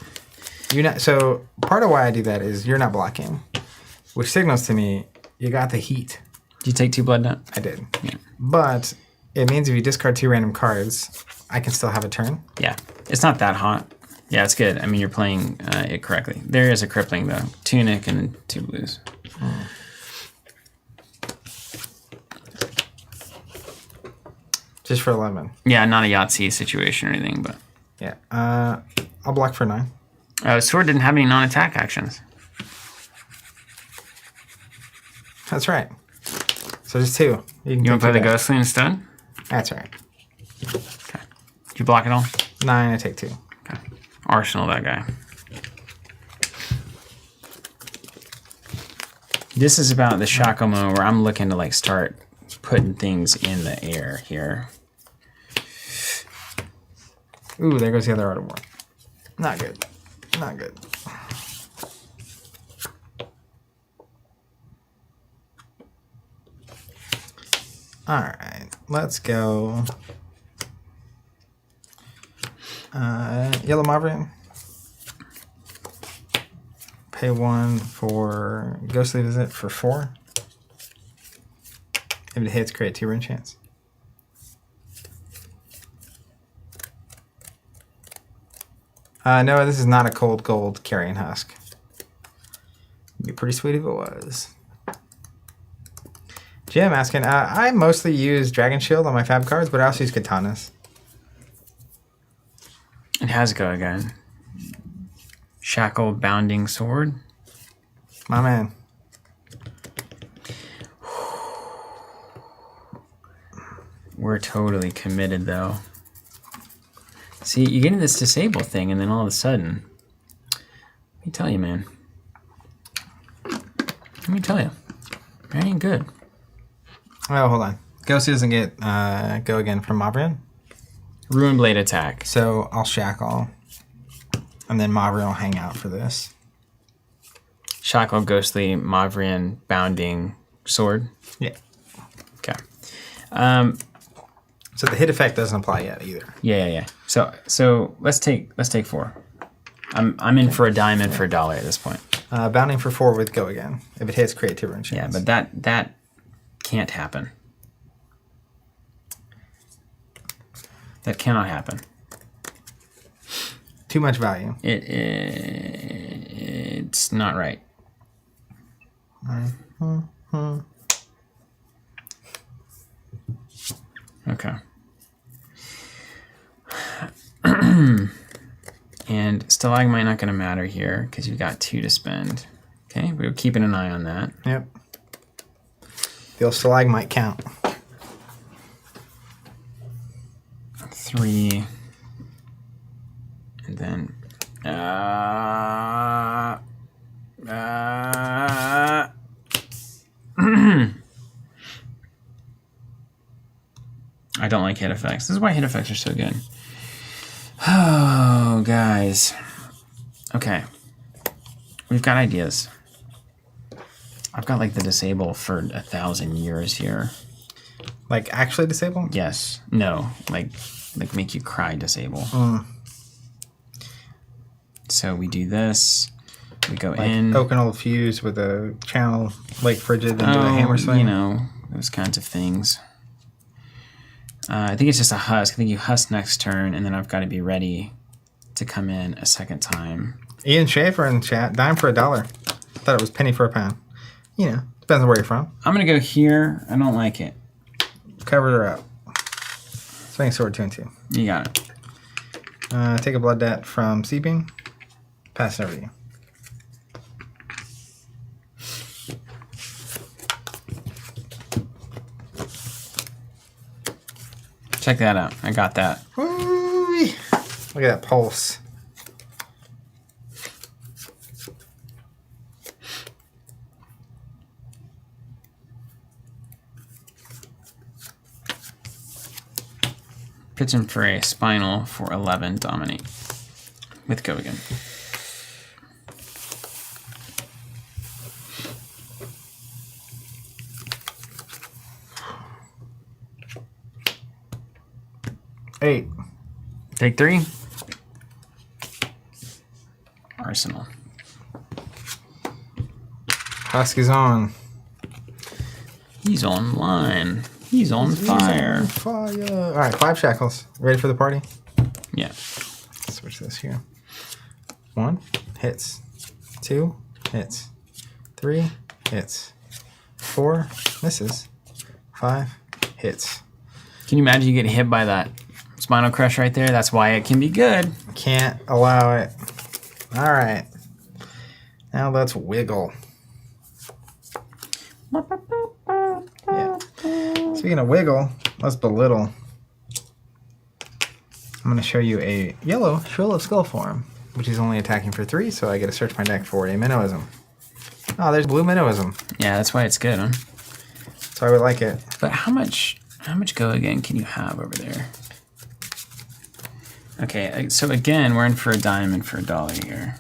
So part of why I do that is you're not blocking, which signals to me you got the heat. Did you take 2 blood now? I did. Yeah. But it means if you discard 2 random cards, I can still have a turn. Yeah. It's not that hot. Yeah, it's good. I mean, you're playing it correctly. There is a crippling, though. Tunic and 2 blues. Just for 11. Yeah, not a Yahtzee situation or anything, but... Yeah. I'll block for 9. Sword didn't have any non-attack actions. That's right. So just 2. You want to play the Ghostly instead? That's right. Okay. Did you block it all? 9, I take 2. Okay. Arsenal that guy. This is about the Shakomo where I'm looking to like start putting things in the air here. Ooh, there goes the other Art of War. Not good. Not good. All right, let's go. Yellow Maverick. Pay 1 for Ghostly Visit for 4. If it hits, create 2 rune chance. No, this is not a cold gold carrion husk. It'd be pretty sweet if it was. Jim asking, I mostly use Dragon Shield on my fab cards, but I also use katanas. It has go again. Shackle Bounding Sword. My man. We're totally committed, though. See, you get into this disable thing, and then all of a sudden, let me tell you, man. Let me tell you, that ain't good. Oh, hold on. Ghost doesn't get go again from Mavrian. Ruin Blade attack. So I'll Shackle. And then Mavrian will hang out for this. Shackle, Ghostly, Mavrian, Bounding, Sword. Yeah. Okay. So the hit effect doesn't apply yet either. Yeah. So let's take 4. I'm in for a dime and for $1 at this point. Bounding for 4 with go again. If it hits, create 2 rune chains. Yeah, but that can't happen. That cannot happen. Too much value. It's not right. Okay. And Stalagmite not going to matter here because you've got 2 to spend. Okay, we're keeping an eye on that. Yep. The old Stalagmite count. 3. And then... I don't like hit effects. This is why hit effects are so good. Oh, guys. Okay. We've got ideas. I've got like the disable for 1,000 years here. Like actually disable? Yes. No. Like make you cry disable. So we do this. We go like in. Oak and Old Fuse with a channel like frigid and do a hammer swing. You know, those kinds of things. I think it's just a husk. I think you husk next turn, and then I've got to be ready to come in a second time. Ian Schaefer in the chat, dime for $1. I thought it was penny for a pound. You know, depends on where you're from. I'm going to go here. I don't like it. Covered her up. Swing sword 2 and 2. You got it. Take a blood debt from Seeping. Pass it over to you. Check that out. I got that. Woo-wee. Look at that pulse. Pitching for a spinal for 11 dominate with go again. Eight. Take 3. Arsenal. Husky's on. He's online. He's on fire. Fire. All right, 5 shackles. Ready for the party? Yeah. Switch this here. 1 hits. 2 hits. 3 hits. 4 misses. 5 hits. Can you imagine you get hit by that spinal crush right there? That's why it can be good. Can't allow it. All right. Now let's wiggle. Yeah. Speaking of wiggle, let's belittle. I'm going to show you a yellow Shrill of Skull form, which is only attacking for 3, so I get to search my deck for a Minnowism. Oh, there's blue Minnowism. Yeah, that's why it's good, huh? So I would like it. But how much go again can you have over there? Okay, so again, we're in for a dime and for $1 here.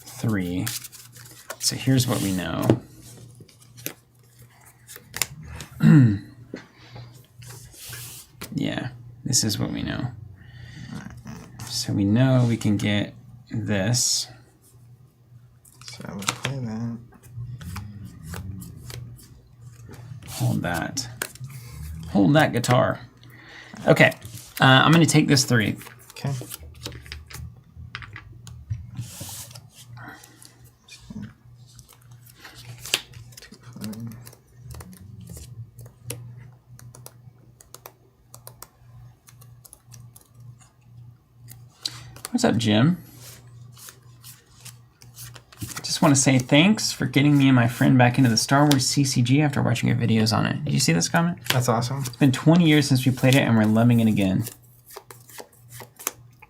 3. So here's what we know. Yeah, this is what we know. So we know we can get this. So I would play that. Hold that. Hold that guitar. Okay, I'm going to take this 3. Okay. What's up, Jim? Just just want to say thanks for getting me and my friend back into the Star Wars CCG after watching your videos on it. Did you see this comment? That's awesome. It's been 20 years since we played it, and we're loving it again.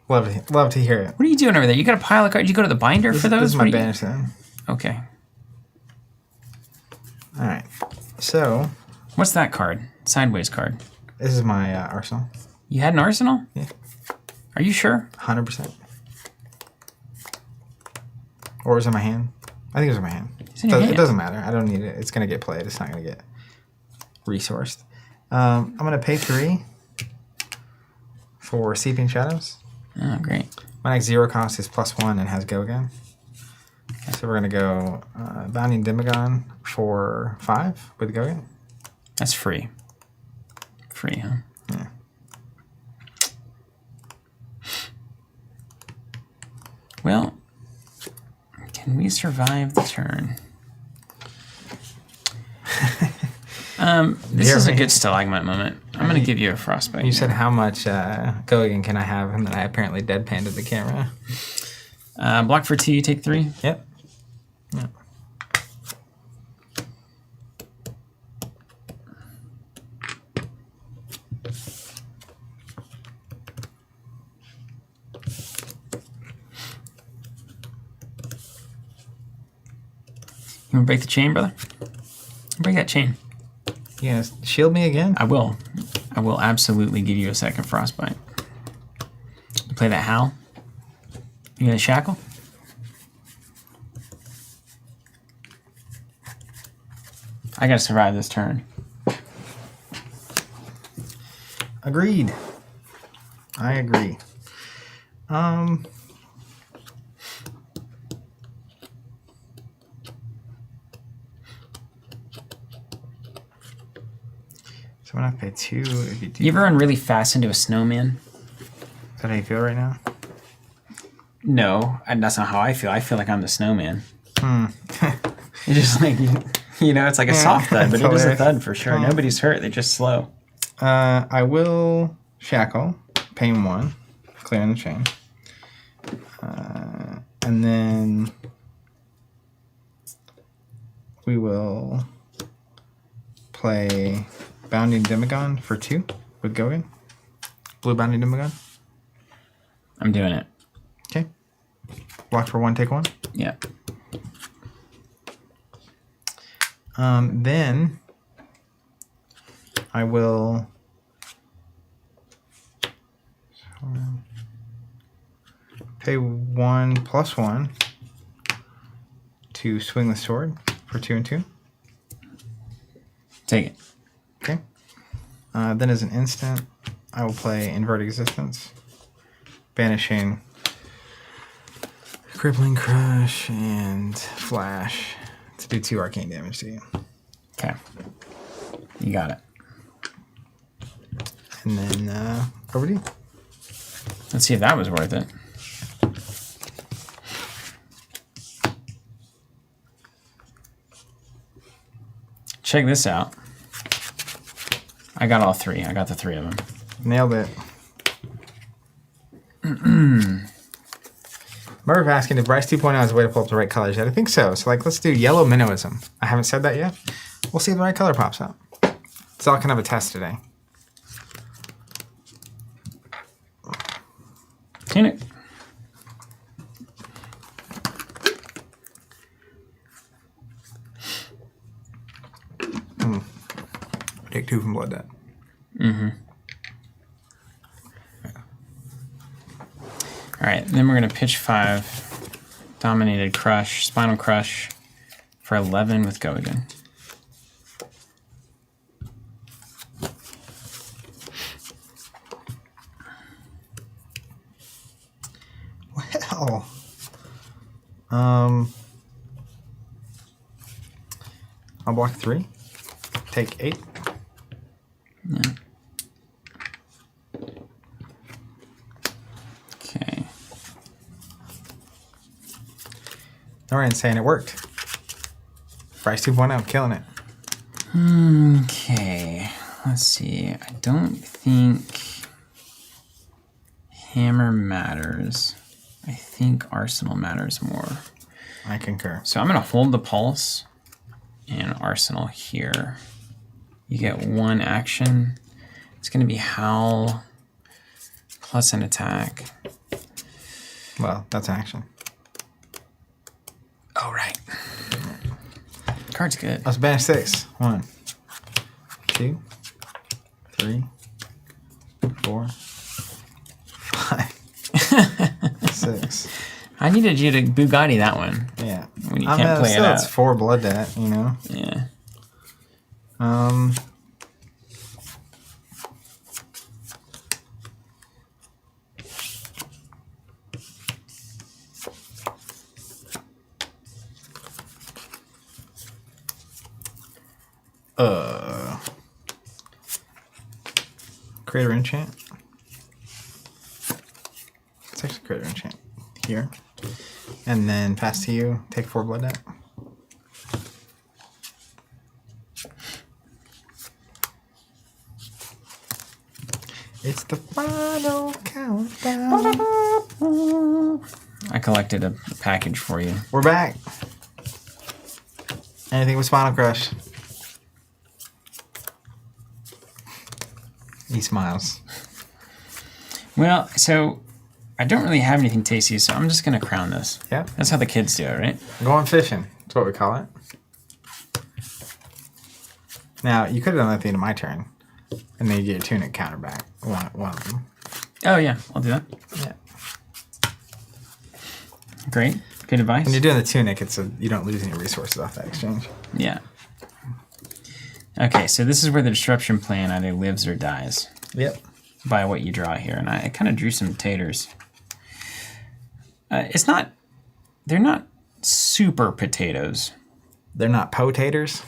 Love to hear it. What are you doing over there? You got a pile of cards. Did you go to the binder for those? This is my banish then. Okay. All right. So. What's that card? Sideways card. This is my arsenal. You had an arsenal? Yeah. Are you sure? 100%. Or was it in my hand? I think it was in my hand. It doesn't matter. I don't need it. It's going to get played. It's not going to get resourced. I'm going to pay 3 for Seeping Shadows. Oh, great. My next 0 cost is +1 and has go again. So we're going to go Bounding Demagon for 5 with go again. That's free. Free, huh? Yeah. Well, can we survive the turn? This is a good stalagmite moment. I'm going to give you a frostbite. You said how much go again can I have, and then I apparently deadpanned the camera. Block for 2, you take 3? Yep. Yep. You want to break the chain, brother? Break that chain. You gonna shield me again? I will. I will absolutely give you a second frostbite. You play that howl? You gonna shackle? I gotta survive this turn. Agreed. I agree. So when I pay 2, it'd be 2. You ever run really fast into a snowman? Is that how you feel right now? No, that's not how I feel. I feel like I'm the snowman. It's just like, you know, it's like a soft thud, but it is a thud for sure. Nobody's hurt. They're just slow. I will shackle, pain 1, clearing the chain. And then we will play Bounding Demagon for 2 with Gogan. Blue Bounding Demagon. I'm doing it. Okay. Block for 1, take 1. Yeah. Then I will pay 1 +1 to swing the sword for 2 and 2. Take it. Okay. Then as an instant, I will play Inverted Existence, banishing Crippling Crush and Flash to do 2 arcane damage to you. Okay. You got it. And then over to you. Let's see if that was worth it. Check this out. I got all 3. I got the 3 of them. Nailed it. Merv asking if Bryce 2.0 is a way to pull up the right colors yet. I think so. So like, let's do yellow minnowism. I haven't said that yet. We'll see if the right color pops up. It's all kind of a test today. Seen it. Take 2 from Blood Debt. All right, then we're going to pitch 5, Dominated Crush, Spinal Crush for 11 with Go again. Well, I'll block 3, take 8. Yeah. Okay. All right, saying it worked. Bryce 2.0, killing it. Okay, let's see. I don't think Hammer matters. I think Arsenal matters more. I concur. So I'm going to hold the pulse and arsenal here. You get one action. It's going to be howl plus an attack. Well, that's an action. Oh, right. Card's good. Let's banish 6. 1, 2, 3, 4, 5, 6. I needed you to Bugatti that one. Yeah. When you can't play it still, out. it's 4 blood debt, you know? Yeah. Create an enchant. Let's actually create an enchant here. And then pass to you, take 4 blood debt. It's the final countdown. I collected a package for you. We're back. Anything with Spinal Crush? He smiles. Well, so I don't really have anything tasty, so I'm just going to crown this. Yeah. That's how the kids do it, right? Going fishing. That's what we call it. Now, you could have done that at the end of my turn. And then you get your tunic counter back. One of them. Oh, yeah. I'll do that. Yeah. Great. Good advice. When you're doing the tunic, you don't lose any resources off that exchange. Yeah. Okay, so this is where the disruption plan either lives or dies. Yep. By what you draw here. And I kind of drew some taters. They're not super potatoes. They're not potators.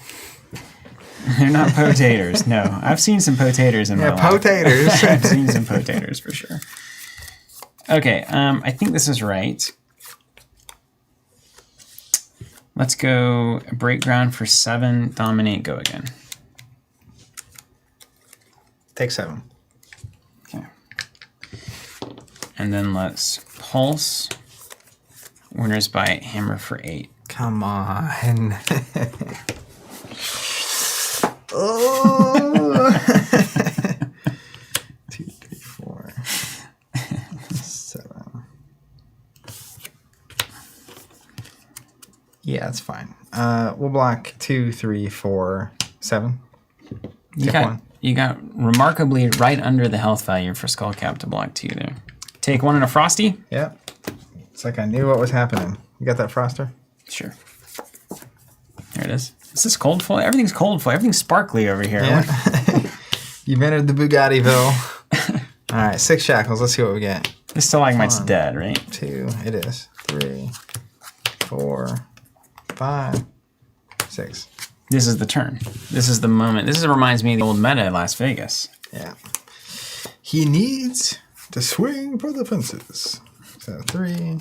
They're not potators, no. I've seen some potators in my life. Potators. I've seen some potators for sure. Okay, I think this is right. Let's go break ground for 7, dominate, go again. Take 7. Okay. And then let's pulse. Winners by hammer for 8. Come on. Oh. 2, 3, 4, 7. Yeah, that's fine. We'll block 2, 3, 4, 7. You got remarkably right under the health value for Skullcap to block 2 there. Take 1 and a Frosty? Yep. It's like I knew what was happening. You got that Froster? Sure. There it is. Is this cold foil? Everything's cold foil. Everything's sparkly over here. Yeah. You've entered the Bugattiville. All right, 6 shackles. Let's see what we get. This stalagmite's dead, right? 2. It is. 3, 4, 5, 6. This is the turn. This is the moment. This reminds me of the old meta at Las Vegas. Yeah. He needs to swing for the fences. So 3.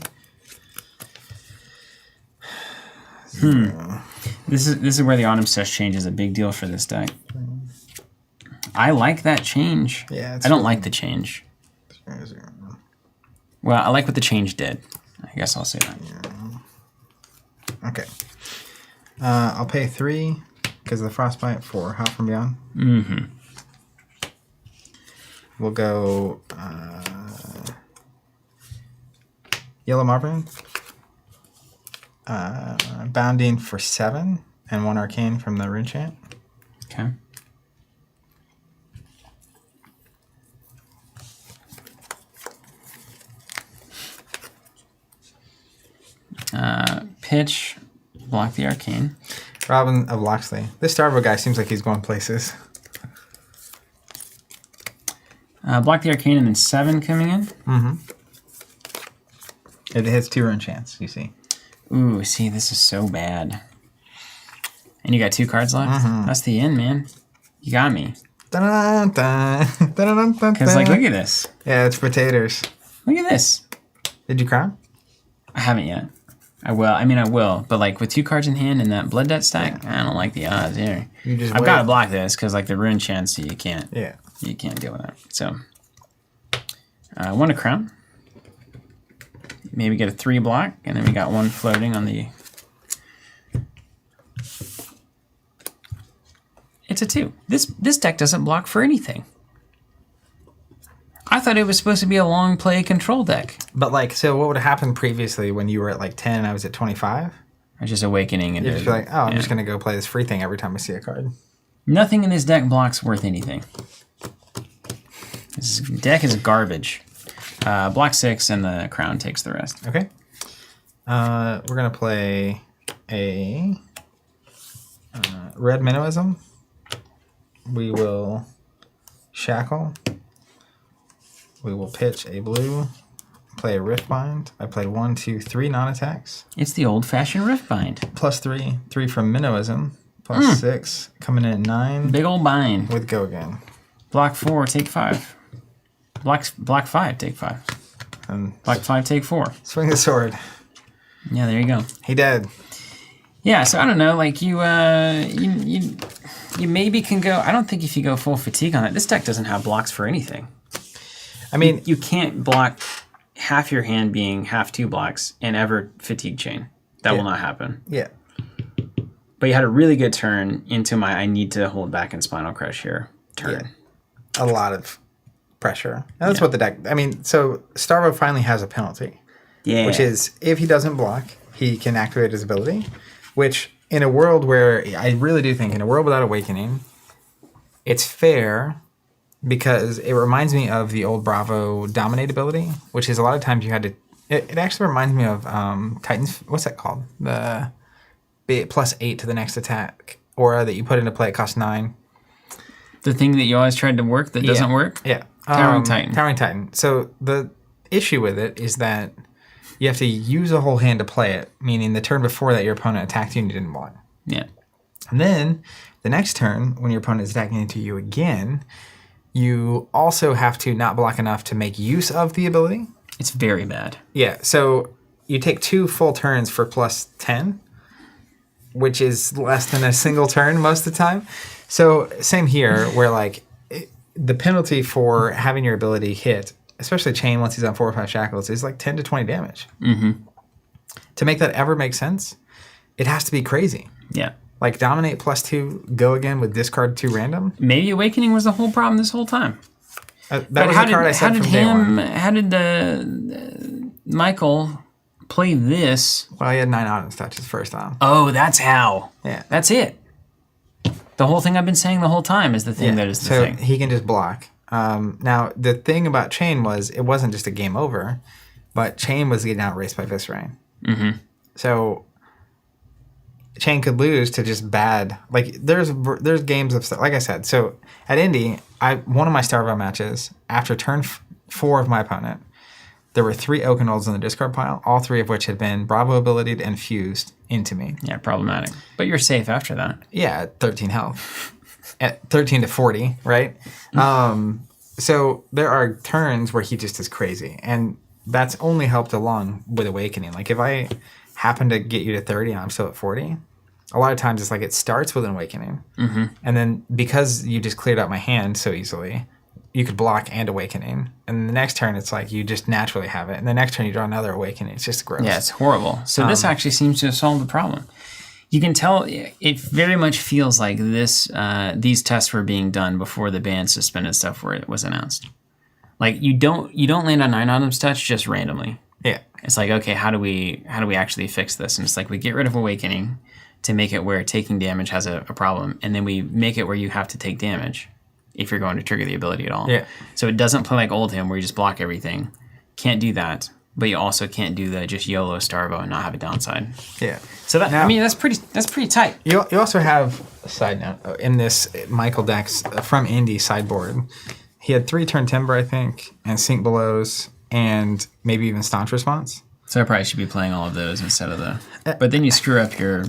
0. This is where the autumn sesh change is a big deal for this deck. I like that change. Yeah, I don't like the change. 0, 0. Well, I like what the change did. I guess I'll say that. Yeah. Okay. I'll pay 3 because of the frostbite for Hot from Beyond. Mm-hmm. We'll go Yellow Marvin. Bounding for 7 and 1 arcane from the rune chant. Okay. Pitch, block the arcane. Robin of Loxley. This Starvo guy seems like he's going places. Block the arcane and then 7 coming in. Mm-hmm. It hits 2 rune chants, you see. Ooh, see, this is so bad. And you got 2 cards left? Mm-hmm. That's the end, man. You got me. Because, like, look at this. Yeah, it's potatoes. Look at this. Did you crown? I haven't yet. I will. I mean, I will. But, like, with 2 cards in hand and that blood debt stack, I don't like the odds here. I've got to block this because, like, the rune chance, you can't. Yeah. You can't deal with that. So, I want to crown. Maybe get a 3 block, and then we got 1 floating on the It's a 2. This deck doesn't block for anything. I thought it was supposed to be a long play control deck. But like, so what would have happened previously when you were at like 10 and I was at 25? Or just awakening. And You'd just be like, oh, I'm just going to go play this free thing every time I see a card. Nothing in this deck blocks worth anything. This deck is garbage. Block 6 and the crown takes the rest. Okay. We're going to play a red minnowism. We will shackle. We will pitch a blue, play a Riftbind. I played 1, 2, 3 non-attacks. It's the old-fashioned Riftbind. +3, 3 from minnowism. +6, coming in at 9. Big old bind. With go again. Block 4, take 5. Block 5, take 5. And Block 5, take 4. swing the sword. Yeah, there you go. He dead. Yeah, so I don't know, like you maybe can go. I don't think if you go full fatigue on it, this deck doesn't have blocks for anything. I mean, You can't block half your hand being half 2 blocks and ever fatigue chain. That will not happen. yeah. But you had a really good turn into my I need to hold back and Spinal Crush here turn. A lot of pressure. And that's what the deck... I mean, so Starvo finally has a penalty. Yeah. Which is, if he doesn't block, he can activate his ability. Which, in a world where... I really do think, in a world without Awakening, it's fair... because it reminds me of the old Bravo Dominate ability, which is a lot of times you had to... It actually reminds me of Titan's... What's that called? The +8 to the next attack aura that you put into play. It costs 9. The thing that you always tried to work that doesn't work? Yeah. Towering Titan. Towering Titan. So the issue with it is that you have to use a whole hand to play it, meaning the turn before that your opponent attacked you and you didn't block. Yeah. And then the next turn, when your opponent is attacking into you again... you also have to not block enough to make use of the ability. It's very bad. Yeah, so you take 2 full turns for +10, which is less than a single turn most of the time. So same here, where like the penalty for having your ability hit, especially Chain once he's on 4 or 5 shackles, is like 10 to 20 damage. Mm-hmm. To make that ever make sense, it has to be crazy. Yeah. Like Dominate +2, go again with discard 2 random. Maybe Awakening was the whole problem this whole time. That was the card I said from day one. How did Michael play this? Well, he had 9 autumn touches first on. Oh, that's how. Yeah. That's it. The whole thing I've been saying the whole time is the thing that is the thing. So he can just block. Now, the thing about Chain was it wasn't just a game over, but Chain was getting outraced by Viscerain. Mm-hmm. So Chain could lose to just bad. Like, there's games of stuff. Like I said, so at Indy, one of my Starvo matches, after turn 4 of my opponent, there were 3 Oakenolds in the discard pile, all 3 of which had been Bravo abilitied and fused into me. Yeah, problematic. But you're safe after that. Yeah, at 13 health. At 13 to 40, right? So there are turns where he just is crazy. And that's only helped along with Awakening. Like, if I happen to get you to 30 and I'm still at 40, a lot of times it's like it starts with an Awakening. Mm-hmm. And then because you just cleared out my hand so easily, you could block and Awakening. And the next turn, it's like you just naturally have it. And the next turn, you draw another Awakening. It's just gross. Yeah, it's horrible. So this actually seems to have solved the problem. You can tell it very much feels like this. These tests were being done before the ban suspended stuff was announced. Like you don't land on 9 items touch just randomly. Yeah. It's like, okay, how do we actually fix this? And it's like we get rid of Awakening to make it where taking damage has a problem, and then we make it where you have to take damage if you're going to trigger the ability at all. Yeah. So it doesn't play like Oldhim where you just block everything. Can't do that. But you also can't do the just YOLO Starvo and not have a downside. Yeah. So that now, I mean that's pretty tight. You also have a side note in this Michael Dex from Indy sideboard. He had 3 turn timber, I think, and sink belows, and maybe even staunch response. So I probably should be playing all of those instead of the. But then you screw up your.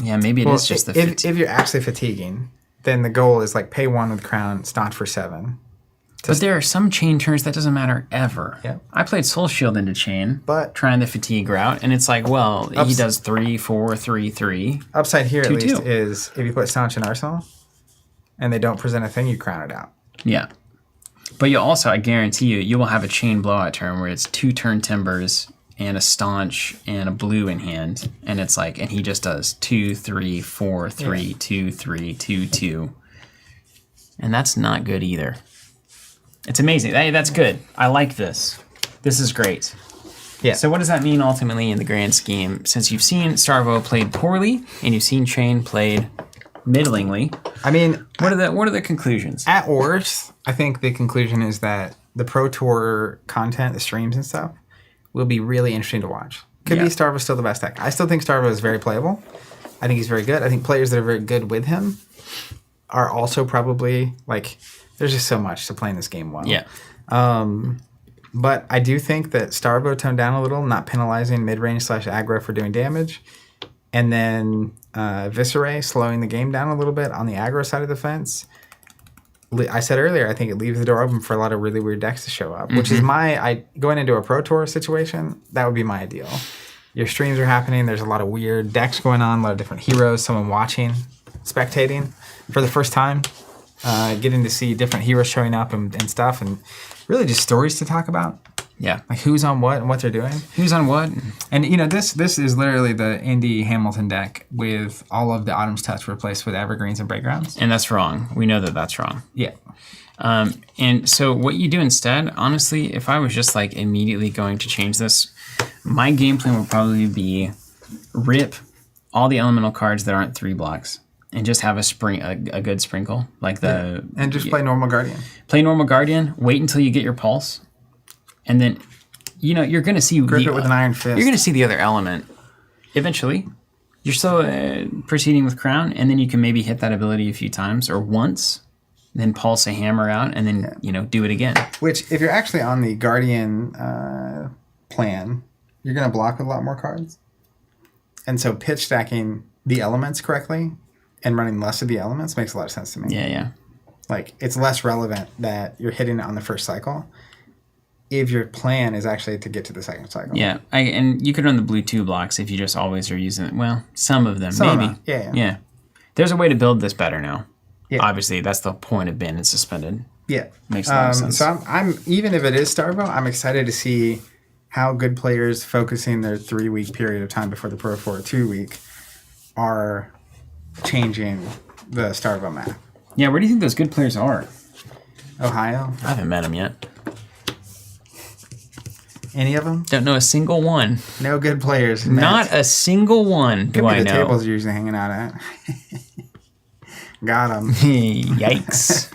Yeah, maybe it is just the. If you're actually fatiguing, then the goal is like pay 1 with crown, staunch for 7. But there are some chain turns that doesn't matter ever. Yeah. I played Soul Shield into chain, but trying the fatigue route, and it's like, well, he does 3, 4, 3, 3. Upside here 2, at least 2. is if you put staunch in arsenal, and they don't present a thing, you crown it out. Yeah. But you also, I guarantee you will have a chain blowout turn where it's 2 turn timbers and a staunch and a blue in hand, and it's like, and he just does 2, 3, 4, 3, 2, 3, 2, 2, and that's not good either. It's amazing. That's good. I like this. This is great. Yeah. So what does that mean ultimately in the grand scheme? Since you've seen Starvo played poorly and you've seen Chain played middlingly, I mean, what are the conclusions? at worst, I think the conclusion is that the Pro Tour content, the streams and stuff, will be really interesting to watch. Could be Starvo's still the best deck. I still think Starvo is very playable. I think he's very good. I think players that are very good with him are also probably, like, there's just so much to play in this game well. Yeah. But I do think that Starvo toned down a little, not penalizing mid-range / aggro for doing damage. And then Viscera slowing the game down a little bit on the aggro side of the fence. I said earlier, I think it leaves the door open for a lot of really weird decks to show up, which is going into a Pro Tour situation, that would be my ideal. Your streams are happening. There's a lot of weird decks going on, a lot of different heroes, someone watching, spectating for the first time, getting to see different heroes showing up and stuff, and really just stories to talk about. Yeah. Like who's on what and what they're doing. Who's on what? And, you know, this is literally the Indy Hamilton deck with all of the Autumn's Touch replaced with Evergreens and Breakgrounds. And that's wrong. We know that that's wrong. Yeah. And so what you do instead, honestly, if I was just like immediately going to change this, my game plan would probably be rip all the elemental cards that aren't 3 blocks and just have a good sprinkle. Like And just play normal Guardian. Play normal Guardian, wait until you get your pulse. And then, you know, you're going to see... Grip it with an Iron Fist. You're going to see the other element eventually. You're still proceeding with Crown, and then you can maybe hit that ability a few times or once, then pulse a hammer out, and then, you know, do it again. Which, if you're actually on the Guardian plan, you're going to block with a lot more cards. And so pitch stacking the elements correctly and running less of the elements makes a lot of sense to me. Yeah. Like, it's less relevant that you're hitting it on the first cycle if your plan is actually to get to the second cycle. Yeah, and you could run the blue 2 blocks if you just always are using it. Well, some of them, maybe. Yeah. There's a way to build this better now. Yeah. Obviously, that's the point of banned and suspended. Yeah. Makes a lot of sense. So I'm even if it is Starvo, I'm excited to see how good players focusing their 3-week period of time before the Pro 4 2-week are changing the Starvo map. Yeah, where do you think those good players are? Ohio? I haven't met them yet. Any of them? Don't know a single one. No good players. Not a single one do I know. The tables you're usually hanging out at. Got them. Yikes.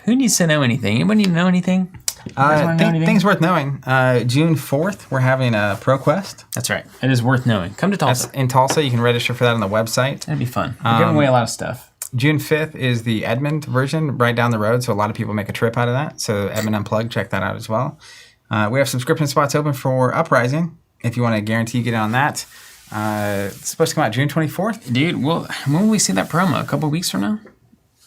Who needs to know anything? Anybody need to know anything? Things worth knowing. June 4th, we're having a ProQuest. That's right. It is worth knowing. Come to Tulsa. That's in Tulsa. You can register for that on the website. That'd be fun. We're giving away a lot of stuff. June 5th is the Edmond version right down the road, so a lot of people make a trip out of that. So Edmond Unplugged, check that out as well. We have subscription spots open for Uprising if you want to guarantee you get on that. It's supposed to come out June 24th. Dude, well, when will we see that promo? A couple weeks from now?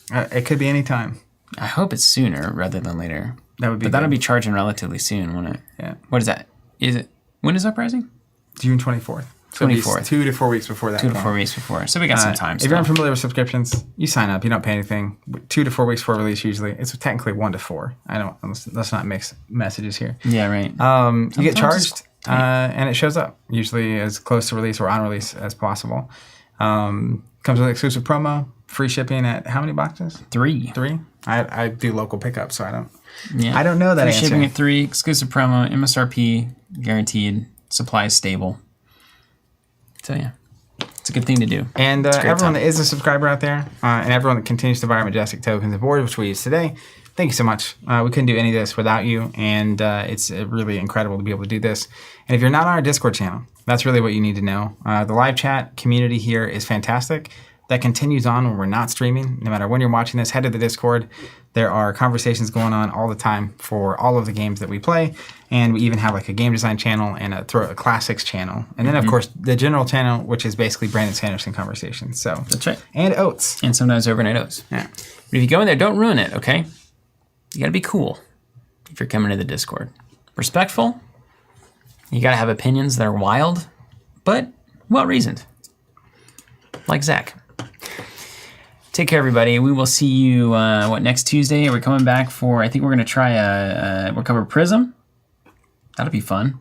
It could be any time. I hope it's sooner rather than later. That would be But that'll be charging relatively soon, won't it? Yeah. What is that? When is Uprising? June 24th. 24th. 2 to 4 weeks before that. 2 to 4 weeks before. So we got some time. If you're unfamiliar with subscriptions, you sign up. You don't pay anything. 2 to 4 weeks before release usually. It's technically 1 to 4. Let's not mix messages here. Yeah, right. You get charged, and it shows up usually as close to release or on release as possible. Comes with exclusive promo, free shipping at how many boxes? 3. 3. I do local pickup, so I don't. Yeah. I don't know that free answer. Shipping at 3, exclusive promo, MSRP guaranteed, supplies stable. So yeah, it's a good thing to do. And everyone that is a subscriber out there, and everyone that continues to buy our Majestic tokens and boards, which we use today, thank you so much. We couldn't do any of this without you, and it's really incredible to be able to do this. And if you're not on our Discord channel, that's really what you need to know. The live chat community here is fantastic. That continues on when we're not streaming. No matter when you're watching this, head to the Discord. There are conversations going on all the time for all of the games that we play. And we even have like a game design channel and a classics channel. And then, of course, the general channel, which is basically Brandon Sanderson conversations. So that's right. And Oats. And sometimes overnight Oats. Yeah. But if you go in there, don't ruin it, okay? You got to be cool if you're coming to the Discord. Respectful. You got to have opinions that are wild, but well-reasoned. Like Zach. Take care, everybody. We will see you, next Tuesday? We're coming back for, I think we're going to try we'll cover Prism. That'll be fun.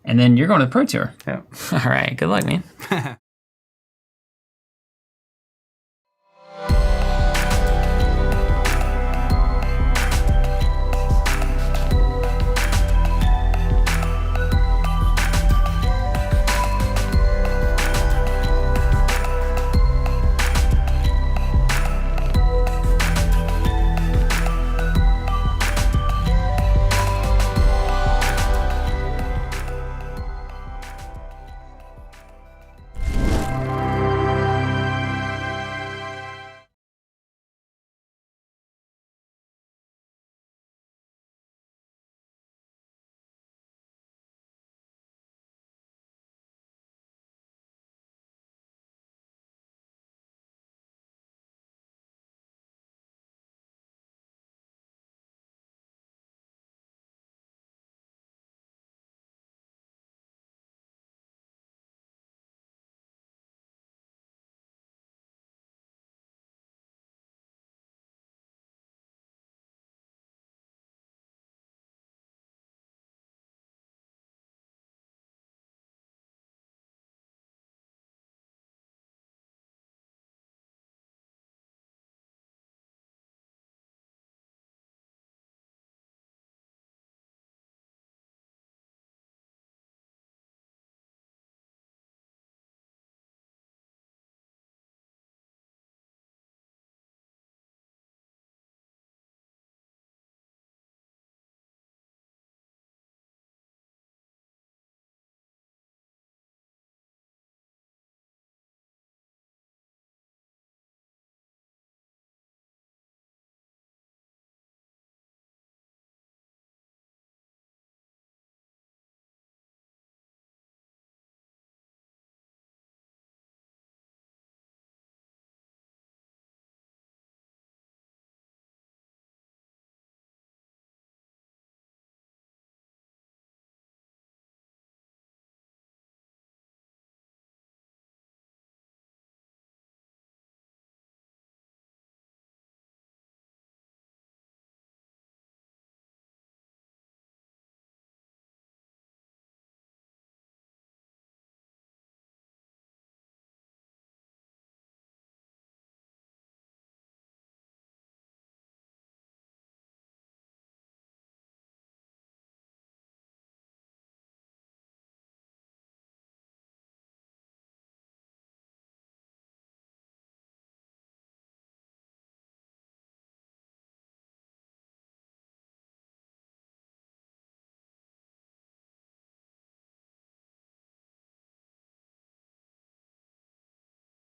And then you're going to the Pro Tour. Yeah. All right. Good luck, man.